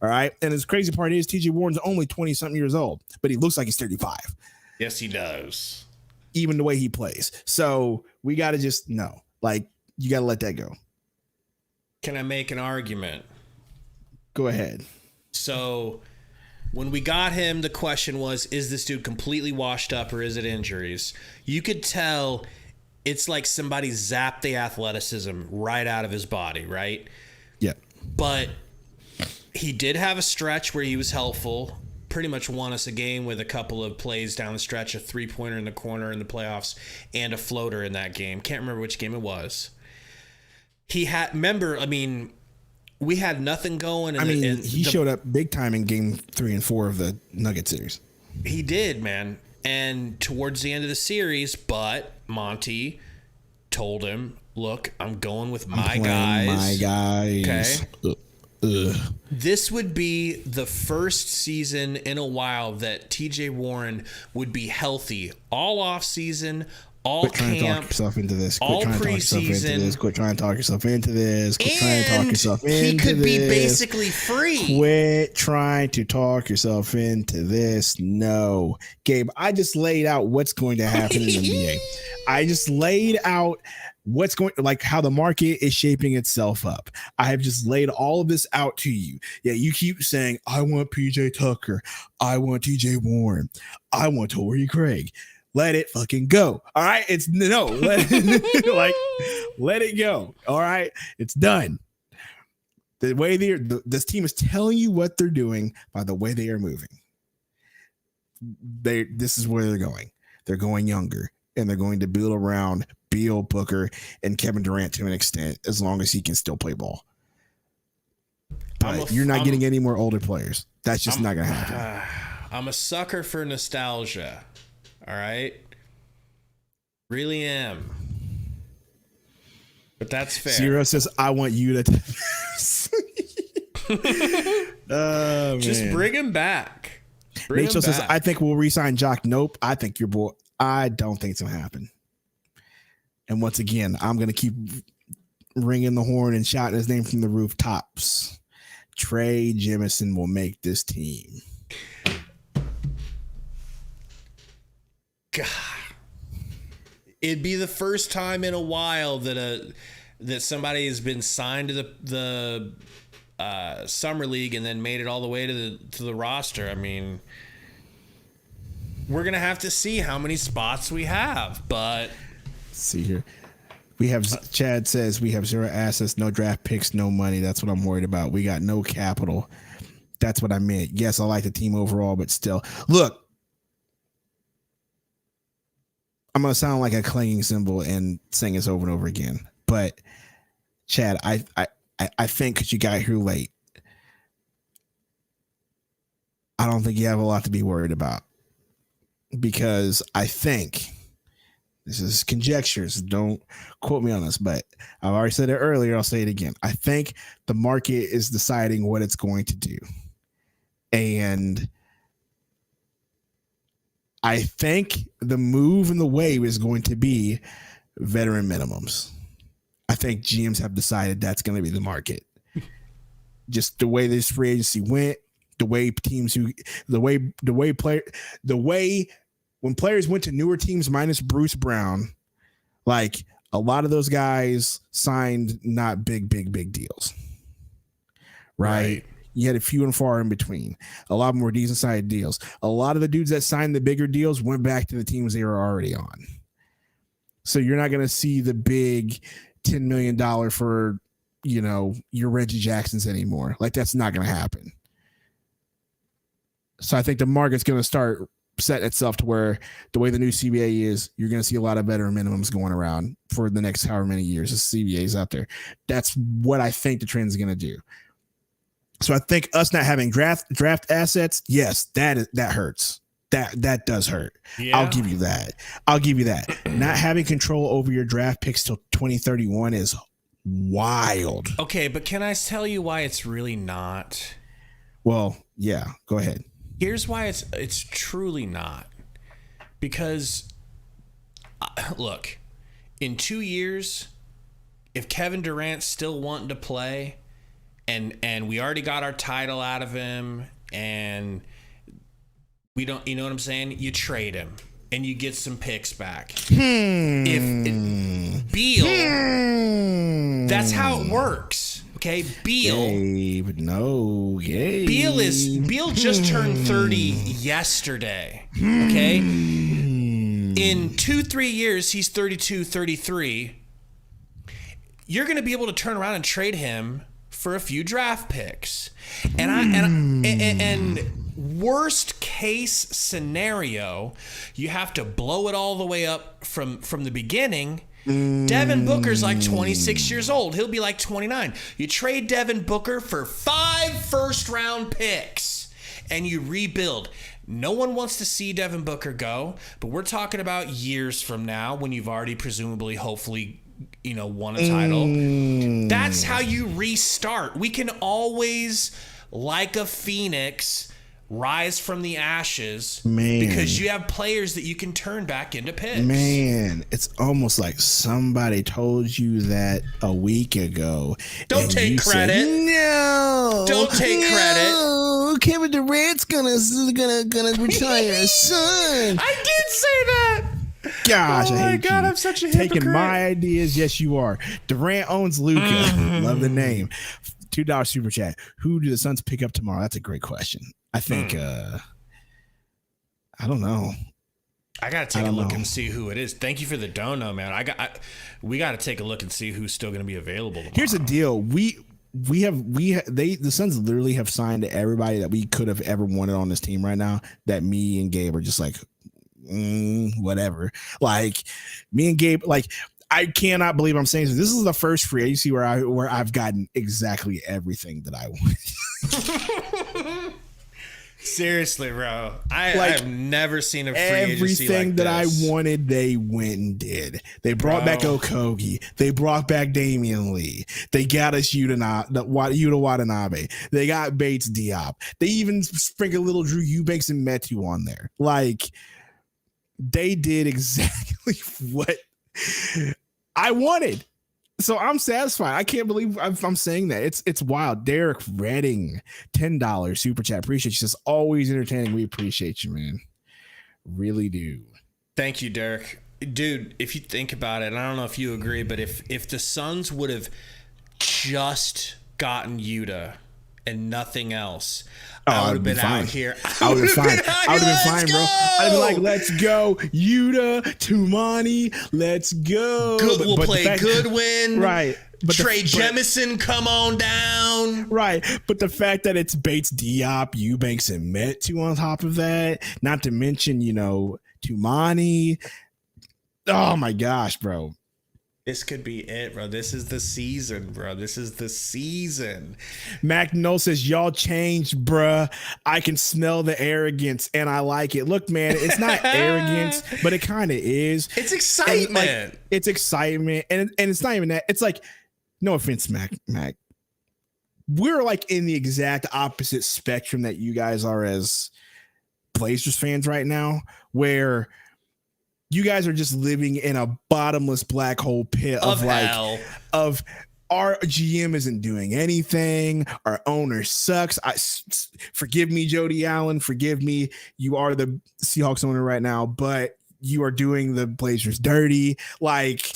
All right. And the crazy part is TJ Warren's only 20-something years old, but he looks like he's 35. Yes, he does. Even the way he plays. So we got to just know, you got to let that go. Can I make an argument? Go ahead. So when we got him, the question was, is this dude completely washed up or is it injuries? You could tell it's like somebody zapped the athleticism right out of his body, right? Yeah. But he did have a stretch where he was helpful. Pretty much won us a game with a couple of plays down the stretch, a 3-pointer in the corner in the playoffs and a floater in that game. Can't remember which game it was. We had nothing going. He showed up big time in game 3 and 4 of the Nugget series. He did, man. And towards the end of the series, but Monty told him, look, I'm going with my guys. My guys. Okay. This would be the first season in a while that TJ Warren would be healthy all off season, all Quit trying to talk yourself into this. all preseason. Quit trying to talk yourself into this. Quit trying to talk yourself into this. He could be basically free. Quit trying to talk yourself into this. No. Gabe, I just laid out what's going to happen in the NBA. I just laid out what's going, how the market is shaping itself up. I have just laid all of this out to you. Yeah, you keep saying, I want PJ Tucker. I want TJ Warren. I want Tory Craig. Let it fucking go. All right. It's no, let it go. All right. It's done. The way this team is telling you what they're doing by the way they are moving. This is where they're going. They're going younger and they're going to build around Beal, Booker, and Kevin Durant to an extent, as long as he can still play ball. But you're not getting any more older players. That's just not going to happen. I'm a sucker for nostalgia. All right. Really am. But that's fair. Zero says, I want you to. Just bring him back. Rachel says, I think we'll re-sign Jock. Nope. I think your boy. I don't think it's going to happen. And once again, I'm going to keep ringing the horn and shouting his name from the rooftops. Trey Jemison will make this team. God. It'd be the first time in a while that that somebody has been signed to the summer league and then made it all the way to the roster. I mean, we're gonna have to see how many spots we have. But let's see here, we have Chad says we have 0 assets, no draft picks, no money. That's what I'm worried about. We got no capital. That's what I meant. Yes, I like the team overall, but still, look. I'm gonna sound like a clanging cymbal and sing this over and over again, but Chad, I think because you got here late, I don't think you have a lot to be worried about, because I think this is conjectures. Don't quote me on this, but I've already said it earlier. I'll say it again. I think the market is deciding what it's going to do, and I think the move and the wave is going to be veteran minimums. I think GMs have decided that's going to be the market. Just the way this free agency went, the way when players went to newer teams minus Bruce Brown, like a lot of those guys signed not big deals. Right. You had a few and far in between. A lot more decent sized deals. A lot of the dudes that signed the bigger deals went back to the teams they were already on. So you're not going to see the big $10 million for, your Reggie Jacksons anymore. Like, that's not going to happen. So I think the market's going to start setting itself to where the way the new CBA is, you're going to see a lot of veteran minimums going around for the next however many years the CBA is out there. That's what I think the trend is going to do. So I think us not having draft assets, yes, that hurts. That does hurt. Yeah. I'll give you that. Not having control over your draft picks till 2031 is wild. Okay, but can I tell you why it's really not? Well, yeah, go ahead. Here's why it's truly not. Because look, in 2 years, if Kevin Durant's still wanting to play, and we already got our title out of him, and we don't, you know what I'm saying? You trade him and you get some picks back. If Beal, that's how it works. Okay, Beal. Beal just turned 30 yesterday. Okay, in 2-3 years, he's 32, 33. You're going to be able to turn around and trade him for a few draft picks. And worst case scenario, you have to blow it all the way up from the beginning. Devin Booker's like 26 years old. He'll be like 29. You trade Devin Booker for 5 first-round picks, and you rebuild. No one wants to see Devin Booker go, but we're talking about years from now when you've already presumably, hopefully, won a title. That's how you restart. We can always, like a phoenix, rise from the ashes, because you have players that you can turn back into picks. Man, it's almost like somebody told you that a week ago. Don't take credit. Said, no. Don't take credit. Kevin Durant's gonna retire his son. I did say that. Gosh, oh I hate my God, you. I'm such a hypocrite. Taking my ideas, yes, you are. Durant owns Luka. Love the name. $2 super chat. Who do the Suns pick up tomorrow? That's a great question. I think. I don't know. I gotta take a look and see who it is. Thank you for the dono, man. We gotta take a look and see who's still gonna be available tomorrow. Here's the deal. The Suns literally have signed everybody that we could have ever wanted on this team right now. That me and Gabe are just like. Whatever. Like me and Gabe, like I cannot believe I'm saying this. This is the first free agency where I've gotten exactly everything that I want. Seriously, bro. I've never seen a free agency like this. Everything that I wanted, they went and did. They brought back Okogie. They brought back Damian Lee. They got us Yuta Watanabe. They got Bates-Diop. They even sprinkled little Drew Eubanks and Metu on there. Like, they did exactly what I wanted. So I'm satisfied. I can't believe I'm saying that. It's wild. Derek Redding, $10 super chat. Appreciate you. Just always entertaining. We appreciate you, man. Really do. Thank you, Derek. dude, if you think about it, and I don't know if you agree, but if the Suns would have just gotten Yuta and nothing else, I would have been out here. I would have been fine. I would have been fine, bro. I'd be like, let's go, Yuta, Tumani, let's go. We'll play Goodwin. Right. But Trey Jemison, come on down. Right. But the fact that it's Bates-Diop, Eubanks, and Metu on top of that, not to mention, Tumani. Oh, my gosh, bro. This could be it, bro. This is the season, bro. This is the season. Mac Noll says, y'all changed, bruh. I can smell the arrogance, and I like it. Look, man, it's not arrogance, but it kind of is. It's excitement. It's excitement, and it's not even that. It's like, no offense, Mac. We're like in the exact opposite spectrum that you guys are as Blazers fans right now, where you guys are just living in a bottomless black hole pit of hell. Of our GM isn't doing anything. Our owner sucks. Forgive me, Jody Allen. Forgive me. You are the Seahawks owner right now, but you are doing the Blazers dirty. Like,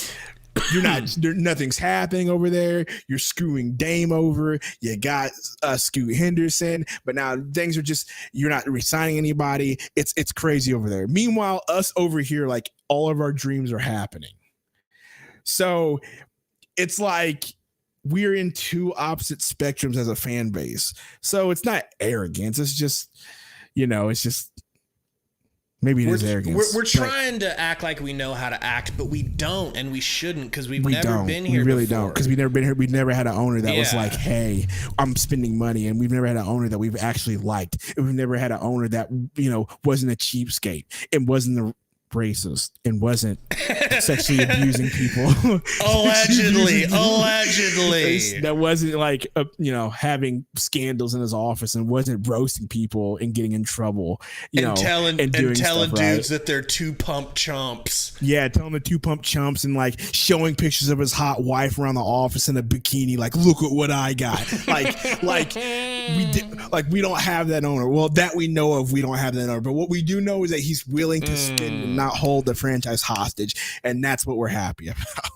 you're not. Nothing's happening over there. You're screwing Dame over. You got Scoot Henderson, but now things are just. You're not resigning anybody. It's crazy over there. Meanwhile, us over here, like all of our dreams are happening. So it's like we're in two opposite spectrums as a fan base. So it's not arrogance. It's just, it's just. Maybe it is arrogance. We're trying to act like we know how to act, but we don't, and we shouldn't, because we've never been here. We really don't, because we've never been here. We've never had an owner that was like, "Hey, I'm spending money," and we've never had an owner that we've actually liked. And we've never had an owner that wasn't a cheapskate and wasn't a racist and wasn't sexually abusing people. Allegedly. That wasn't like having scandals in his office and wasn't roasting people and getting in trouble. Telling dudes that they're two pump chumps. Yeah, telling the two pump chumps and like showing pictures of his hot wife around the office in a bikini. Like, look at what I got. We don't have that owner. Well, that we know of, we don't have that owner. But what we do know is that he's willing to spend and not hold the franchise hostage, and that's what we're happy about.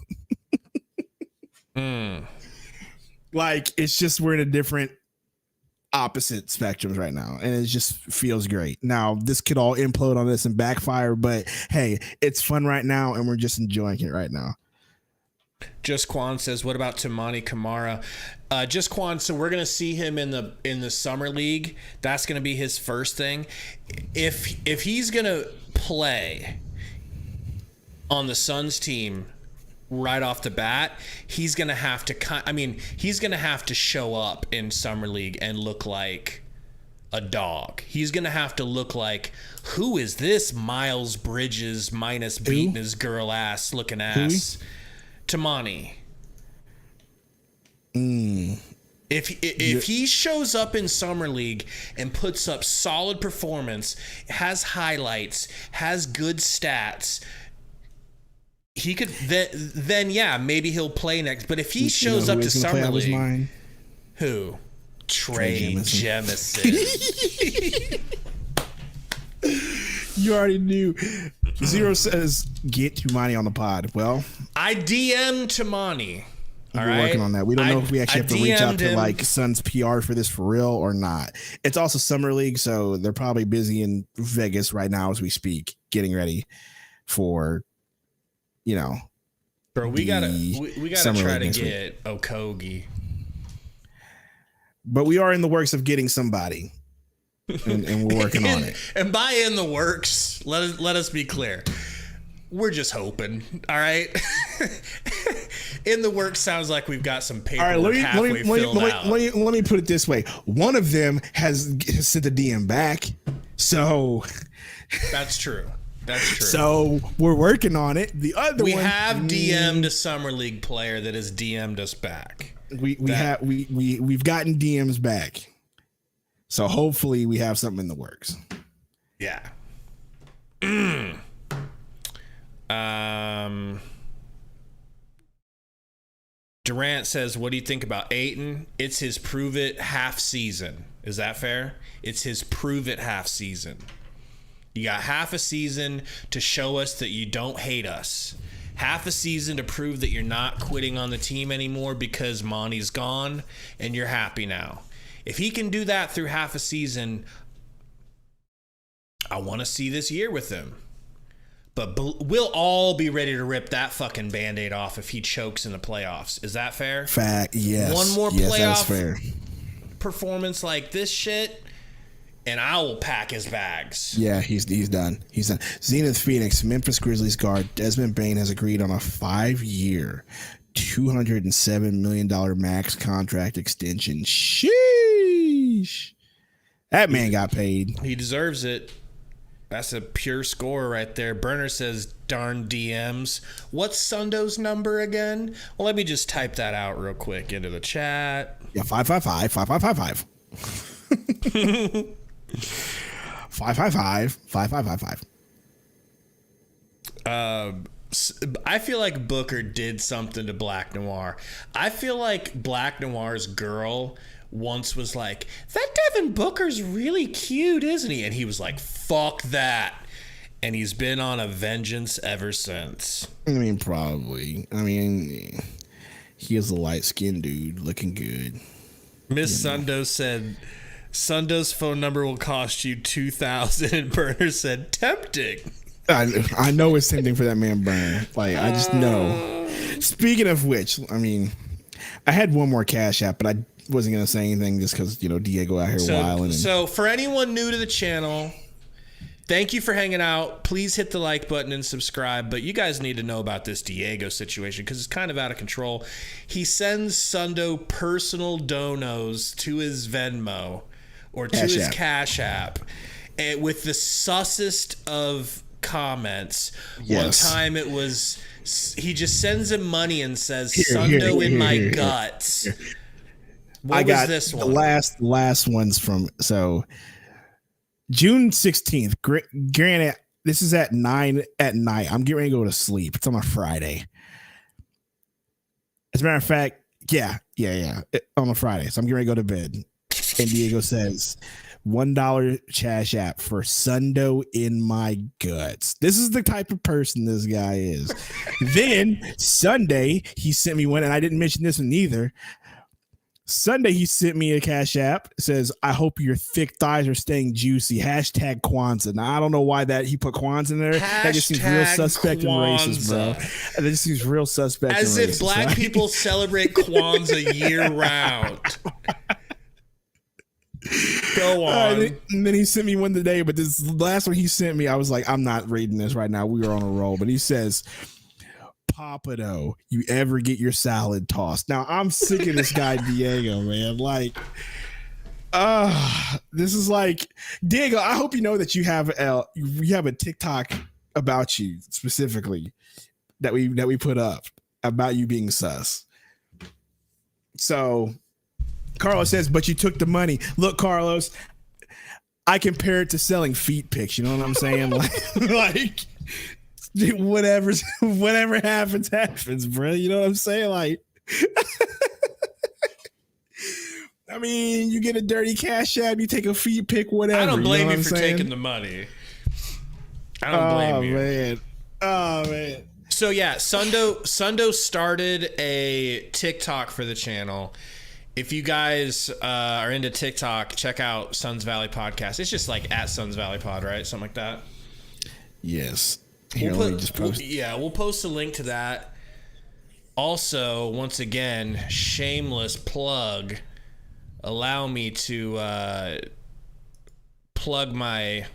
Like, it's just we're in a different opposite spectrums right now, and it just feels great. Now, this could all implode on this and backfire, but hey, it's fun right now, and we're just enjoying it right now. Just Quan says, what about Tamani Kamara? Just Quan, so we're gonna see him in the summer league. That's gonna be his first thing. If he's gonna play on the Suns team right off the bat, he's gonna have to show up in summer league and look like a dog. He's gonna have to look like, who is this Miles Bridges minus beating his girl ass looking ass? Tamani. If he shows up in summer league and puts up solid performance, has highlights, has good stats, he could then maybe he'll play next. But if he shows up to summer league, who? Trey Jemison. You already knew. Zero says, get Tumani on the pod. Well, I DM'd Tumani. We're working on that. We don't know if we actually have to reach out to like Suns PR for this for real or not. It's also summer league, so they're probably busy in Vegas right now as we speak, getting ready for, Bro, we gotta try to get Okogie. But we are in the works of getting somebody. And we're working on it. And by in the works, let us be clear. We're just hoping. All right. In the works sounds like we've got some paperwork halfway filled out. Let me put it this way. One of them has sent a DM back. So that's true. So we're working on it. The other we have DM'd a summer league player that has DM'd us back. We've gotten DMs back. So hopefully we have something in the works. Yeah. Durant says, what do you think about Ayton? It's his prove it half season. Is that fair? It's his prove it half season. You got half a season to show us that you don't hate us. Half a season to prove that you're not quitting on the team anymore because Monty's gone and you're happy now. If he can do that through half a season, I want to see this year with him. But we'll all be ready to rip that fucking Band-Aid off if he chokes in the playoffs. Is that fair? Fact, yes. One more yes, playoff fair. Performance like this shit, and I will pack his bags. Yeah, he's done. He's done. Zenith Phoenix, Memphis Grizzlies guard Desmond Bane has agreed on a 5-year, $207 million max contract extension. Sheesh. That man got paid. He deserves it. That's a pure score right there. Burner says, darn DMs. What's Sundo's number again? Well, let me just type that out real quick into the chat. Yeah, 555-5555. 555-5555. I feel like Booker did something to Black Noir. I feel like Black Noir's girl once was like, that Devin Booker's really cute, isn't he? And he was like, fuck that. And he's been on a vengeance ever since. I mean, probably. I mean, he is a light-skinned dude looking good. Miss Sundo said, Sundo's phone number will cost you $2,000. And Burner said, tempting. I know it's tempting for that man, Burner. Like, I just know. Speaking of which, I mean, I had one more Cash App, but I wasn't going to say anything just because, you know, Diego out here wilding. So for anyone new to the channel, thank you for hanging out. Please hit the like button and subscribe. But you guys need to know about this Diego situation because it's kind of out of control. He sends Sundo personal donos to his Venmo or to his Cash App with the sussest of comments. Yes. One time it was, he just sends him money and says, Sundo in my guts. What was this one? The last one's from June 16th. Granted, this is at 9 at night. I'm getting ready to go to sleep. It's on a Friday. As a matter of fact, yeah. On a Friday. So I'm getting ready to go to bed. And Diego says, $1 Cash App for Sundo in my guts. This is the type of person this guy is. Then Sunday, he sent me one, and I didn't mention this one either. Sunday, he sent me a Cash App. It says, I hope your thick thighs are staying juicy. Hashtag Kwanzaa. Now, I don't know why that he put Kwanzaa in there. That just seems real suspect and racist, bro. That just seems real suspect As and racist. As if black people celebrate Kwanzaa year round. Go on. And then he sent me one today, but this last one he sent me, I was like, I'm not reading this right now. We were on a roll. But he says, Papado, you ever get your salad tossed? Now I'm sick of this guy Diego, man. Like, this is like, Diego, I hope you know that you have a TikTok about you specifically that we put up about you being sus. So Carlos says, but you took the money. Look, Carlos, I compare it to selling feet pics. You know what I'm saying? like whatever happens, bro. You know what I'm saying? Like, I mean, you get a dirty Cash App, you take a feet pic, whatever. I don't blame you for saying? taking the money. I don't blame you. Oh man. So yeah, Sundo started a TikTok for the channel. If you guys are into TikTok, check out Suns Valley Podcast. It's just like at Suns Valley Pod, right? Something like that. Yes. Here, let me just post. We'll post a link to that. Also, once again, shameless plug. Allow me to plug my.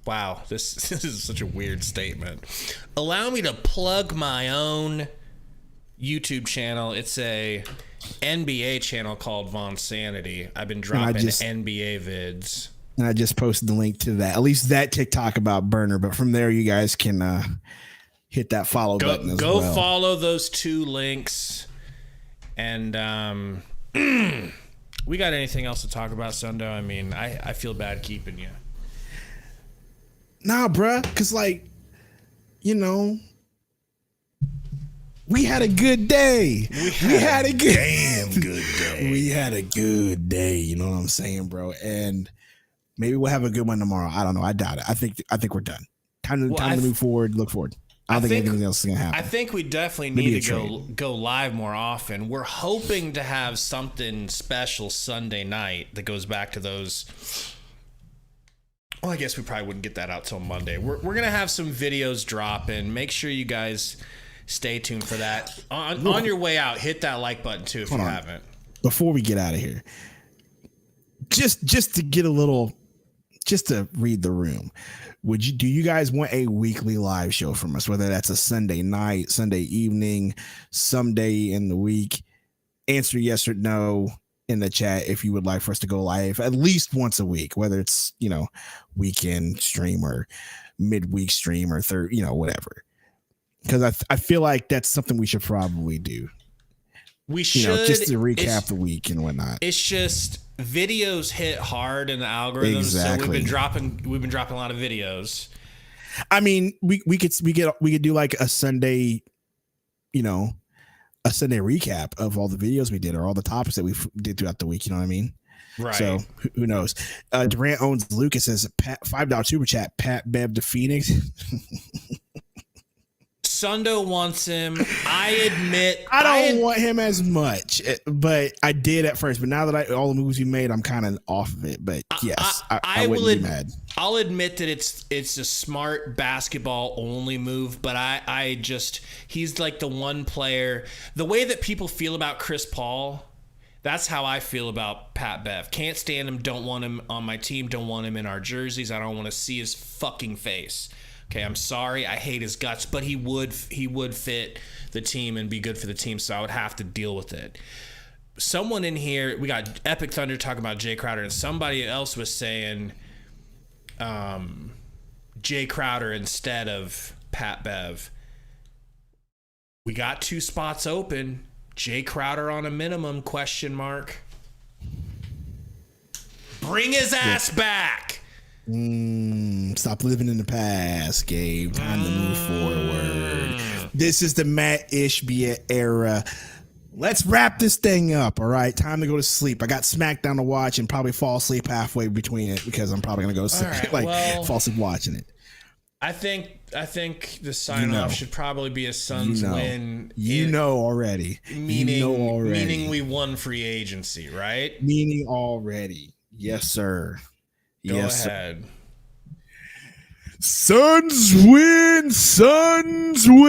Wow, this is such a weird statement. Allow me to plug my own YouTube channel. It's a NBA channel called Von Sanity. I've been dropping NBA vids. And I just posted the link to that. At least that TikTok about Burner. But from there, you guys can hit that follow button as well. Go follow those two links. And we got anything else to talk about, Sundo? I mean, I feel bad keeping you. Nah, bruh. Because, like, you know, we had a good day. We had a damn good day. We had a good day. You know what I'm saying, bro? And Maybe we'll have a good one tomorrow. I don't know. I doubt it. I think we're done. Time to move forward. Look forward. I don't think anything else is gonna happen. I think we definitely need to go live more often. We're hoping to have something special Sunday night that goes back to those. Well, I guess we probably wouldn't get that out till Monday. We're gonna have some videos dropping. Make sure you guys stay tuned for that. On your way out, hit that like button too if you haven't. Before we get out of here, just to get a little. Just to read the room, do you guys want a weekly live show from us? Whether that's a Sunday night, Sunday evening, someday in the week, answer yes or no in the chat if you would like for us to go live at least once a week, whether it's, weekend stream or midweek stream or third, whatever. Because I feel like that's something we should probably do. We should, just to recap the week and whatnot. It's just videos hit hard in the algorithm, exactly. So we've been dropping a lot of videos. I mean, we could do like a Sunday, a Sunday recap of all the videos we did or all the topics that we did throughout the week. You know what I mean? Right. So who knows? Durant owns Lucas says $5 super chat. Pat Bev to Phoenix. Sundo wants him. I admit I don't want him as much, but I did at first. But now that all the moves you made, I'm kind of off of it. But yes, I wouldn't be mad. I'll admit that it's a smart basketball only move, but I just he's like the one player. The way that people feel about Chris Paul, that's how I feel about Pat Bev. Can't stand him. Don't want him on my team. Don't want him in our jerseys. I don't want to see his fucking face. Okay, I'm sorry. I hate his guts, but he would fit the team and be good for the team, so I would have to deal with it. Someone in here, we got Epic Thunder talking about Jay Crowder, and somebody else was saying Jay Crowder instead of Pat Bev. We got 2 spots open. Jay Crowder on a minimum, ? Bring his ass back. Stop living in the past, Gabe. Time to move forward. This is the Matt Ishbia era. Let's wrap this thing up. All right, time to go to sleep. I got SmackDown to watch and probably fall asleep halfway between it because I'm probably gonna go sleep, fall asleep watching it. I think the sign off should probably be a Suns win. Already. Meaning we won free agency, right? Meaning already. Yes, sir. Go ahead. Suns win. Suns win.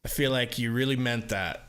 I feel like you really meant that.